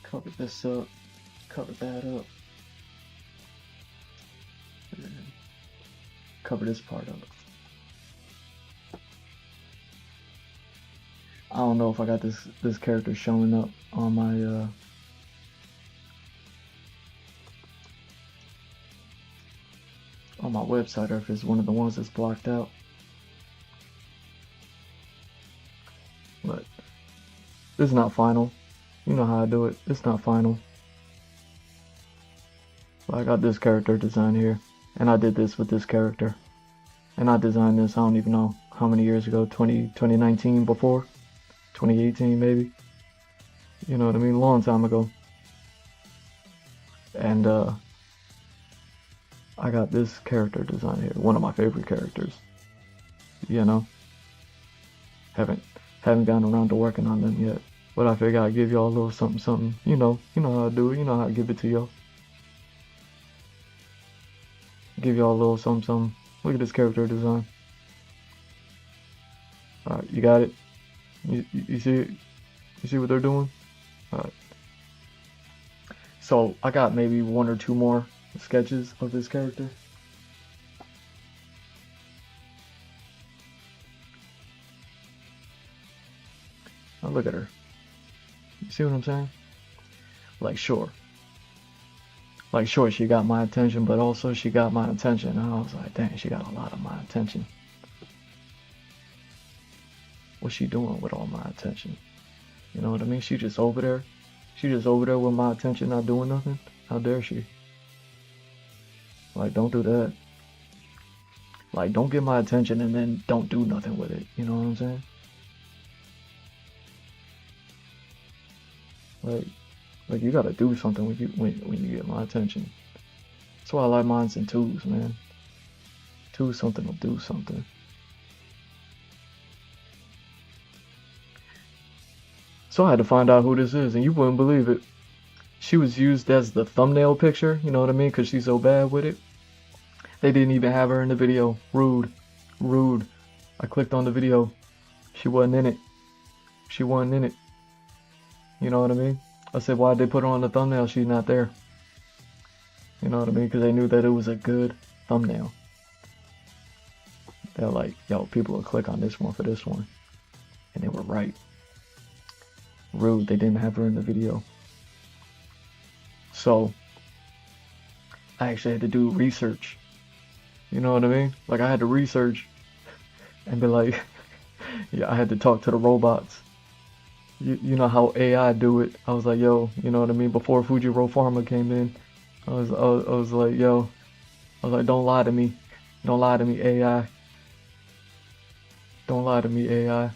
cover this up, cover that up, and cover this part up. I don't know if I got this character showing up on my website, or if it's one of the ones that's blocked out. But this is not final. You know how I do it. It's not final. But I got this character design here, and I did this with this character, and I designed this, I don't even know how many years ago, 2019 before, 2018 maybe. You know what I mean? Long time ago. And I got this character design here, one of my favorite characters. You know, haven't gotten around to working on them yet, but I figured I'd give y'all a little something. You know how I do it. You know how I give it to y'all. Give y'all a little something. Look at this character design. All right, you got it. You see it? You see what they're doing? All right. So I got maybe one or two more sketches of this character. Now look at her. You see what I'm saying? Like sure, she got my attention, but also she got my attention. And I was like, dang, she got a lot of my attention. What's she doing with all my attention? You know what I mean? She just over there. She just over there with my attention, not doing nothing. How dare she? Like, don't do that. Like, don't get my attention and then don't do nothing with it. You know what I'm saying? Like you gotta do something when you get my attention. That's why I like mines in twos, man. Two something will do something. So I had to find out who this is, and you wouldn't believe it. She was used as the thumbnail picture, you know what I mean? Because she's so bad with it. They didn't even have her in the video. Rude. Rude. I clicked on the video. She wasn't in it. She wasn't in it. You know what I mean? I said, why'd they put her on the thumbnail? She's not there. You know what I mean? Because they knew that it was a good thumbnail. They're like, yo, people will click on this one for this one. And they were right. Rude. They didn't have her in the video. So I actually had to do research. You know what I mean? Like I had to research and be like, yeah, I had to talk to the robots. You know how AI do it. I was like, yo, you know what I mean? Before Fujiro Pharma came in, I was like, yo, I was like, don't lie to me. Don't lie to me, AI. Don't lie to me, AI.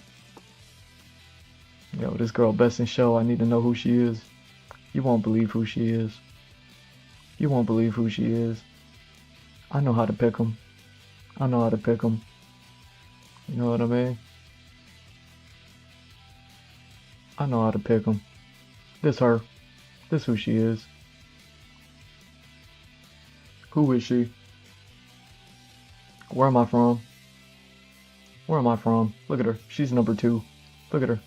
Yo, this girl best in show. I need to know who she is. You won't believe who she is. You won't believe who she is. I know how to pick them. I know how to pick them. You know what I mean? I know how to pick them. This her. This who she is. Who is she? Where am I from? Where am I from? Look at her. She's number 2. Look at her.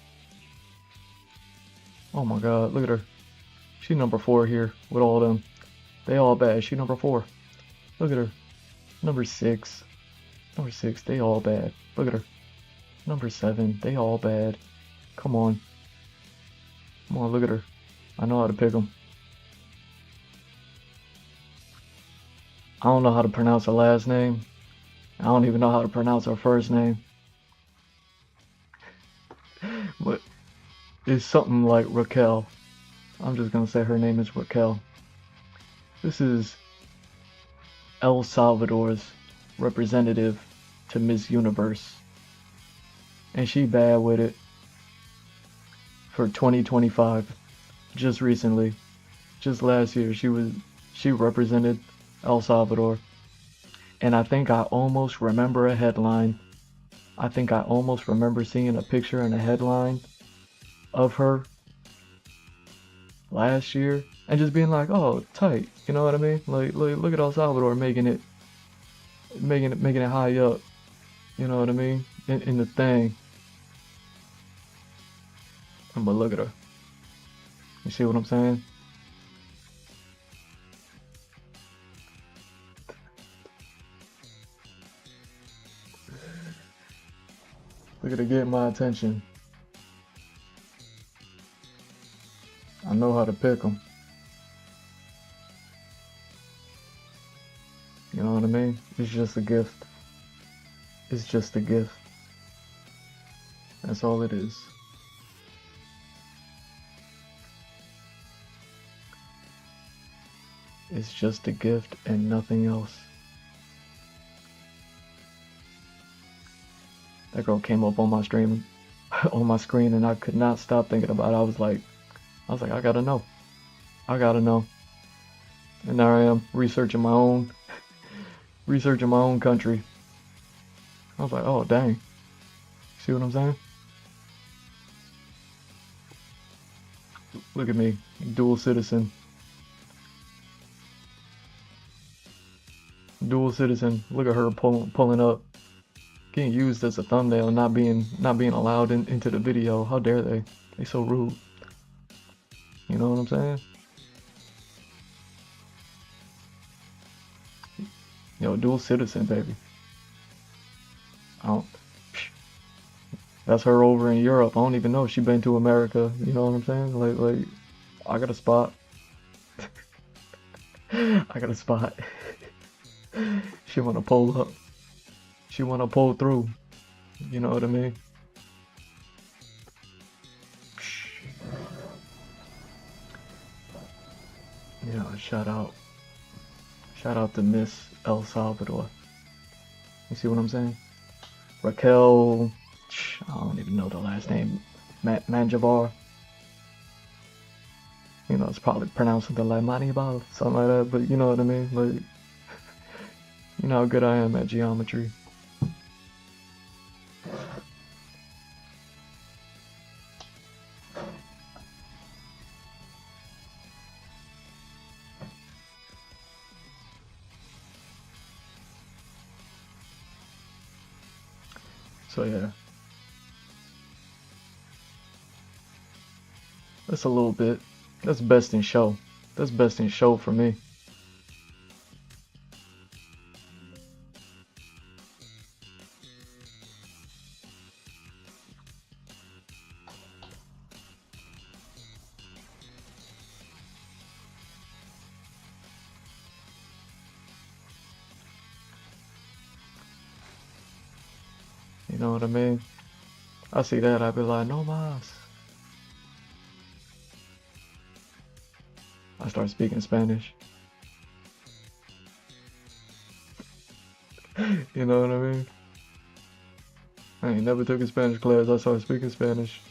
Oh my god, look at her. She number 4 here with all them. They all bad. She number 4. Look at her. Number 6. Number 6. They all bad. Look at her. Number 7. They all bad. Come on. Come on, look at her. I know how to pick them. I don't know how to pronounce her last name. I don't even know how to pronounce her first name. But it's something like Raquel. I'm just gonna say her name is Raquel. This is El Salvador's representative to Miss Universe. And she bad with it for 2025. Just recently. Just last year she represented El Salvador. And I think I almost remember a headline. I think I almost remember seeing a picture and a headline of her last year and just being like, oh, tight. You know what I mean? Like look at El Salvador making it high up. You know what I mean? In the thing. But look at her. You see what I'm saying? Look at her getting my attention. I know how to pick them. You know what I mean? It's just a gift. It's just a gift. That's all it is. It's just a gift and nothing else. That girl came up on my stream, on my screen, and I could not stop thinking about it. I was like, I gotta know. I gotta know. And there I am, researching my own country. I was like, oh dang. See what I'm saying? Look at me, dual citizen. Dual citizen. Look at her pulling up. Getting used as a thumbnail, not being allowed into the video. How dare they? They so rude. You know what I'm saying? Yo, dual citizen, baby. That's her over in Europe. I don't even know if she been to America. You know what I'm saying? Like, I got a spot. I got a spot. She wanna pull up. She wanna pull through. You know what I mean? Yeah, shout out to Miss El Salvador. You see what I'm saying? Raquel, I don't even know the last name. Manjavar. You know, it's probably pronounced something like Manibar, something like that, but you know what I mean? Like, you know how good I am at geometry. So yeah, that's a little bit. That's best in show. That's best in show for me. You know what I mean? I see that, I'd be like, no mas. I start speaking Spanish. You know what I mean? I ain't never took a Spanish class. I started speaking Spanish.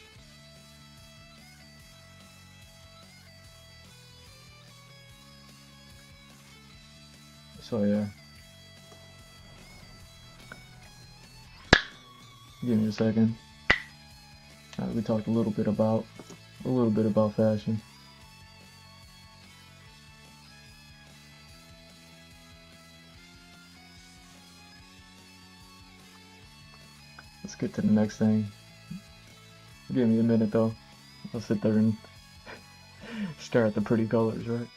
So yeah. Give me a second. We talked a little bit about fashion. Let's get to the next thing. Give me a minute though. I'll sit there and Stare at the pretty colors, right?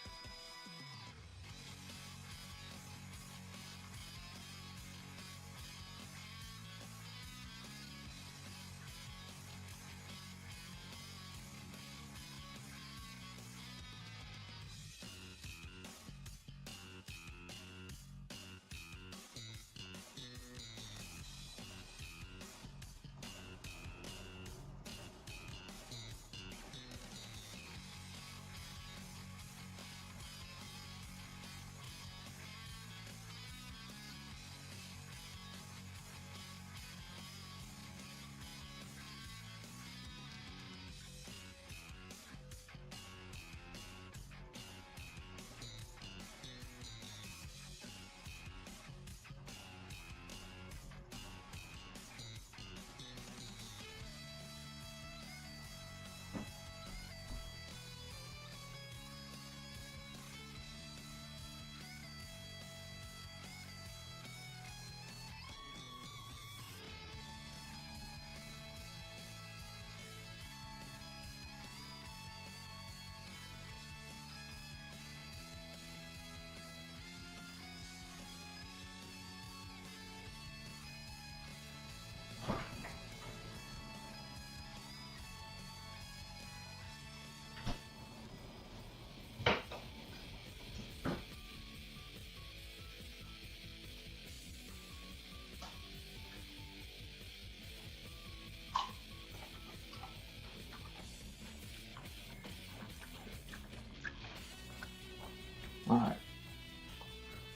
Alright.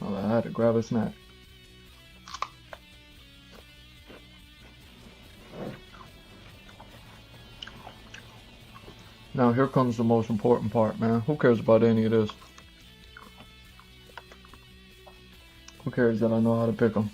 Well, I had to grab a snack. Now here comes the most important part, man. Who cares about any of this? Who cares that I know how to pick them?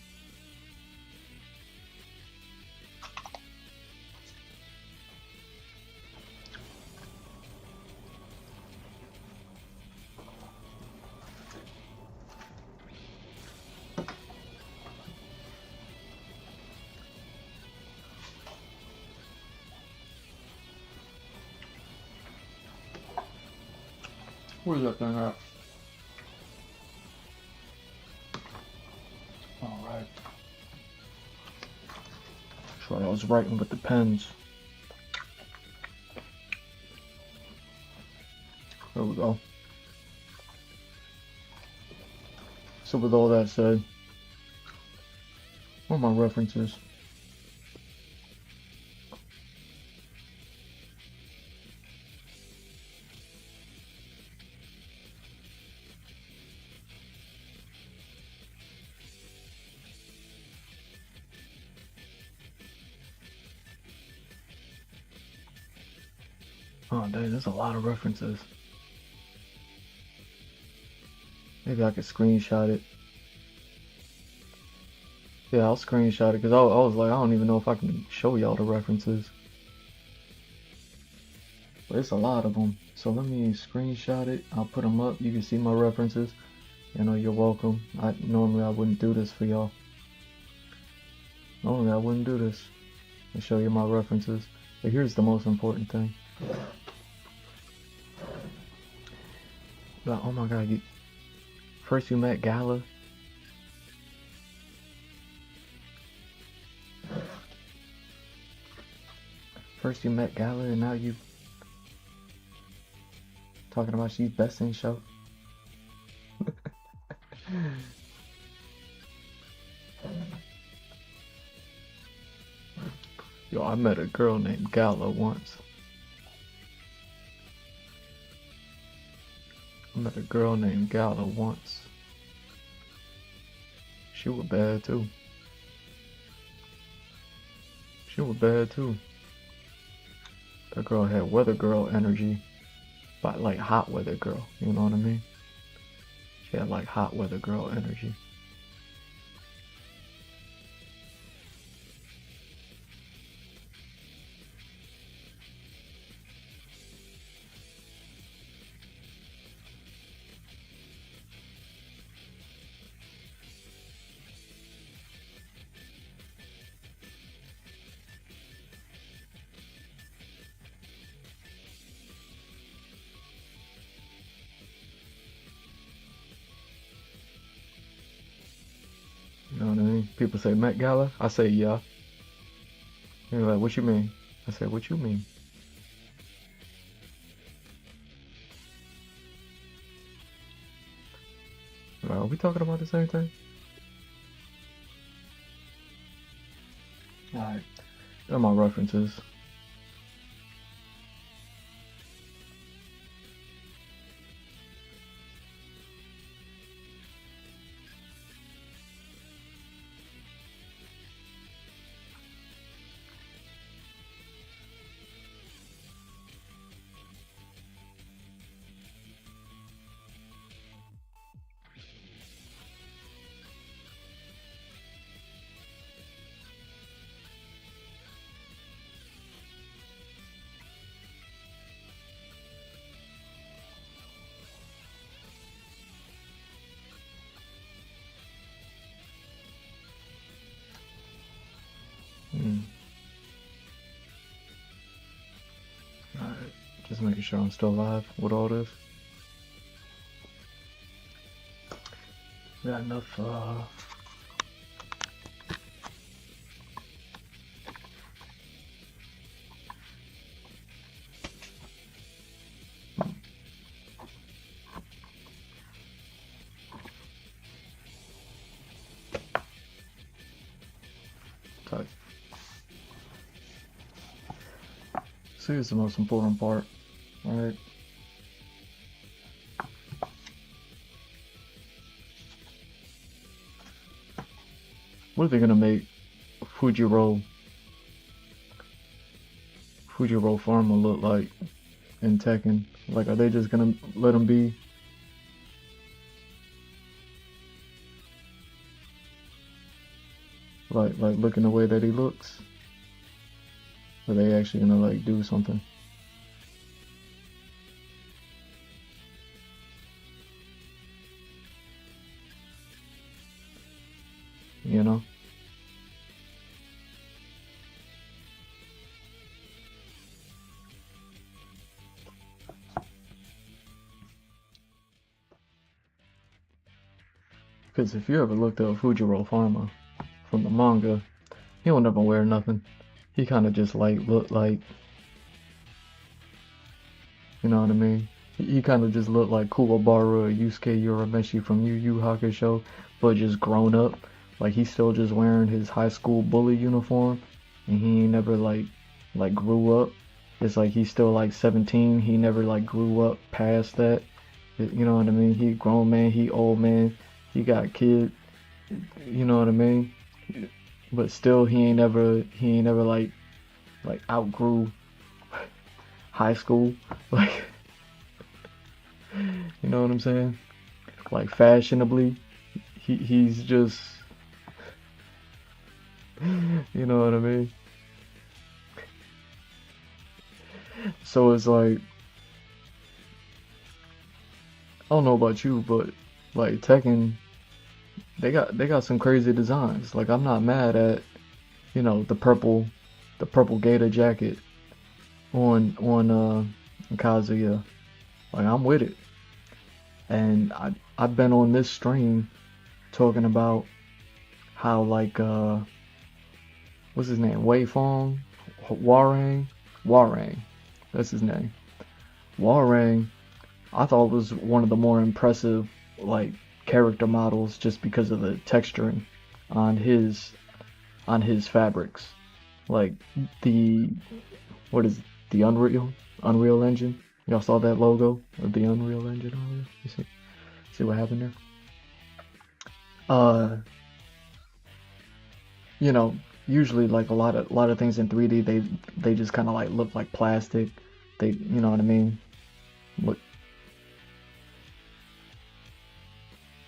Where's that thing at? Alright. That's what I was writing with the pens. There we go. So with all that said, what are my references? Oh dang, there's a lot of references. Maybe I could screenshot it. Yeah, I'll screenshot it because I was like, I don't even know if I can show y'all the references. But it's a lot of them. So let me screenshot it. I'll put them up. You can see my references. You know, you're welcome. Normally I wouldn't do this for y'all. Normally I wouldn't do this. I'll show you my references. But here's the most important thing. Like, oh my god, first you met Gala. First you met Gala and now you talking about she's best in show. Yo, I met a girl named Gala once. I met a girl named Gala once. She was bad too. She was bad too. That girl had weather girl energy, but like hot weather girl, you know what I mean? She had like hot weather girl energy. People say Met Gala. I say yeah. They're like, what you mean? I say, what you mean? Are we talking about the same thing? Alright. They're my references. Alright, just making sure I'm still alive with all this. Got enough, type. So here's the most important part, right? What are they gonna make Fujiro Pharma look like in Tekken? Like, are they just gonna let him be? Like looking the way that he looks? Are they actually gonna like do something? You know? Because if you ever looked up Fujiro Pharma from the manga, he don't never wear nothing. He kind of just like look like, you know what I mean? He kind of just looked like Kuwabara or Yusuke Urameshi from Yu Yu Hakusho, but just grown up. Like he's still just wearing his high school bully uniform, and he ain't never like grew up. It's like he's still like 17. He never like grew up past that. You know what I mean? He grown man. He old man. He got kid. You know what I mean? But still, he ain't never like outgrew high school. Like, you know what I'm saying? Like fashionably, he's just, you know what I mean? So it's like, I don't know about you, but like Tekken, they got some crazy designs. Like I'm not mad at, you know, the purple gator jacket on Kazuya. Like I'm with it. And I've been on this stream talking about how like what's his name? Wei Fong? Warang. That's his name. Warang, I thought was one of the more impressive like character models just because of the texturing on his fabrics. Like the Unreal Engine. Y'all saw that logo of the Unreal Engine earlier? You see what happened there? You know, usually like a lot of things in 3D they just kind of like look like plastic. They, you know what I mean?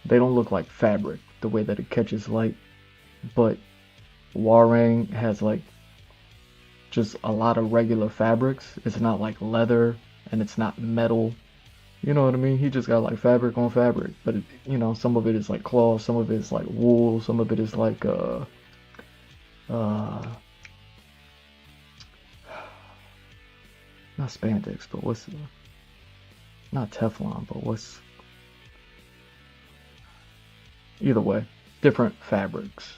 They don't look like fabric the way that it catches light. But Warang has like just a lot of regular fabrics. It's not like leather and it's not metal. You know what I mean? He just got like fabric on fabric, but it, you know, some of it is like cloth, some of it is like wool, some of it is like not spandex, but what's not Teflon, but what's either way, different fabrics.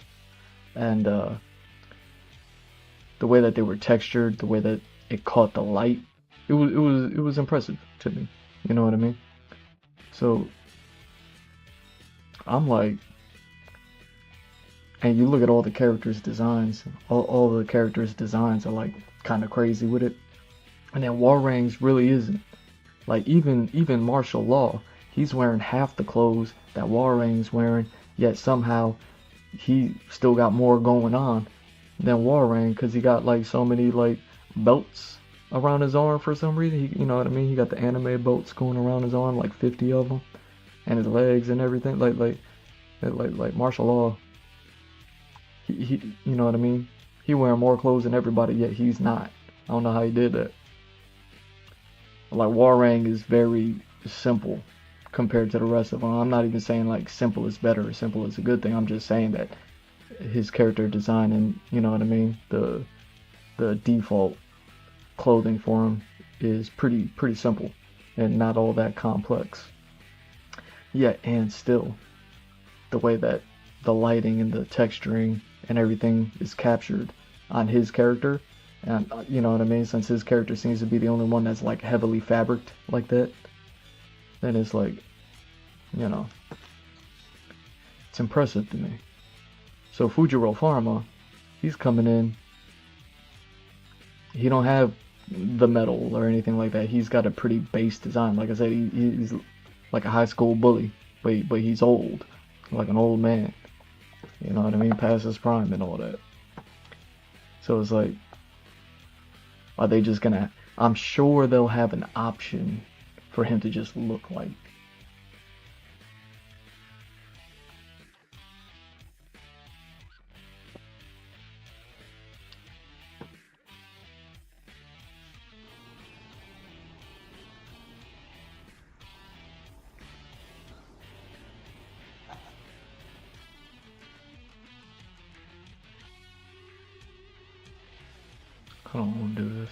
and the way that they were textured, the way that it caught the light, it was impressive to me. You know what I mean? So I'm like, and you look at all the characters' designs, all the characters' designs are like kind of crazy with it. And then Warang's really isn't. Like even martial law, he's wearing half the clothes that Warang's wearing, yet somehow he still got more going on than Warang because he got like so many like belts around his arm for some reason. He, you know what I mean? He got the anime belts going around his arm, like 50 of them, and his legs and everything. Like martial law. He you know what I mean? He wearing more clothes than everybody, yet he's not. I don't know how he did that. Like Warang is very simple compared to the rest of them. I'm not even saying like simple is better or simple is a good thing. I'm just saying that his character design and you know what I mean, the default clothing for him is pretty simple and not all that complex. Yeah, and still the way that the lighting and the texturing and everything is captured on his character, and you know what I mean, since his character seems to be the only one that's like heavily fabriced like that, then it's like, you know, it's impressive to me. So Fujiro Pharma, he's coming in, he don't have the metal or anything like that. He's got a pretty base design. Like I said, he's like a high school bully, but he's old, like an old man. You know what I mean? Past his prime and all that. So it's like, are they just gonna? I'm sure they'll have an option for him to just look like. I don't want to do this.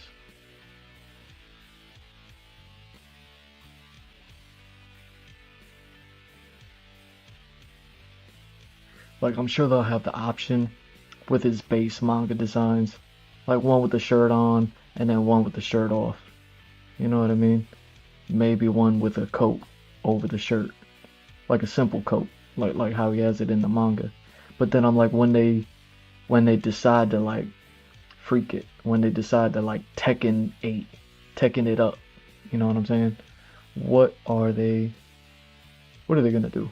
Like, I'm sure they'll have the option with his base manga designs, like one with the shirt on and then one with the shirt off. You know what I mean? Maybe one with a coat over the shirt, like a simple coat, like how he has it in the manga. But then I'm like, when they decide to like freak it, when they decide to like Tekken it up, you know what I'm saying? What are they? What are they gonna do?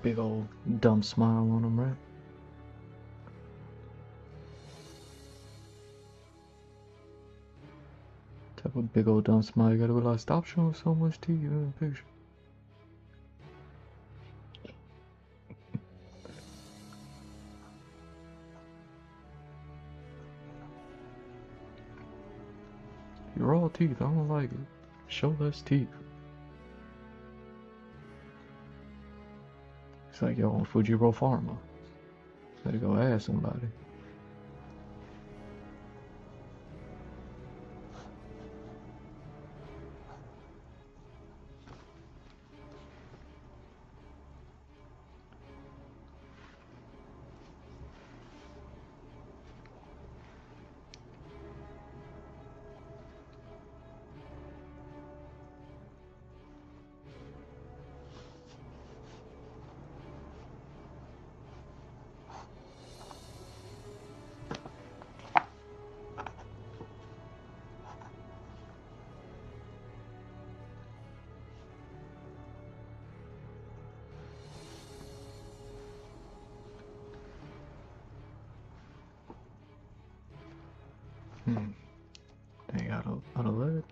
big old dumb smile on him, right? Type of big old dumb smile. You gotta be like, stop showing so much teeth in the picture. You're all teeth. I don't like it. Show less teeth. It's like, yo, on Fujiro Pharma. Better go ask somebody. Dang, out of lead.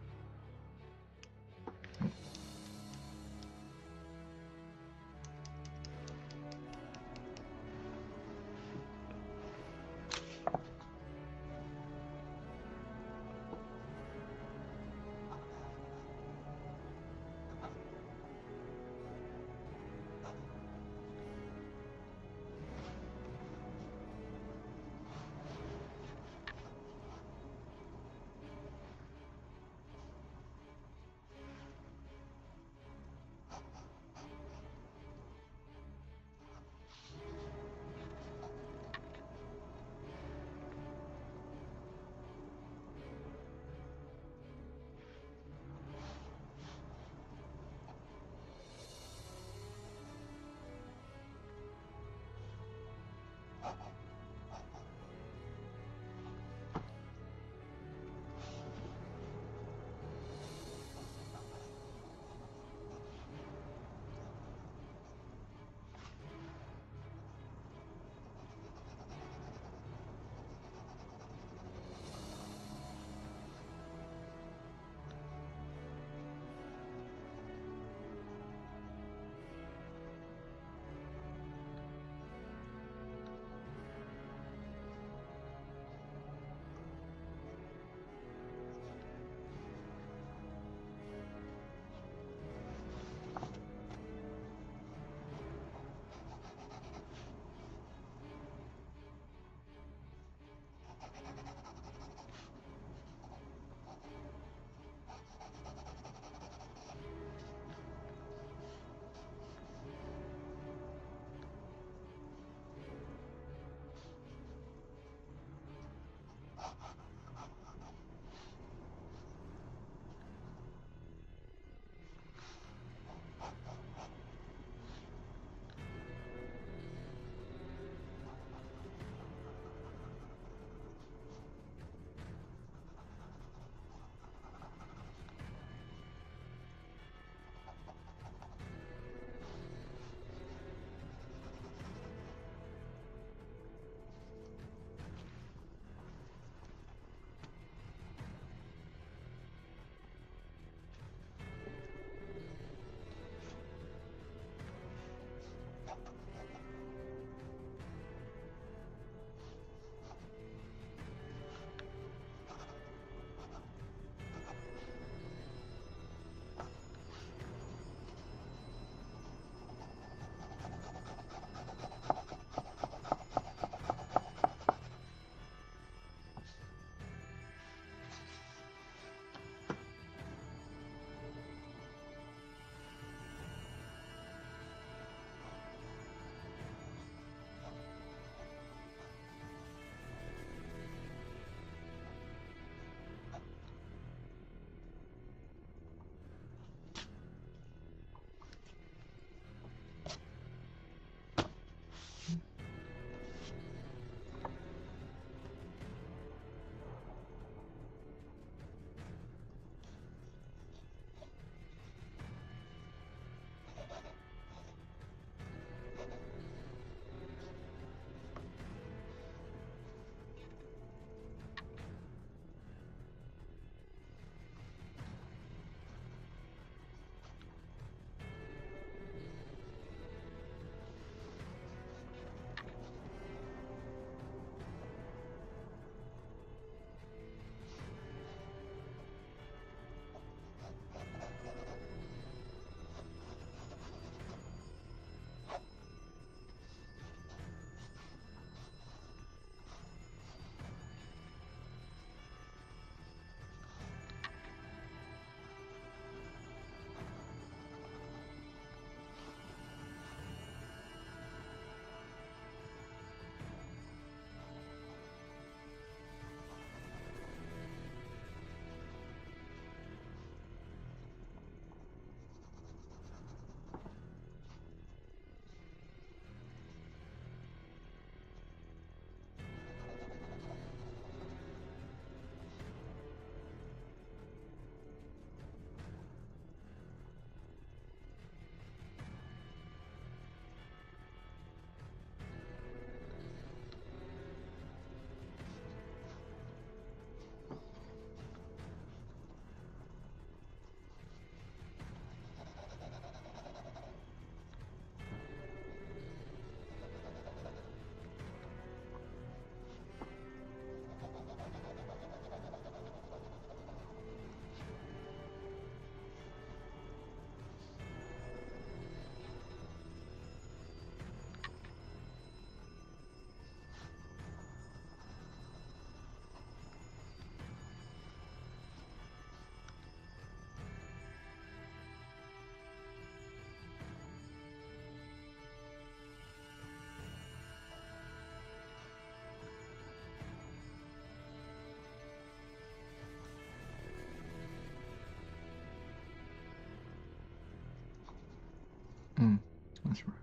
That's right.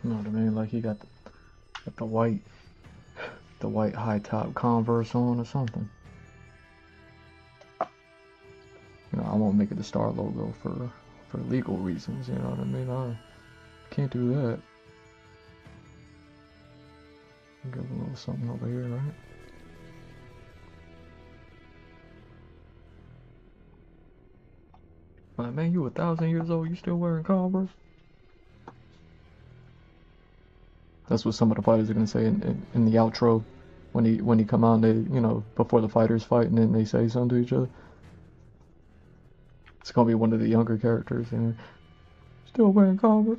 You know what I mean? Like he got the white high top Converse on or something. You know, I won't make it the star logo for legal reasons. You know what I mean? I can't do that. Give a little something over here, right? Like, man, you 1,000 years old, you still wearing Converse? That's what some of the fighters are gonna say in the outro when he come out. They, you know, before the fighters fight, and then they say something to each other. It's gonna be one of the younger characters, and still wearing Converse.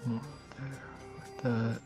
More up there, like that.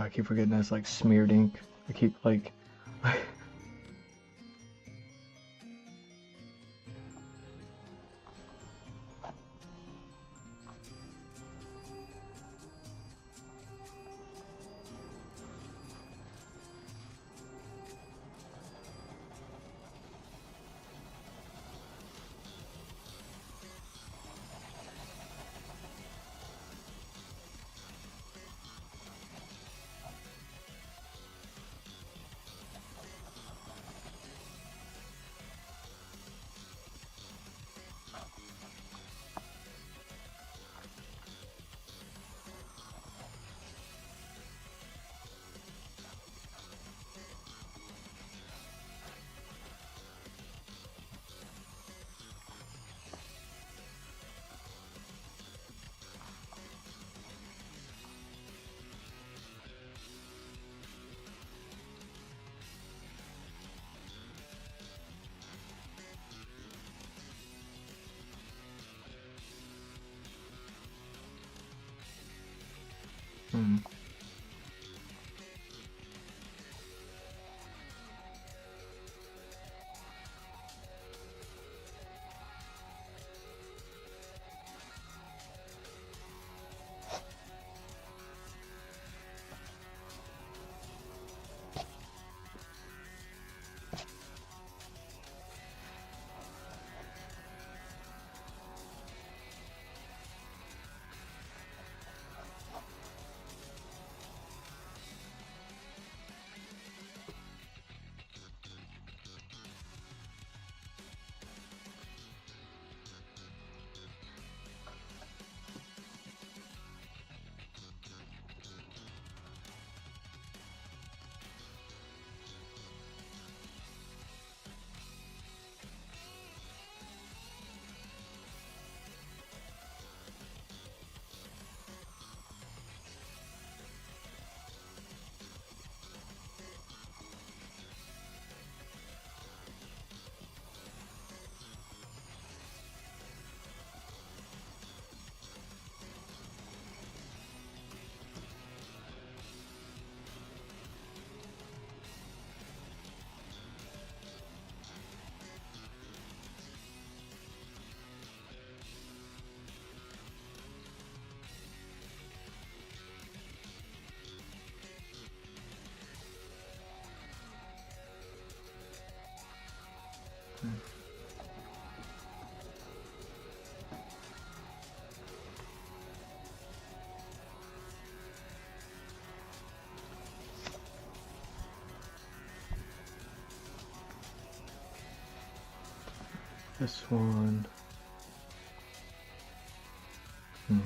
I keep forgetting that's like smeared ink. I keep like. Hmm. This one. Hmm.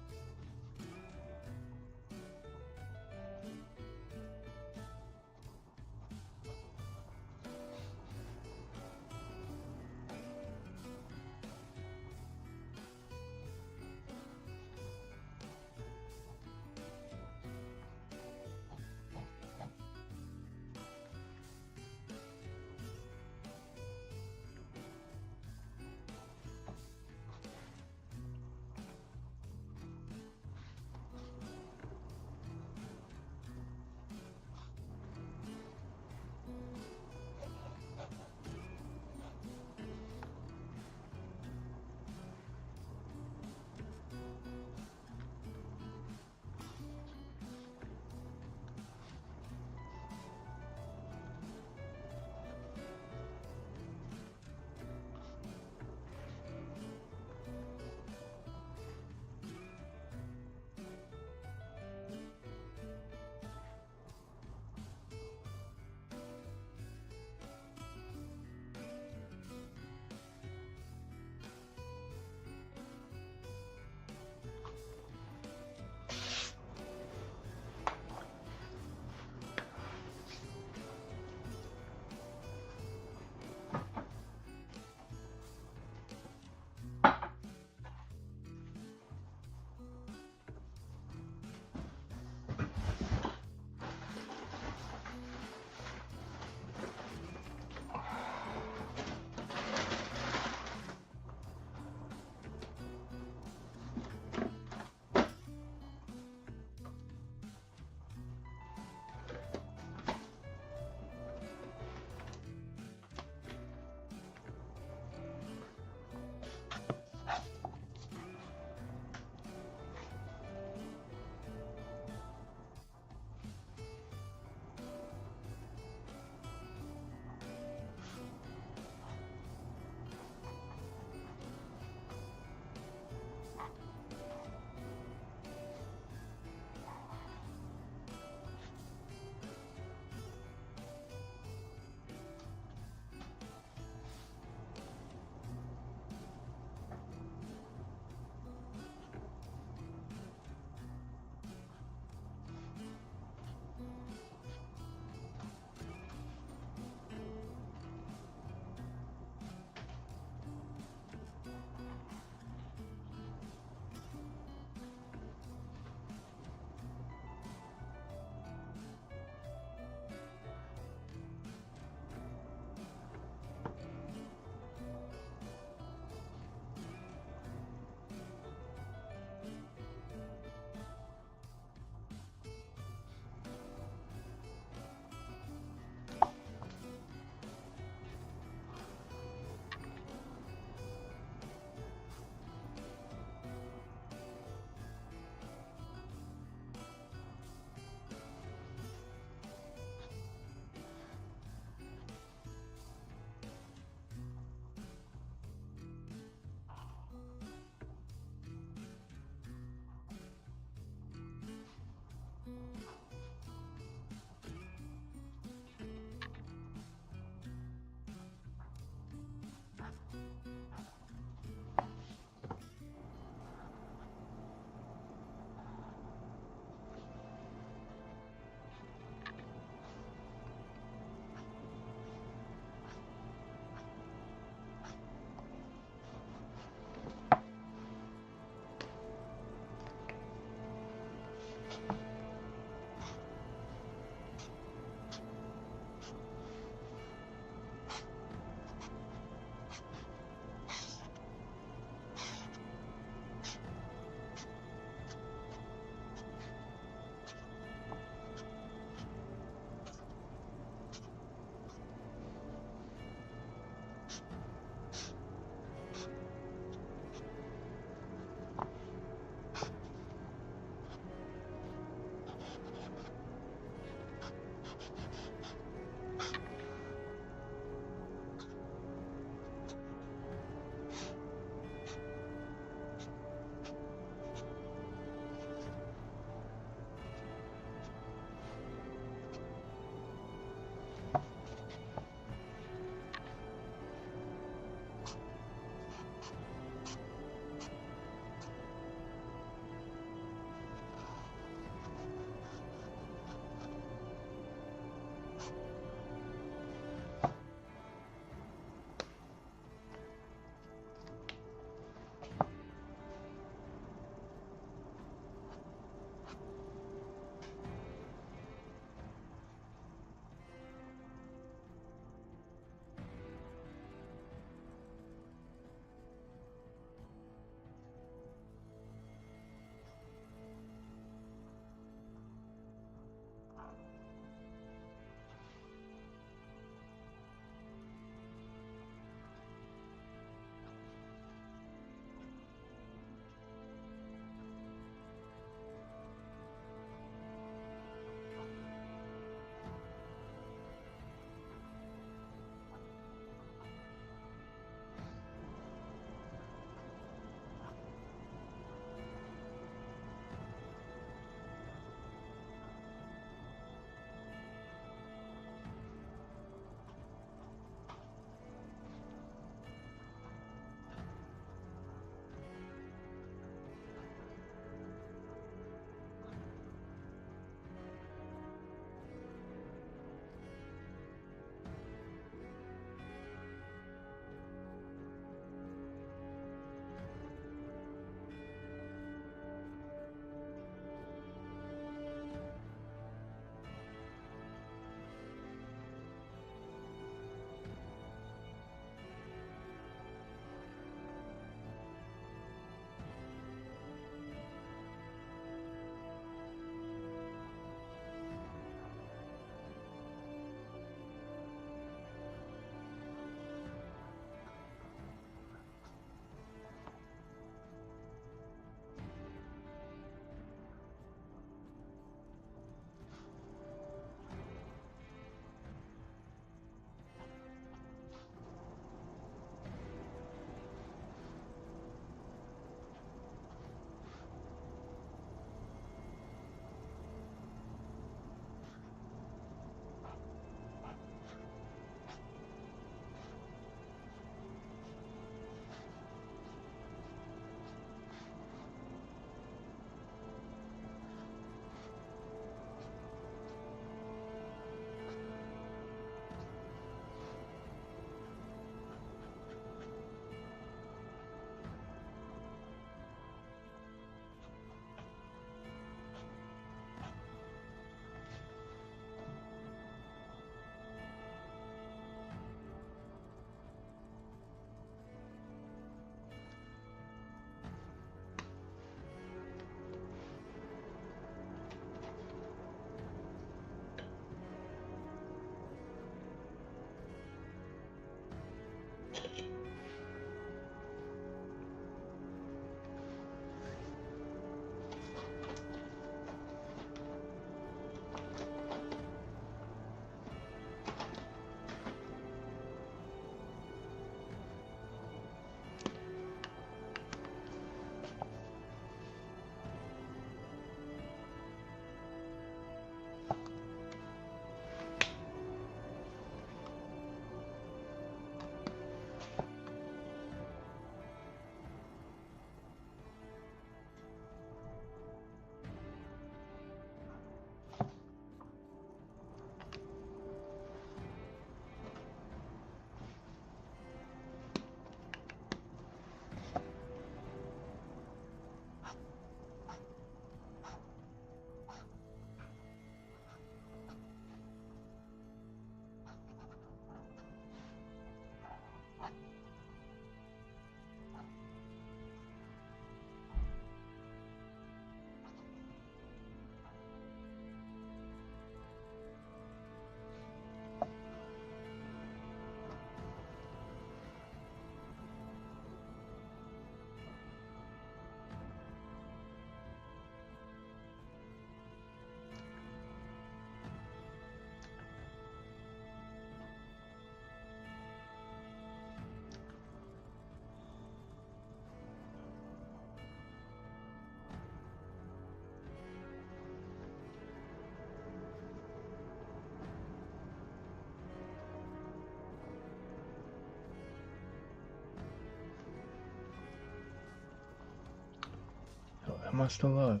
am I still alive?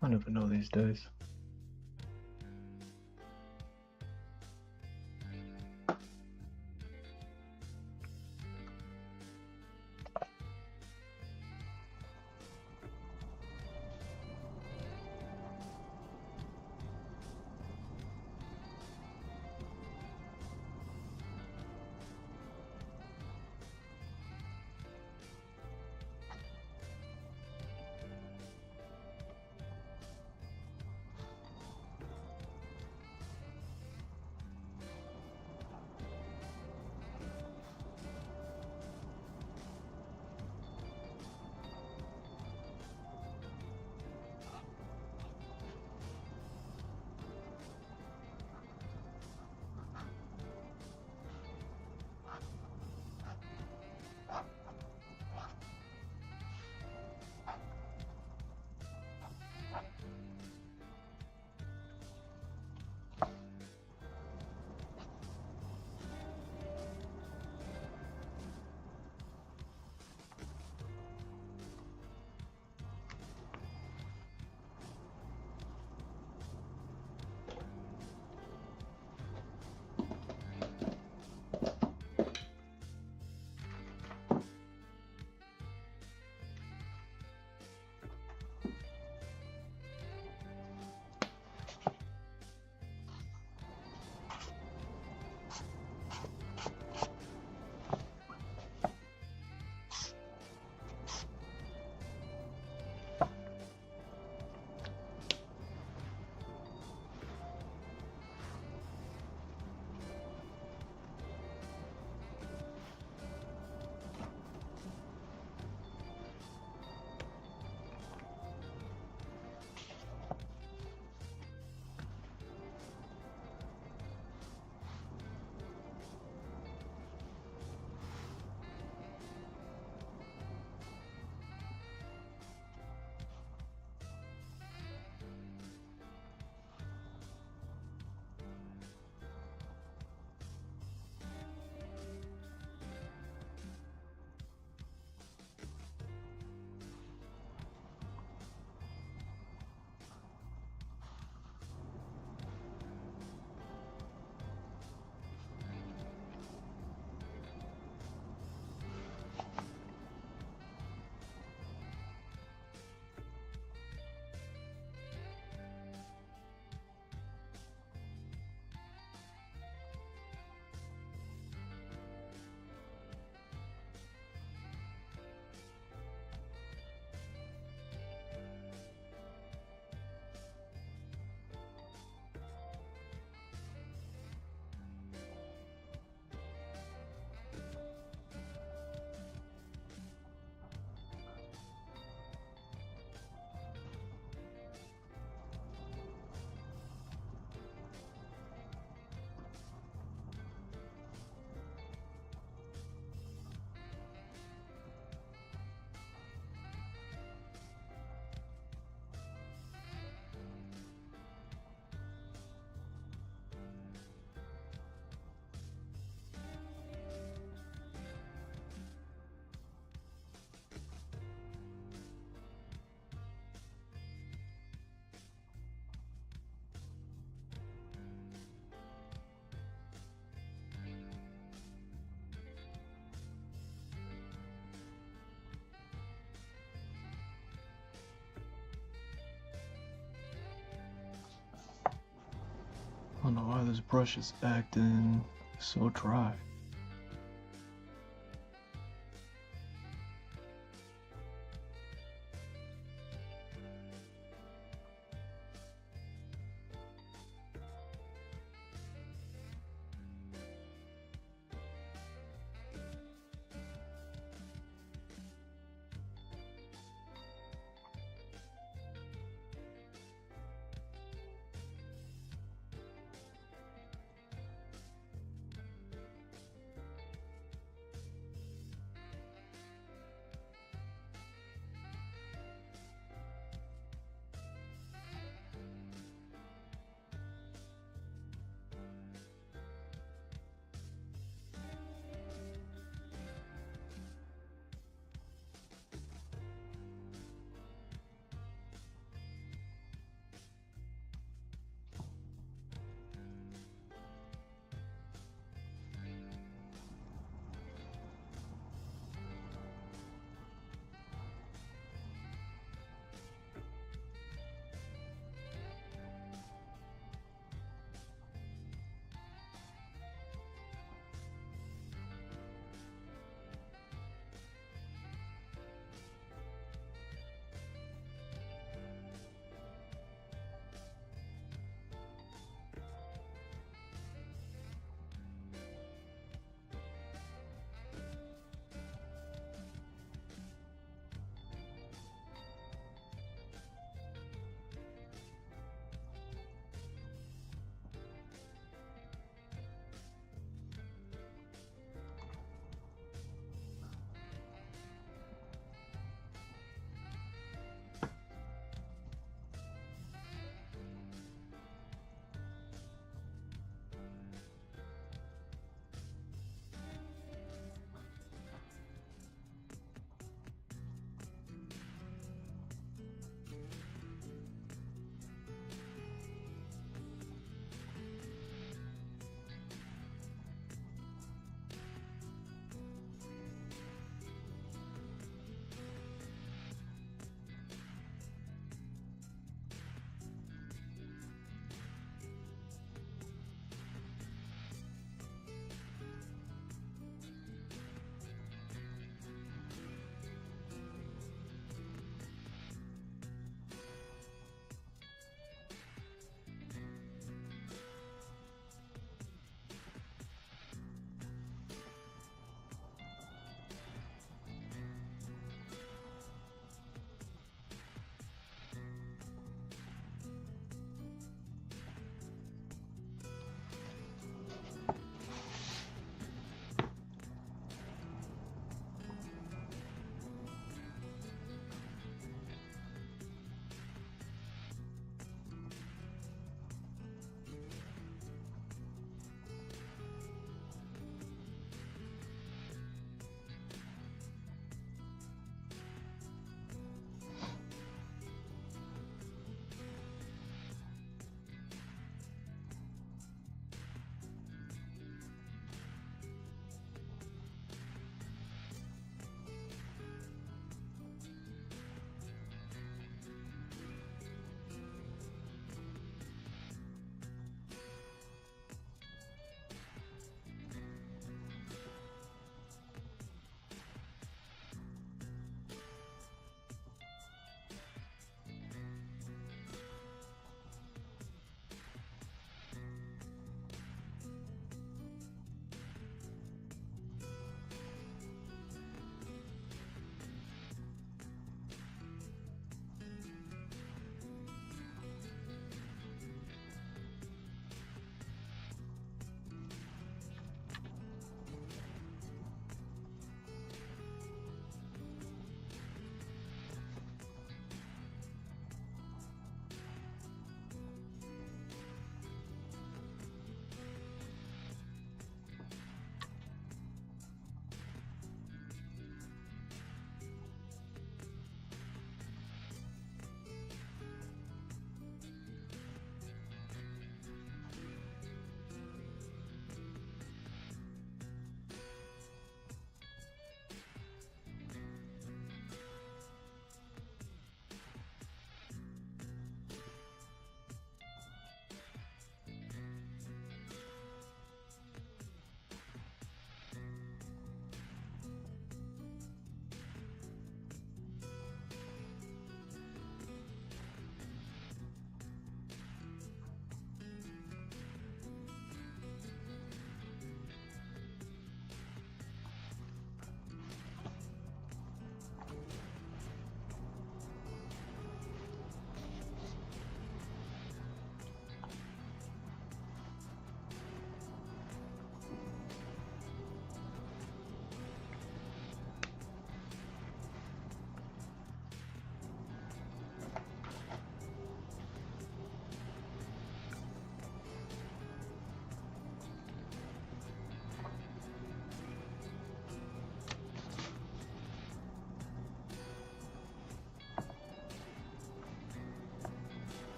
I never know these days. I don't know why this brush is acting so dry.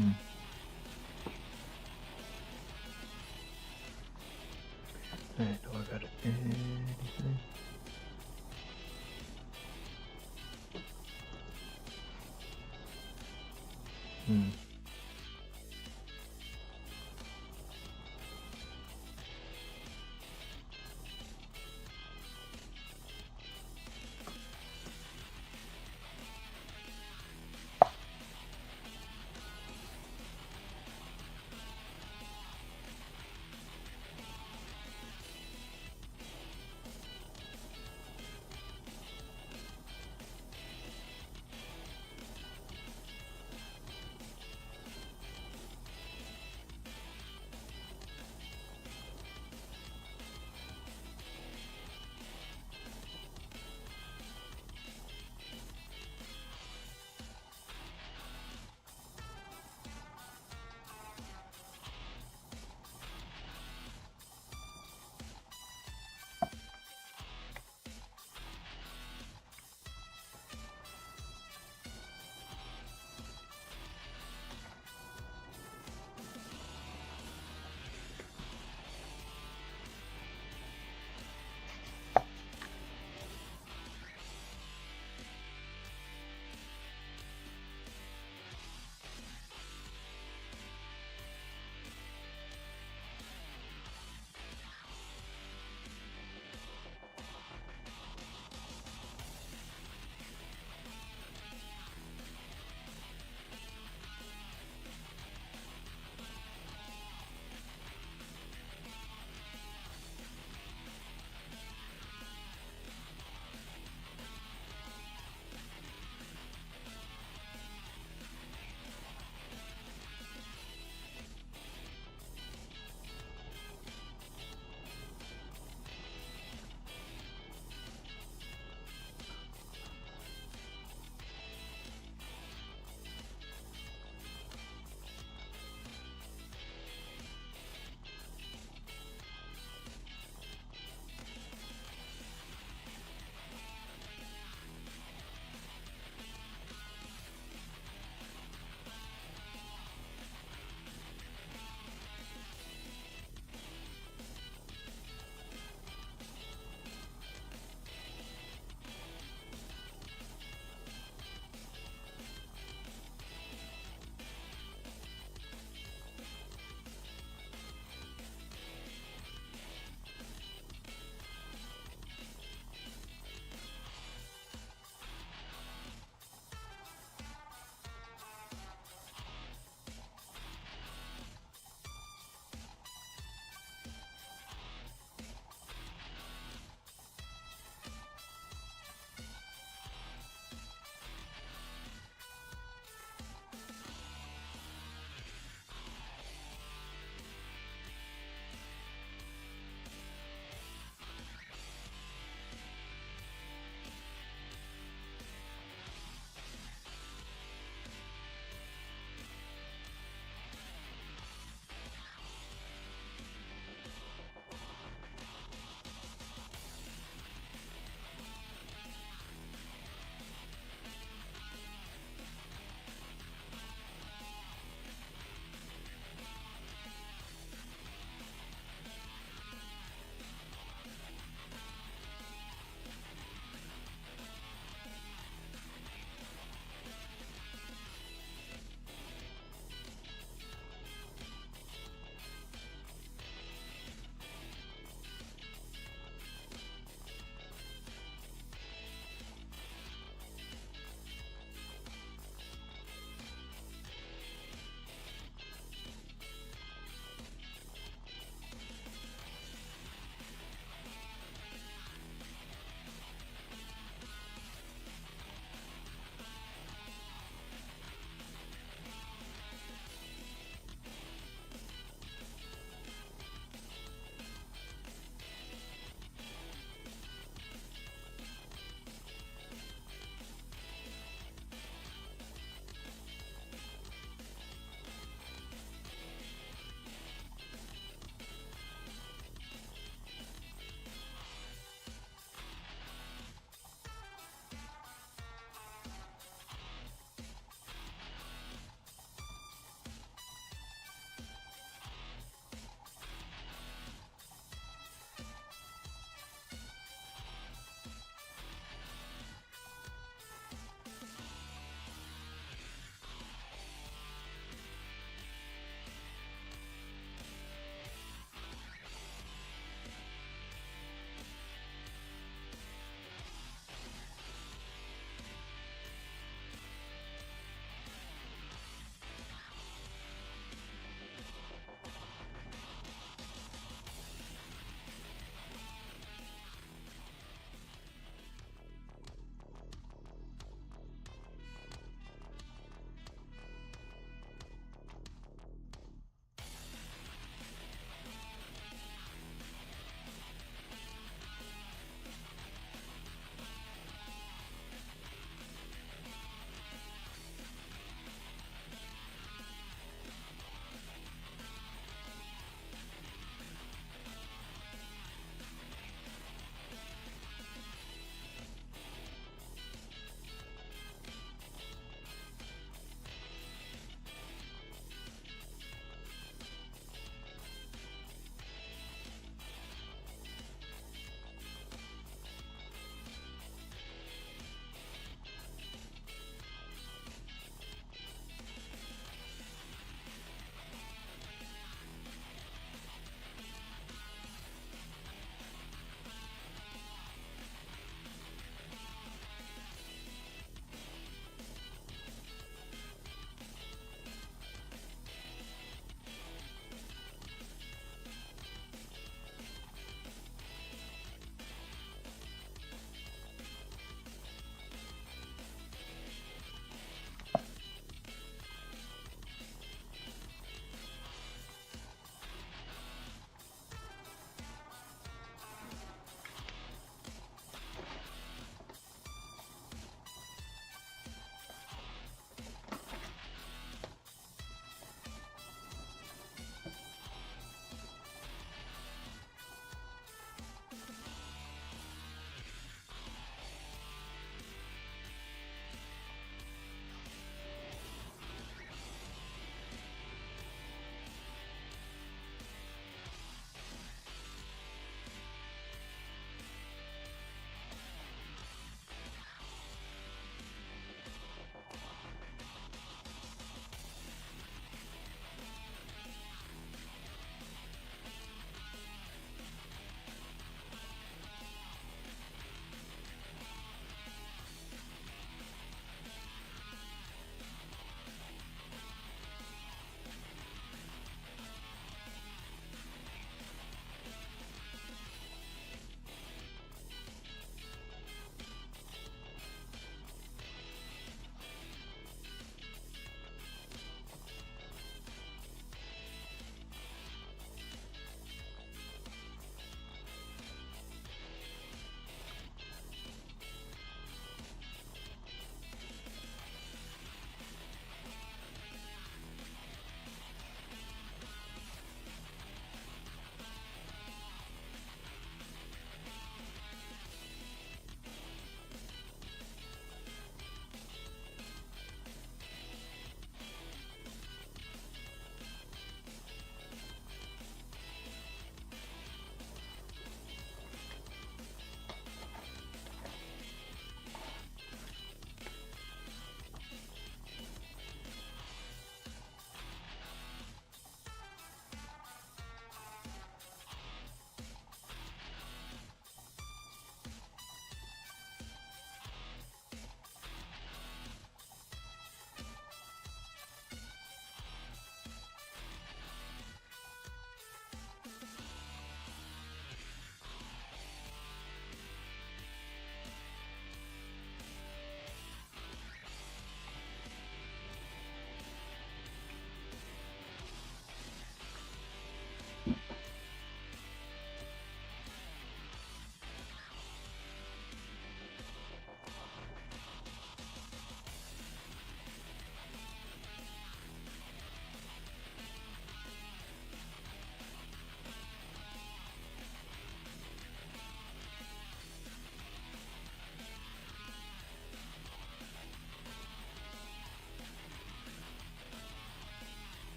Hey, do I got anything?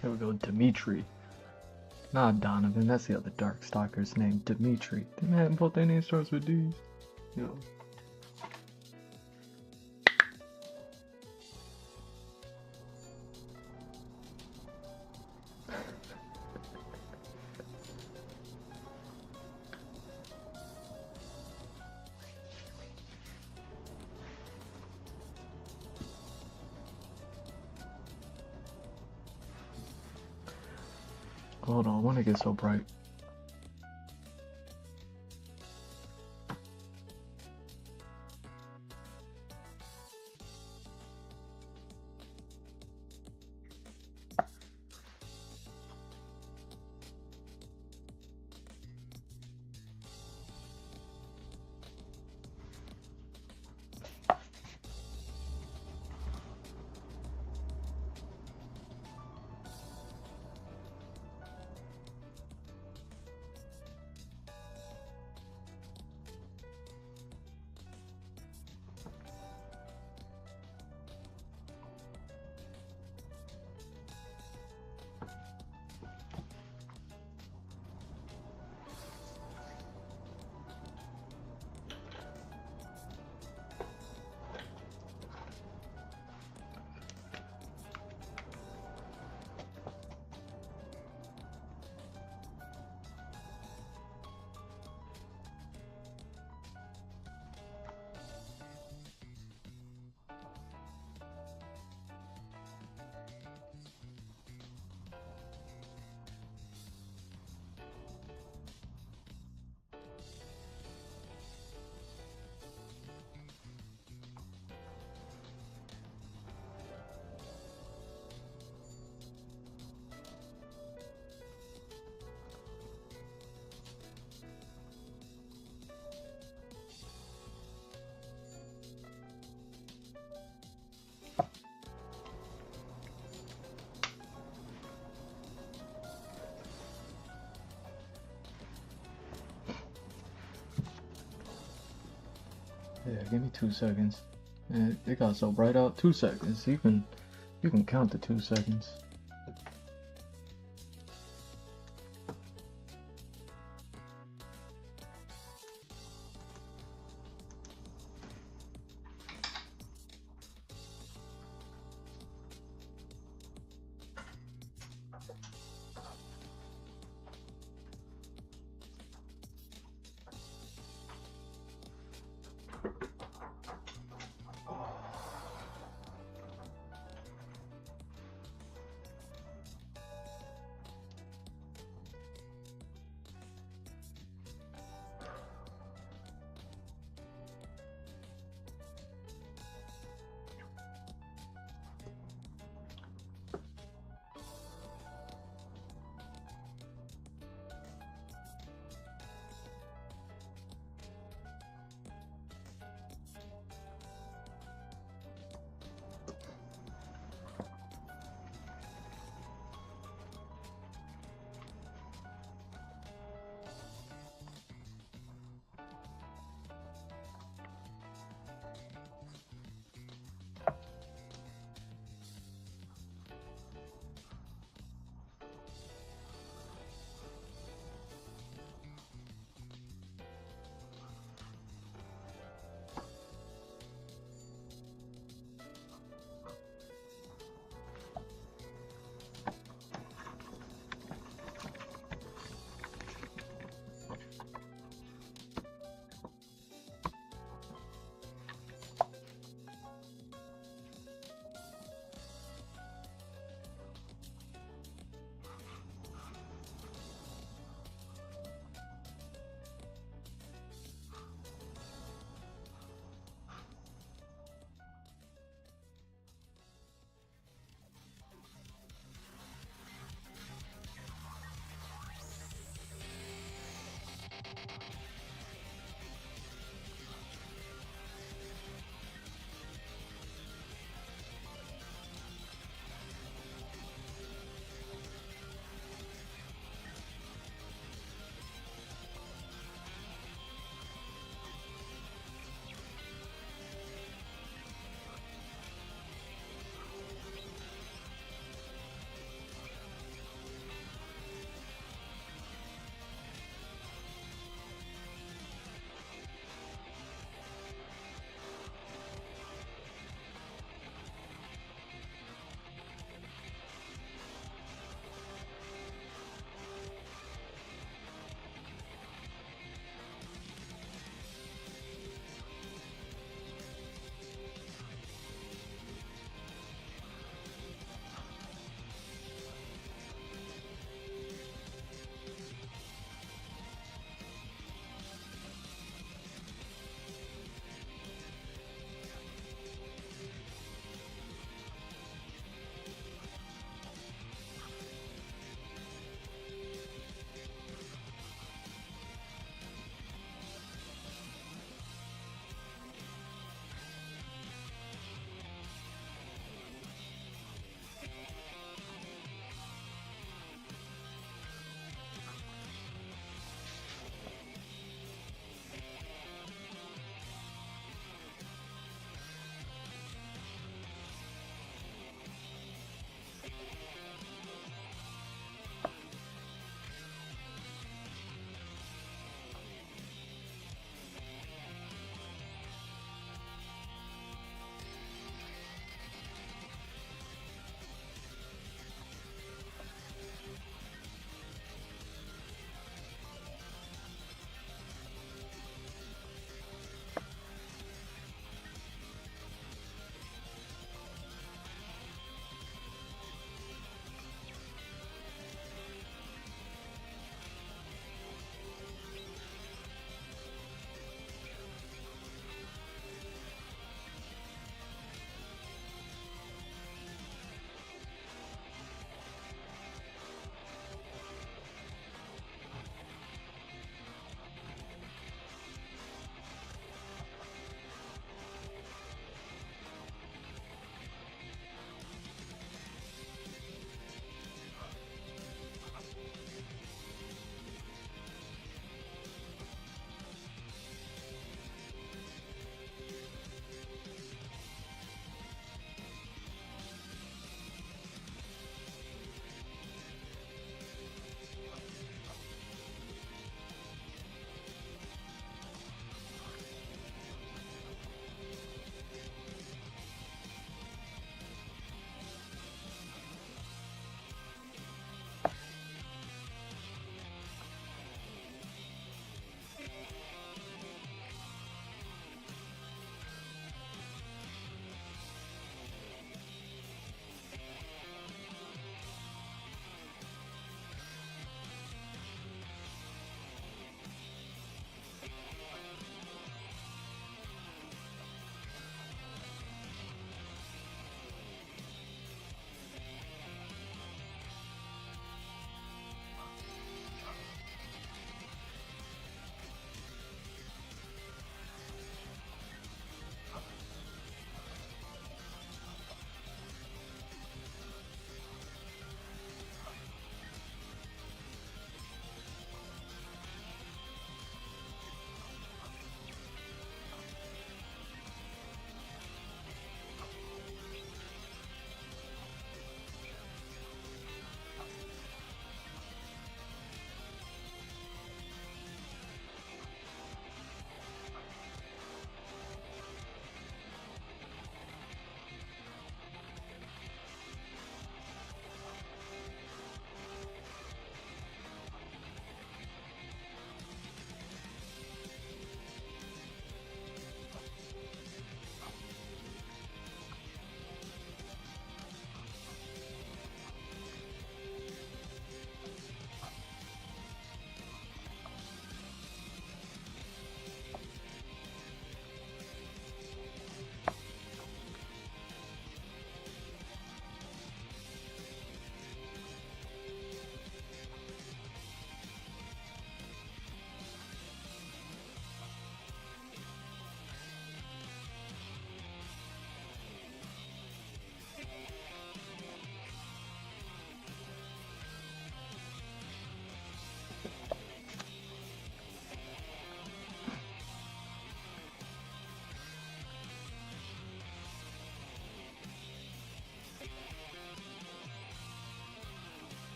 Here we go, Dimitri. Not Donovan, that's the other Darkstalker's name, Dimitri. Man, both their names starts with D's. Yo. Hold on, when it gets so bright. Yeah, give me 2 seconds. It got so bright out. 2 seconds. You can count the 2 seconds.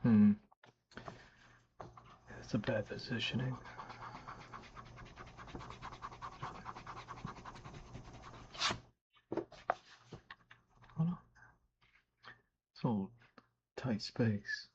Hmm. It's a bad positioning. Hold on. So tight space.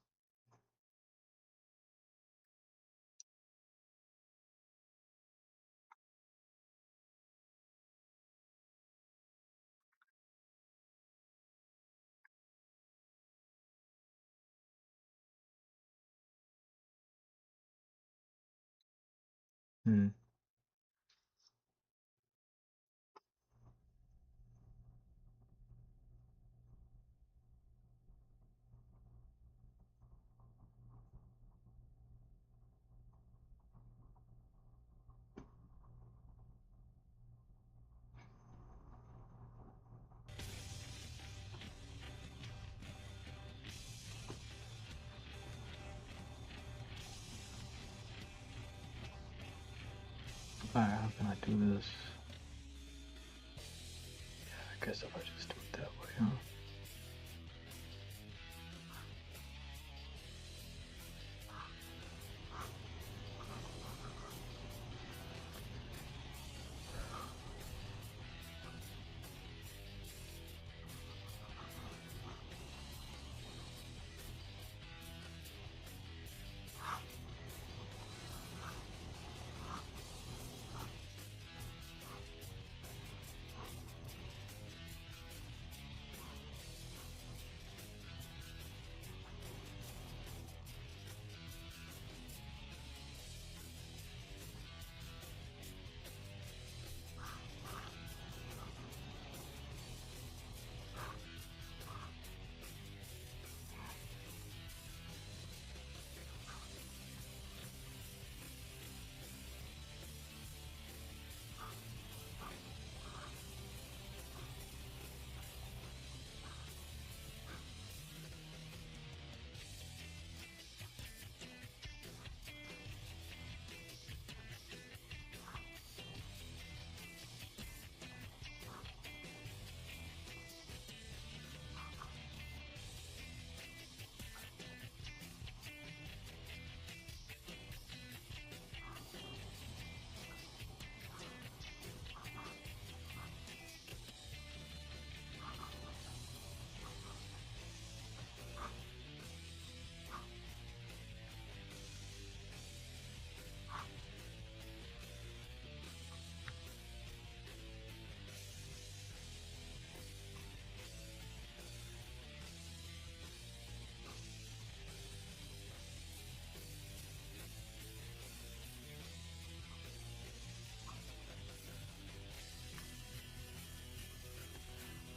Hmm. Alright, how can I do this? I guess if I just do it that way, huh?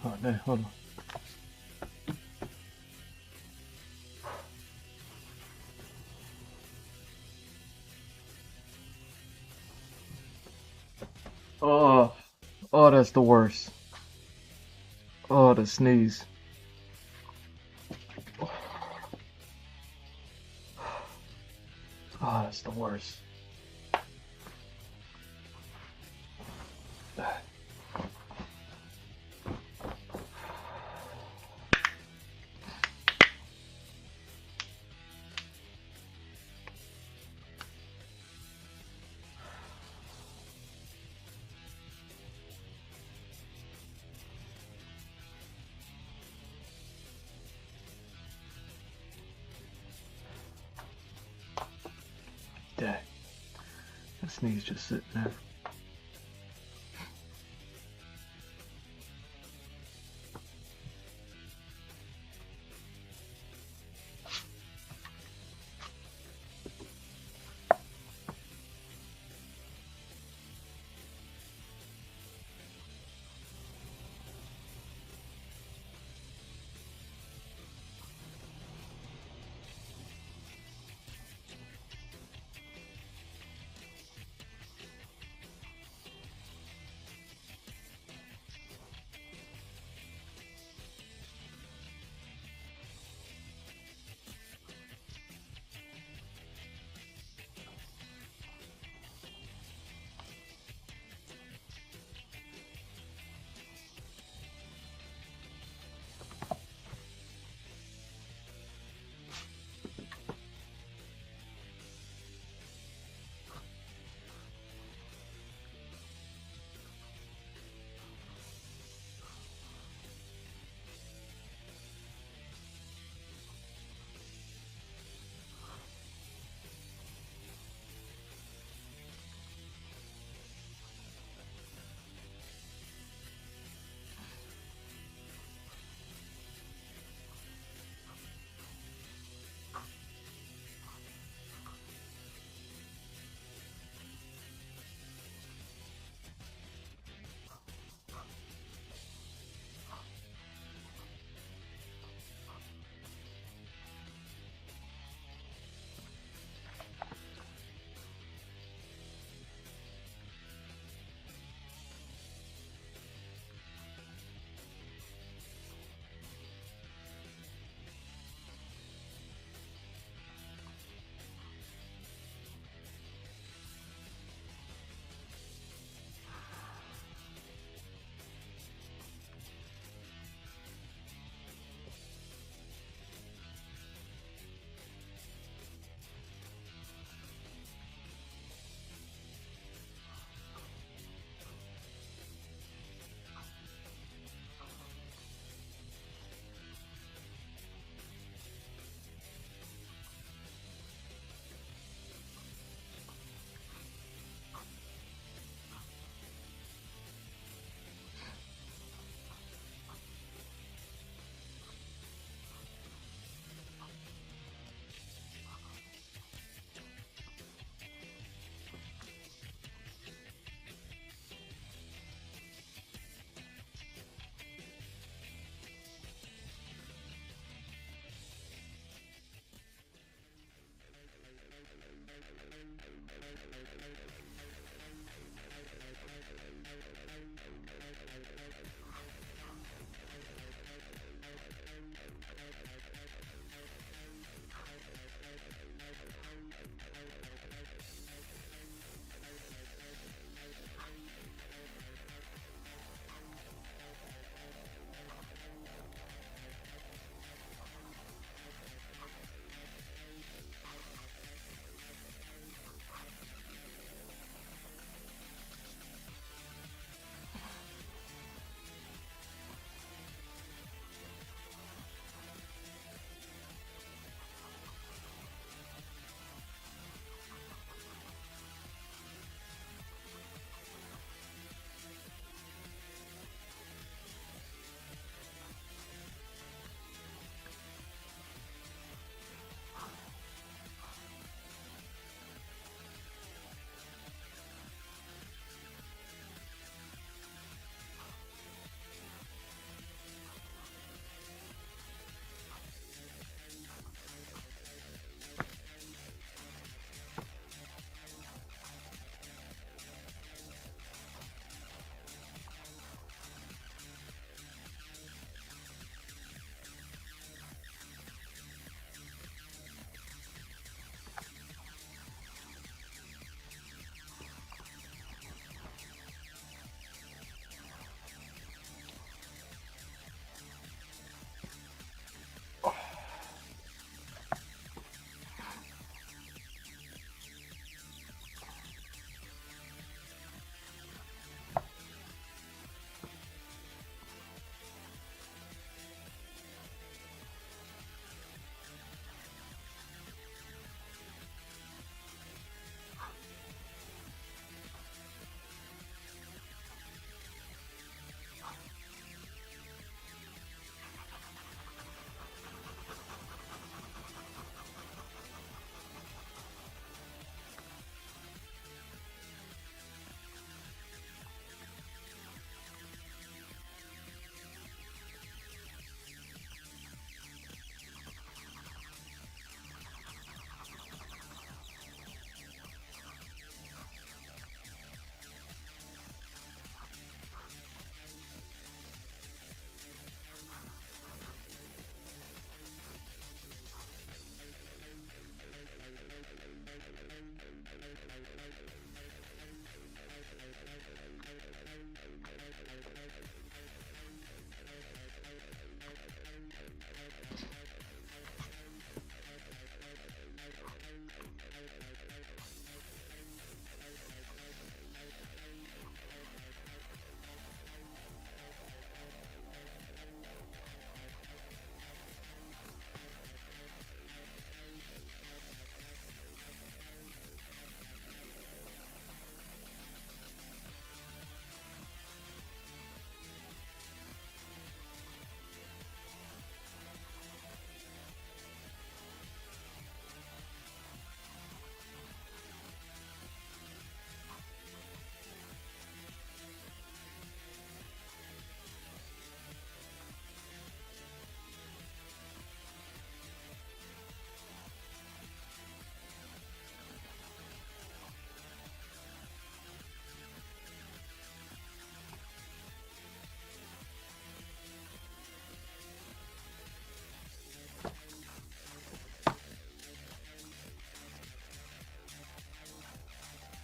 Oh, no, hold on. Oh, oh, that's the worst. Oh, the sneeze. Oh, that's the worst. Dang. That sneeze just sitting there.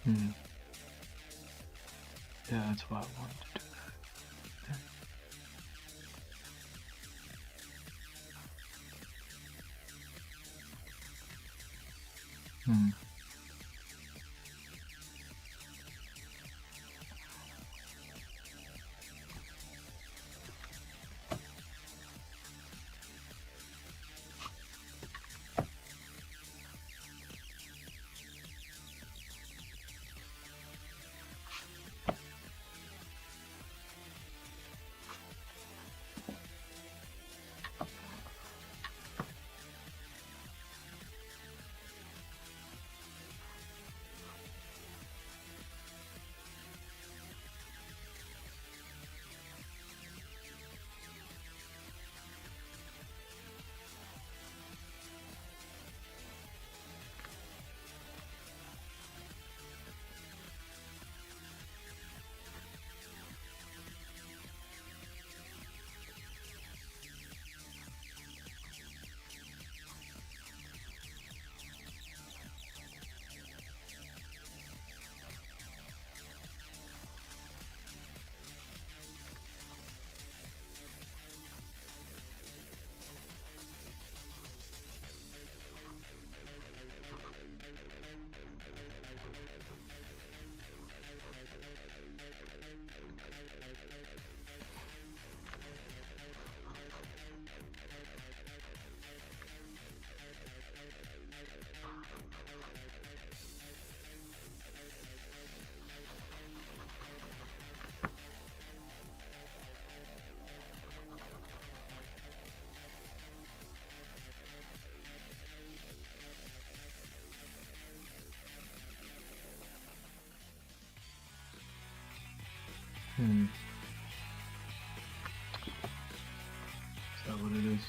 Hmm. Yeah, that's why I wanted to do that. Hmm. Hmm. Is that what it is?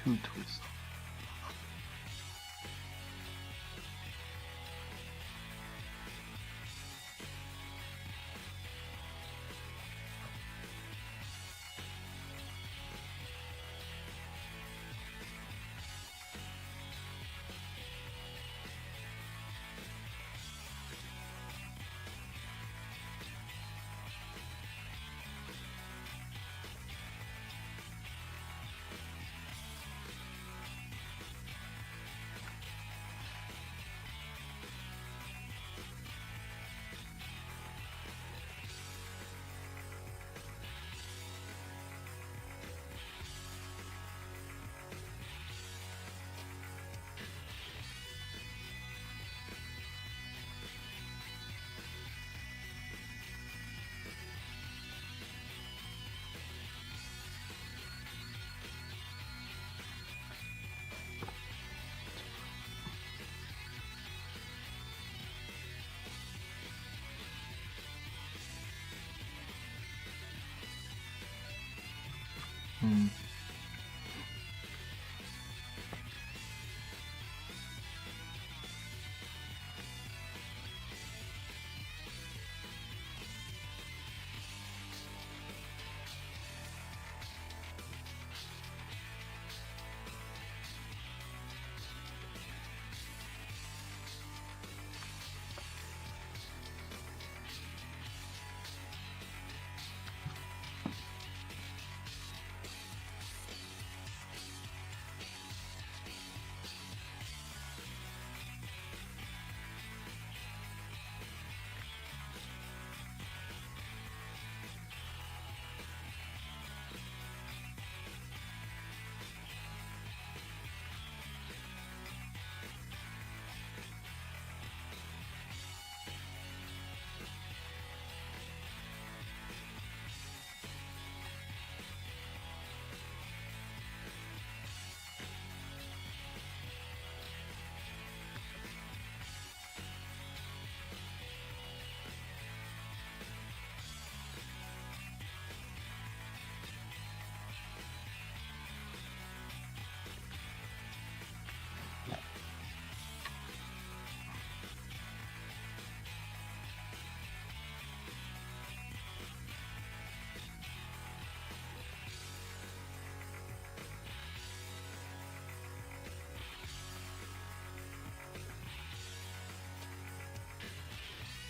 Two twists. Hmm.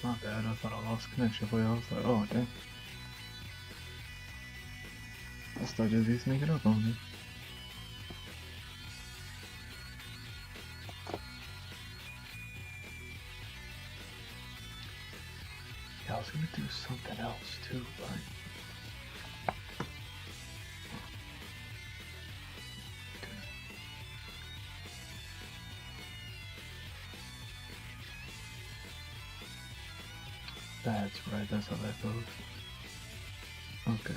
My bad, I thought I lost connection for you. I was like, oh dang. I started just sneaking up on me. Yeah, I was gonna do something else too, but that's right, that's how that goes. Okay.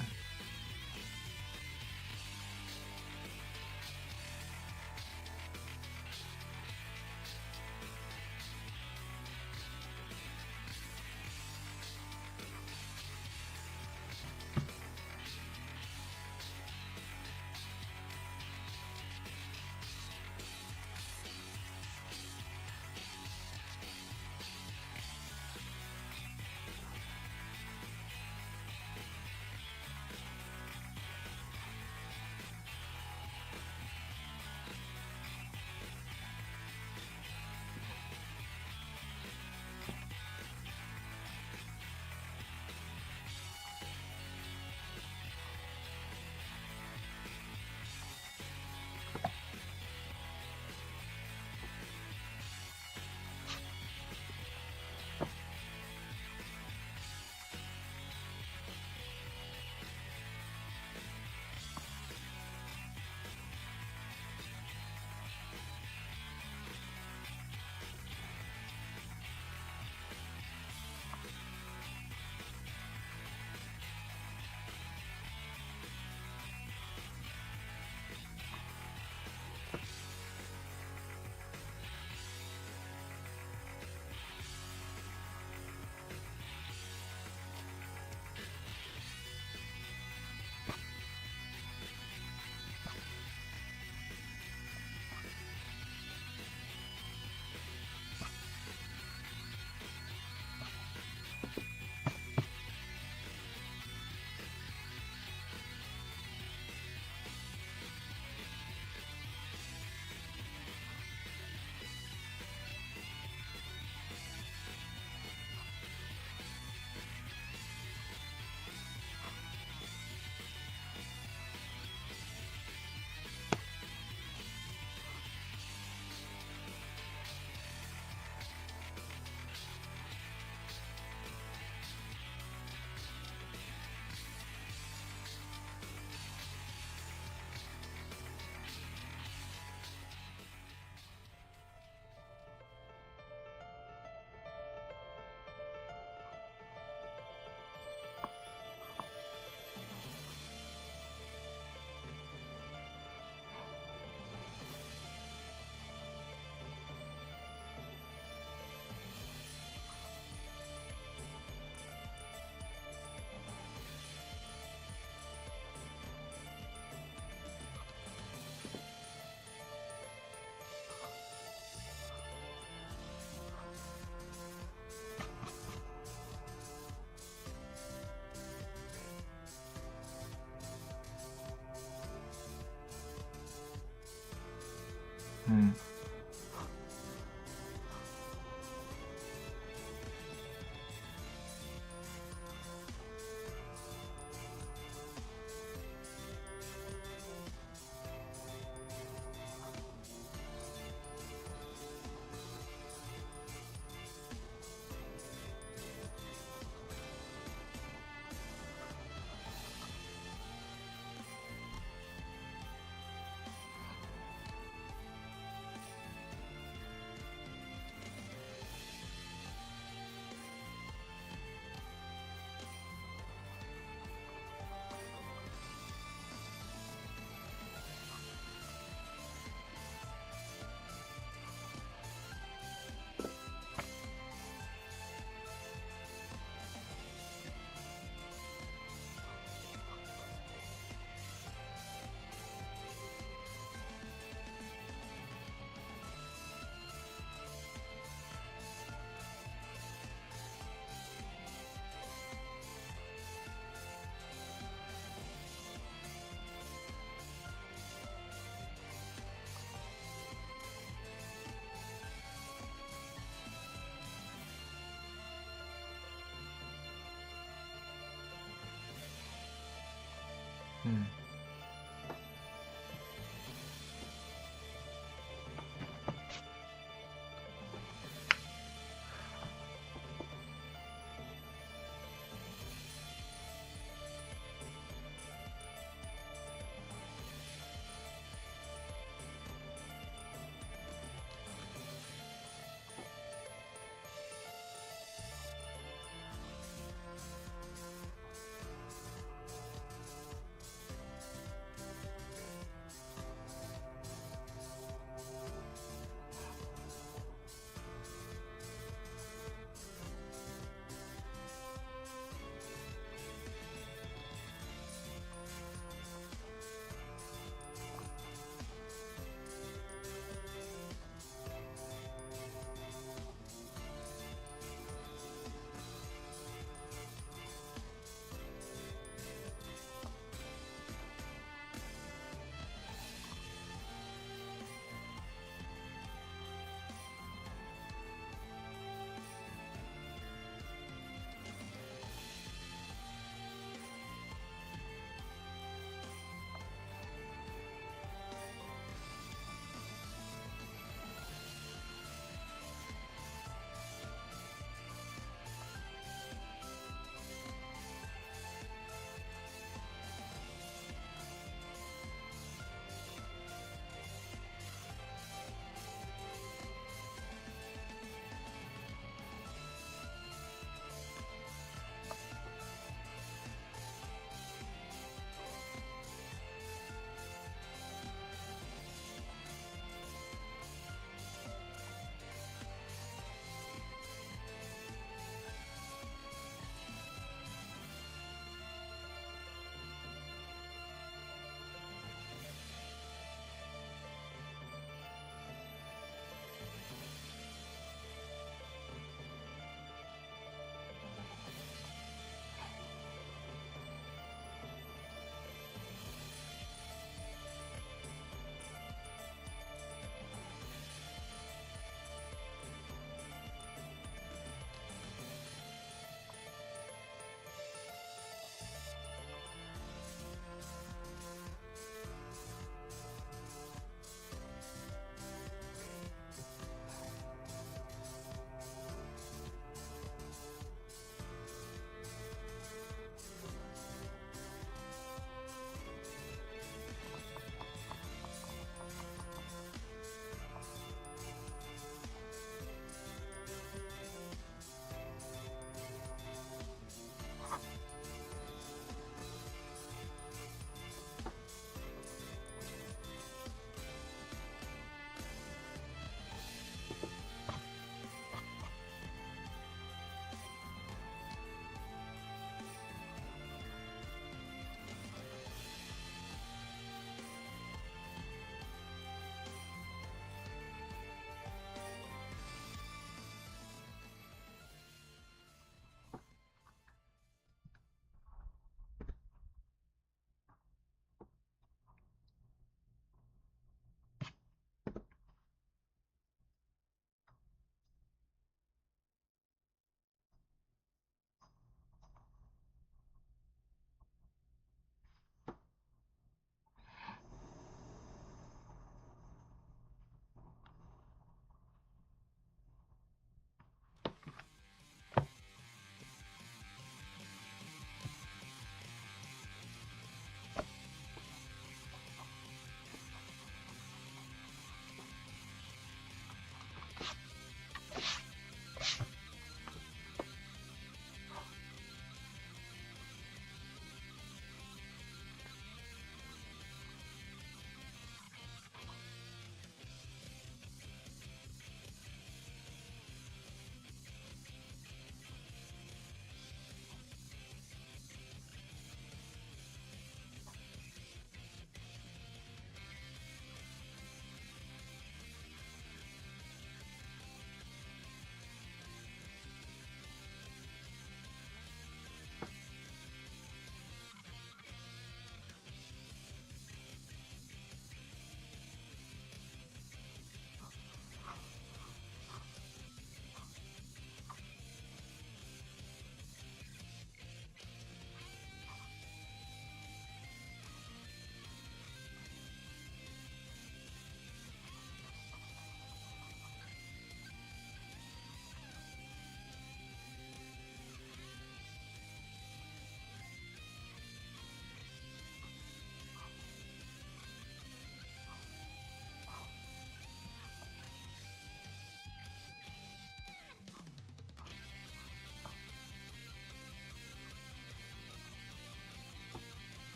Hmm.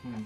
Hmm.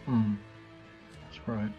That's right.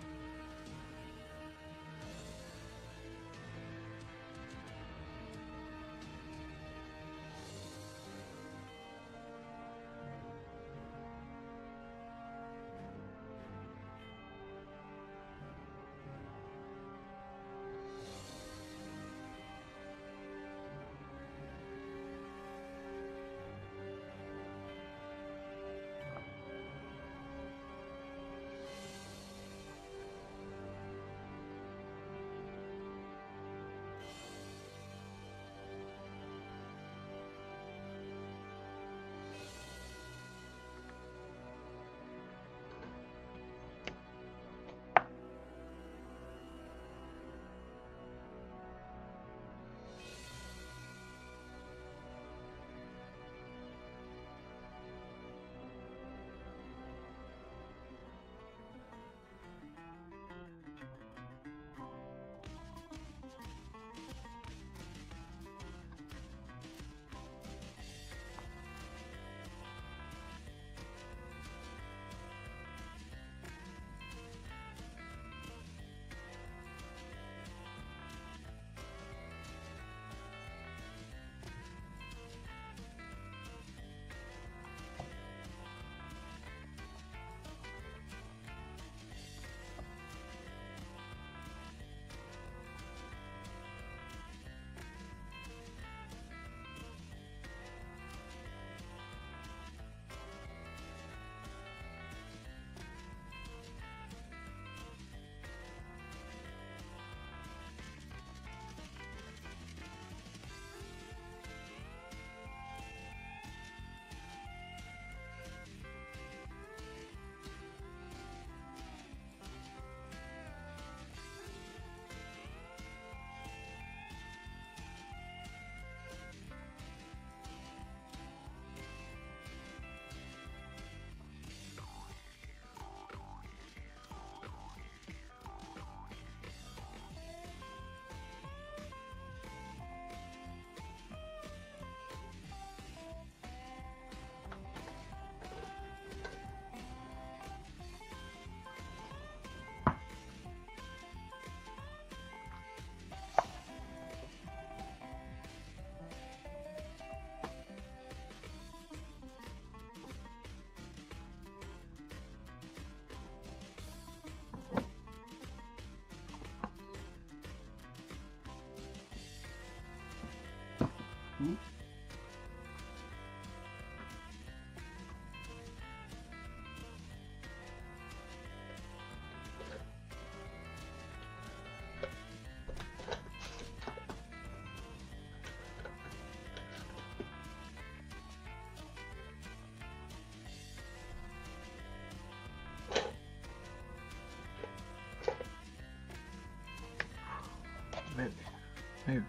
Maybe.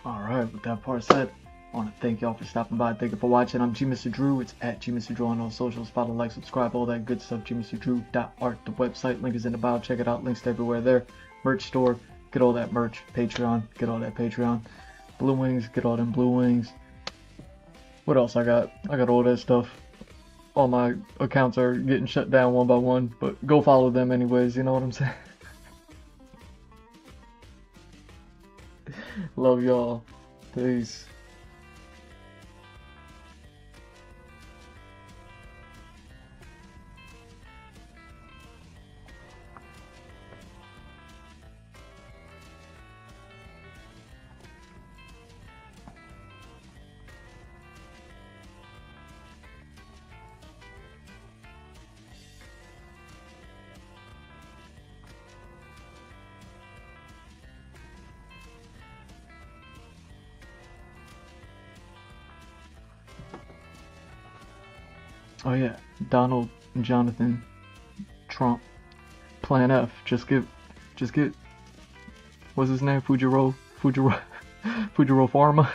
Alright, with that part said, I want to thank y'all for stopping by. Thank you for watching. I'm G Mr. Drew. It's at G Mr. Drew on all socials. Follow, like, subscribe, all that good stuff. GMrDrew.art, the website. Link is in the bio. Check it out. Links to everywhere there. Merch store. Get all that merch. Patreon. Get all that Patreon. Blue Wings. Get all them Blue Wings. What else I got? I got all that stuff. All my accounts are getting shut down one by one, but go follow them anyways. You know what I'm saying? Love y'all. Peace. Oh yeah, Donald Jonathan Trump. Plan F. Just get, what's his name? Fujiro Pharma.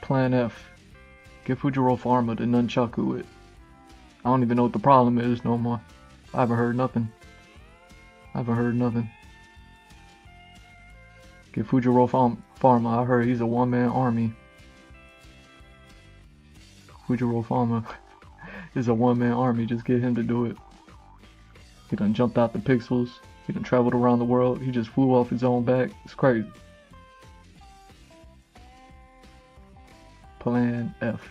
Plan F. Give Fujiro Pharma the nunchaku it. I don't even know what the problem is no more. I haven't heard nothing. Give Fujiro Pharma. I heard he's a one-man army. Fujiro Pharma is a one-man army. Just get him to do it. He done jumped out the pixels. He done traveled around the world. He just flew off his own back. It's crazy. Plan F.